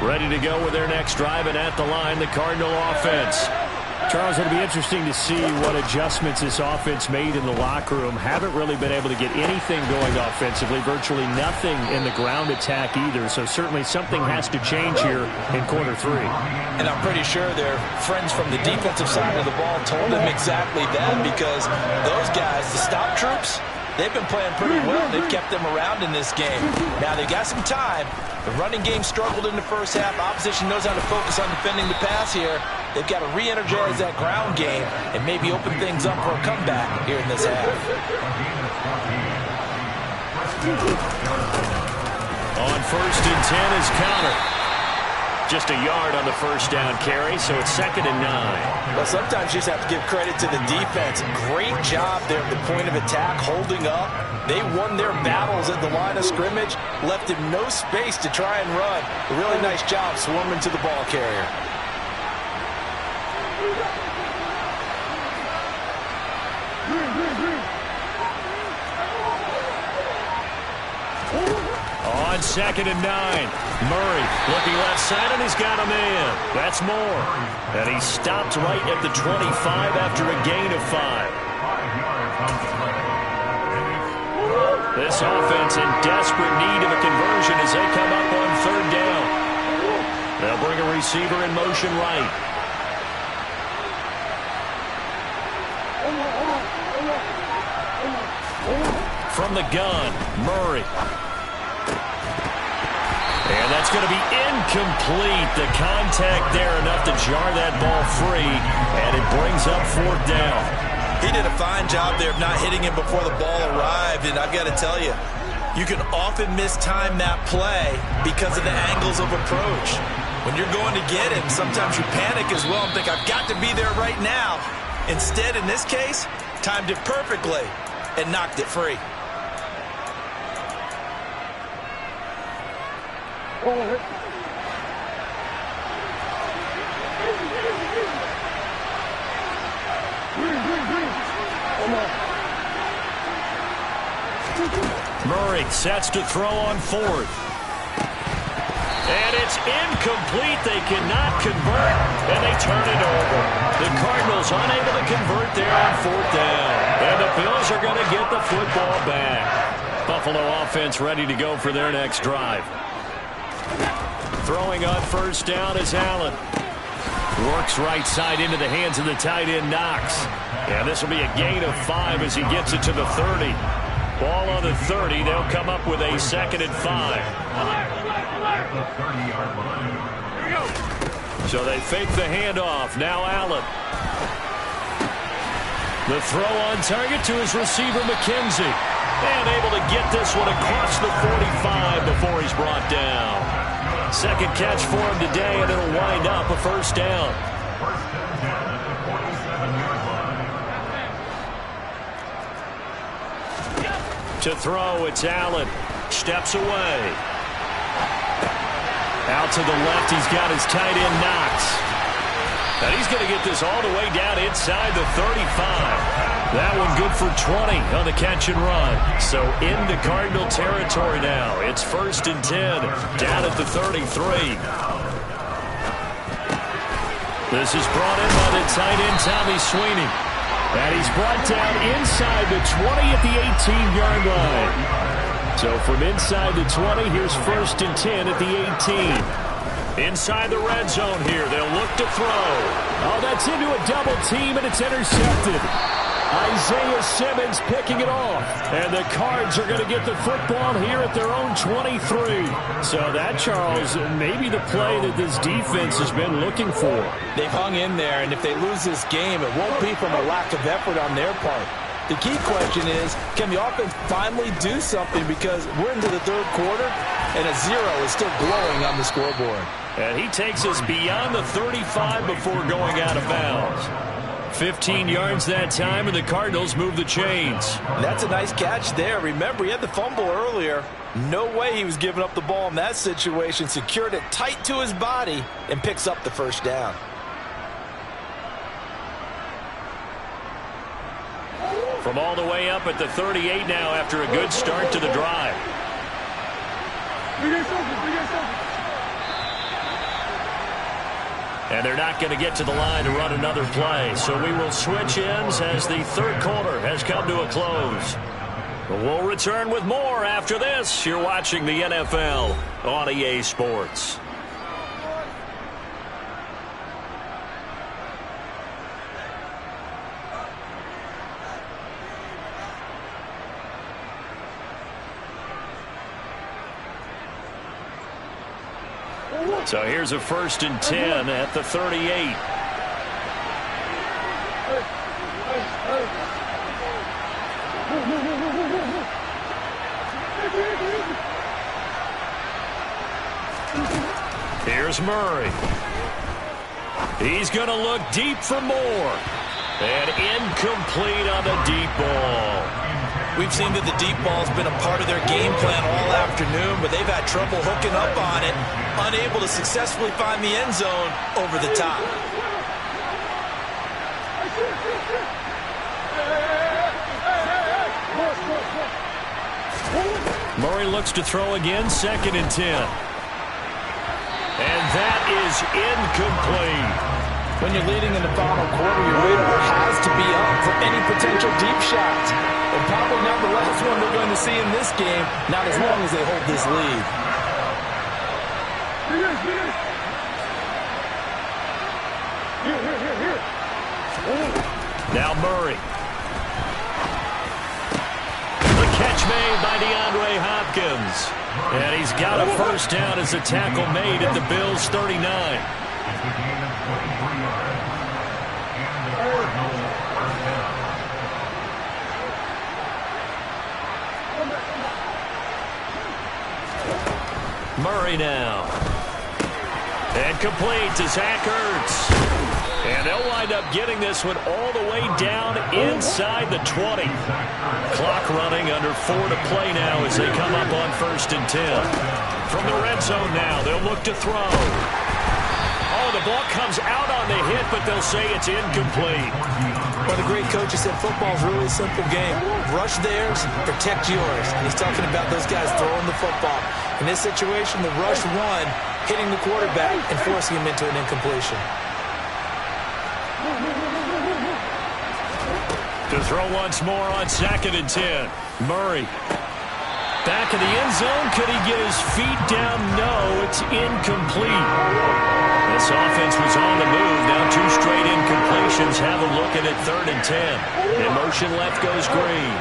Ready to go with their next drive, and at the line, the Cardinal offense. Charles, it'll be interesting to see what adjustments this offense made in the locker room. Haven't really been able to get anything going offensively, virtually nothing in the ground attack either, so certainly something has to change here in quarter 3. And I'm pretty sure their friends from the defensive side of the ball told them exactly that, because those guys, the stop troops, they've been playing pretty well. They've kept them around in this game. Now, they've got some time. The running game struggled in the first half. Opposition knows how to focus on defending the pass here. They've got to re-energize that ground game and maybe open things up for a comeback here in this half. On 1st and 10 is Conner. Just a yard on the first down carry, so it's 2nd and 9. Well, sometimes you just have to give credit to the defense. Great job there at the point of attack, holding up. They won their battles at the line of scrimmage, left him no space to try and run. A really nice job swarming to the ball carrier. On 2nd and 9, Murray looking left side, and he's got a man. That's Moore. And he stopped right at the 25 after a gain of 5. This offense in desperate need of a conversion as they come up on 3rd down. They'll bring a receiver in motion right. From the gun, Murray. And that's going to be incomplete. The contact there enough to jar that ball free, and it brings up 4th down. He did a fine job there of not hitting him before the ball arrived, and I've got to tell you, you can often mistime that play because of the angles of approach. When you're going to get him, sometimes you panic as well and think, I've got to be there right now. Instead, in this case, timed it perfectly and knocked it free. Murray sets to throw on 4th. And it's incomplete. They cannot convert, and they turn it over. The Cardinals unable to convert there on 4th down. And the Bills are going to get the football back. Buffalo offense ready to go for their next drive. Throwing on 1st down is Allen. Works right side into the hands of the tight end, Knox. And this will be a gain of 5 as he gets it to the 30. Ball on the 30. They'll come up with a 2nd and 5. So they fake the handoff. Now Allen. The throw on target to his receiver, McKenzie. And able to get this one across the 45 before he's brought down. 2nd catch for him today, and it'll wind up a 1st down. To throw, it's Allen. Steps away. Out to the left, he's got his tight end, Knox. And he's going to get this all the way down inside the 35. That one good for 20 on the catch and run. So into Cardinal territory now. It's 1st and 10 down at the 33. This is brought in by the tight end, Tommy Sweeney. And he's brought down inside the 20 at the 18-yard line. So from inside the 20, here's 1st and 10 at the 18. Inside the red zone here, they'll look to throw. Oh, that's into a double team, and it's intercepted. Isaiah Simmons picking it off. And the Cards are going to get the football here at their own 23. So that, Charles, maybe the play that this defense has been looking for. They've hung in there, and if they lose this game, it won't be from a lack of effort on their part. The key question is, can the offense finally do something, because we're into the 3rd quarter, and a 0 is still glowing on the scoreboard. And he takes us beyond the 35 before going out of bounds. 15 yards that time, and the Cardinals move the chains. That's a nice catch there. Remember, he had the fumble earlier. No way he was giving up the ball in that situation. Secured it tight to his body and picks up the 1st down. From all the way up at the 38 now after a good start to the drive. And they're not going to get to the line to run another play. So we will switch ends as the 3rd quarter has come to a close. We'll return with more after this. You're watching the NFL on EA Sports. So here's a 1st and 10 at the 38. Here's Murray. He's going to look deep for more. And incomplete on the deep ball. We've seen that the deep ball's been a part of their game plan all afternoon, but they've had trouble hooking up on it, unable to successfully find the end zone over the top. Murray looks to throw again, 2nd and 10. And that is incomplete. When you're leading in the final quarter, your radar has to be up for any potential deep shots. And probably not the last one they're going to see in this game, not as long as they hold this lead. Now Murray. The catch made by DeAndre Hopkins. And he's got a 1st down as a tackle made at the Bills' 39. Murray now. And complete to Zach Ertz. And they'll wind up getting this one all the way down inside the 20. Clock running, under 4 to play now as they come up on 1st and 10. From the red zone now, they'll look to throw. Oh, the ball comes out on the hit, but they'll say it's incomplete. Well, the great coach said football's really a simple game. Rush theirs, protect yours. And he's talking about those guys throwing the football. In this situation, the rush won, hitting the quarterback and forcing him into an incompletion. To throw once more on 2nd and 10. Murray. Back in the end zone. Could he get his feet down? No, it's incomplete. This offense was on the move. Now 2 straight incompletions. Have a look at it, 3rd and 10. In motion left goes Green.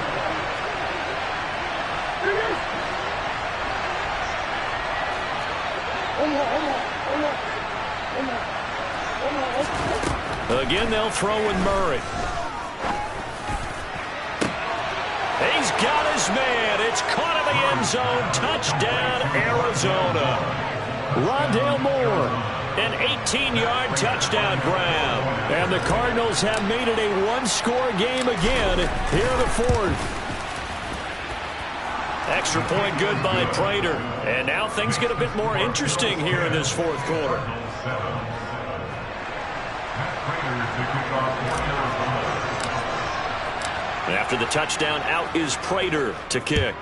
Again, they'll throw with Murray. He's got his man. It's caught in the end zone. Touchdown, Arizona. Rondale Moore, an 18-yard touchdown grab. And the Cardinals have made it a 1-score game again here in the 4th. Extra point good by Prater. And now things get a bit more interesting here in this fourth quarter. After the touchdown, out is Prater to kick.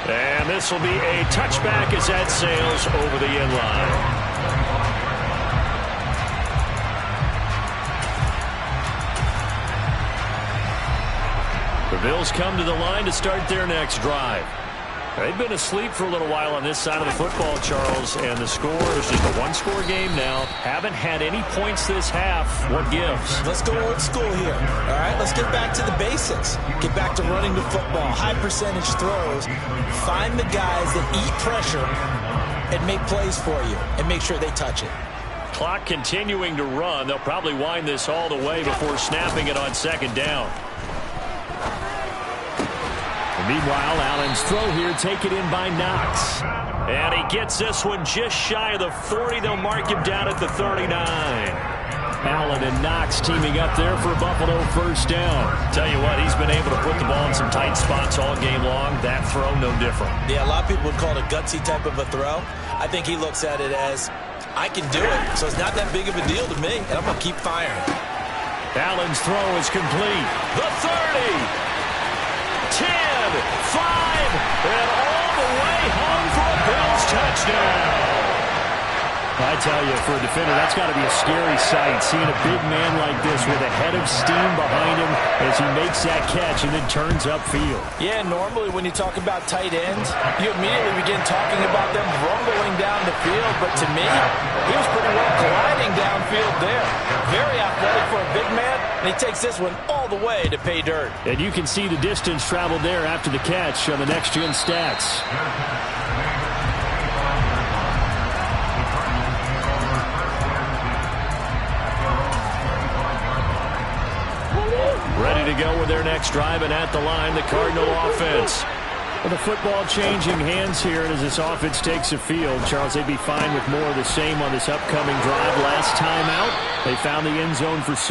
And this will be a touchback as that sails over the end line. The Bills come to the line to start their next drive. They've been asleep for a little while on this side of the football, Charles, and the score is just a one-score game now. Haven't had any points this half. What gives? Let's go old school here. All right, let's get back to the basics. Get back to running the football, high percentage throws. Find the guys that eat pressure and make plays for you and make sure they touch it. Clock continuing to run. They'll probably wind this all the way before snapping it on second down. Meanwhile, Allen's throw here taken in by Knox. And he gets this one just shy of the 40. They'll mark him down at the 39. Allen and Knox teaming up there for Buffalo first down. Tell you what, he's been able to put the ball in some tight spots all game long. That throw, no different. Yeah, a lot of people would call it a gutsy type of a throw. I think he looks at it as, I can do it, so it's not that big of a deal to me, and I'm going to keep firing. Allen's throw is complete. The 30. 10, 5, and all the way home for a Bills touchdown. I tell you, for a defender, that's got to be a scary sight, seeing a big man like this with a head of steam behind him as he makes that catch and then turns upfield. Yeah, normally when you talk about tight ends, you immediately begin talking about them rumbling down the field, but to me, he was pretty well gliding downfield there. Very athletic for a big man, and he takes this one all the way to pay dirt. And you can see the distance traveled there after the catch on the next-gen stats. Ready to go with their next drive, and at the line, the Cardinal offense. Well, the football changing hands here, and as this offense takes the field, Charles, they'd be fine with more of the same on this upcoming drive. Last time out, they found the end zone for 6.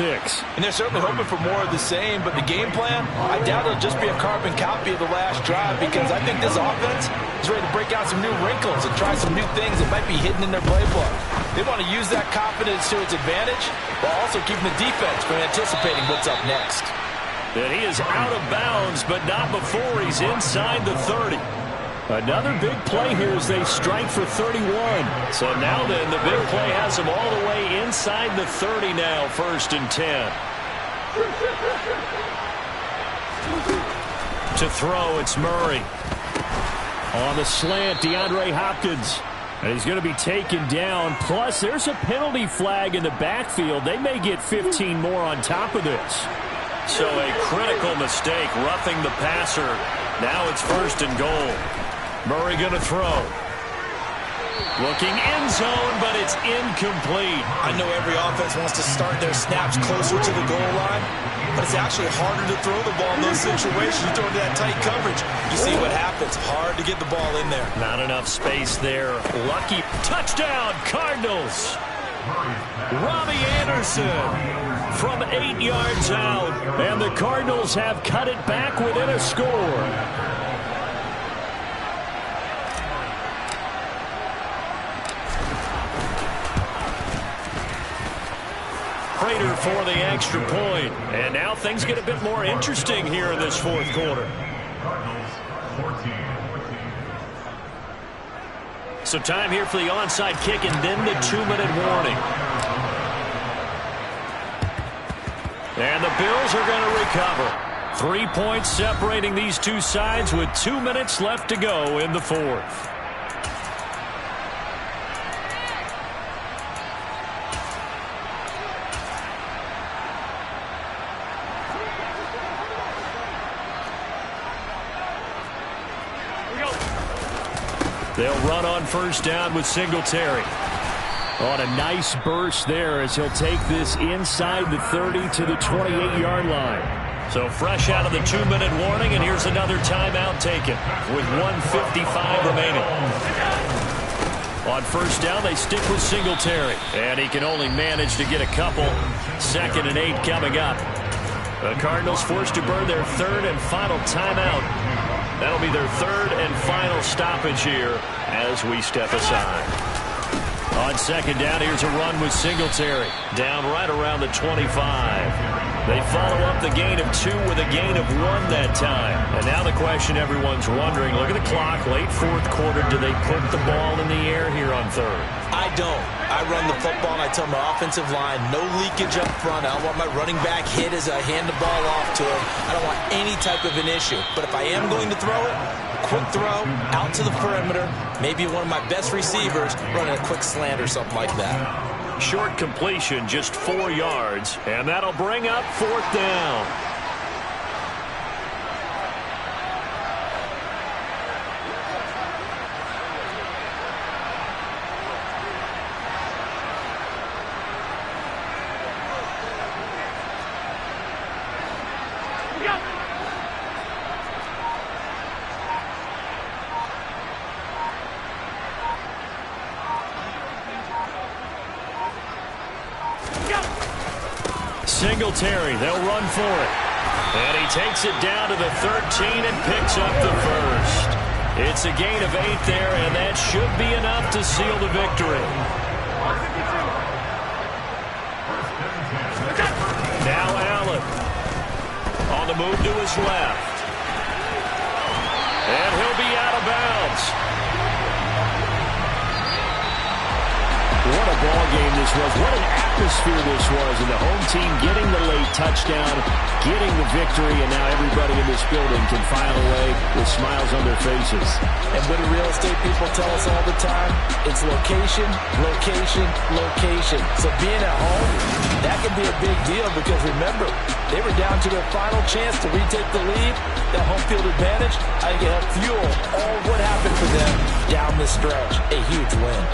And they're certainly hoping for more of the same, but the game plan, I doubt it'll just be a carbon copy of the last drive, because I think this offense is ready to break out some new wrinkles and try some new things that might be hidden in their playbook. They want to use that confidence to its advantage while also keeping the defense from anticipating what's up next. And he is out of bounds, but not before he's inside the 30. Another big play here as they strike for 31. So now then, the big play has him all the way inside the 30 now, 1st and 10. To throw, it's Murray. On the slant, DeAndre Hopkins. And he's going to be taken down. Plus, there's a penalty flag in the backfield. They may get 15 more on top of this. So a critical mistake, roughing the passer. Now it's 1st and goal. Murray going to throw. Looking end zone, but it's incomplete. I know every offense wants to start their snaps closer to the goal line, but it's actually harder to throw the ball in those situations. You throw into that tight coverage, you see what happens. Hard to get the ball in there. Not enough space there. Lucky touchdown, Cardinals. Robbie Anderson from 8 yards out, and the Cardinals have cut it back within a score. Prater for the extra point. And now things get a bit more interesting here in this fourth quarter. So time here for the onside kick and then the 2-minute warning. And the Bills are going to recover. 3 points separating these two sides with 2 minutes left to go in the fourth. They'll run on 1st down with Singletary. On a nice burst there as he'll take this inside the 30 to the 28-yard line. So fresh out of the 2-minute warning, and here's another timeout taken with 1:55 remaining. On 1st down, they stick with Singletary. And he can only manage to get a couple. 2nd and 8 coming up. The Cardinals forced to burn their third and final timeout. That'll be their third and final stoppage here as we step aside. On second down, here's a run with Singletary. Down right around the 25. They follow up the gain of 2 with a gain of 1 that time. And now the question everyone's wondering, look at the clock, late fourth quarter, do they put the ball in the air here on third? I don't. I run the football and I tell my offensive line, no leakage up front. I don't want my running back hit as I hand the ball off to him. I don't want any type of an issue. But if I am going to throw it, quick throw, out to the perimeter, maybe one of my best receivers running a quick slant or something like that. Short completion, just 4 yards, and that'll bring up fourth down. Singletary, they'll run for it. And he takes it down to the 13 and picks up the first. It's a gain of 8 there, and that should be enough to seal the victory. Now Allen on the move to his left. And he'll be out of bounds. What a ball game this was. What an atmosphere this was. And the home team getting the late touchdown, getting the victory, and now everybody in this building can file away with smiles on their faces. And what do real estate people tell us all the time? It's location, location, location. So being at home, that can be a big deal because remember, they were down to their final chance to retake the lead. That home field advantage, I think it helped fuel all of what happened for them down the stretch. A huge win.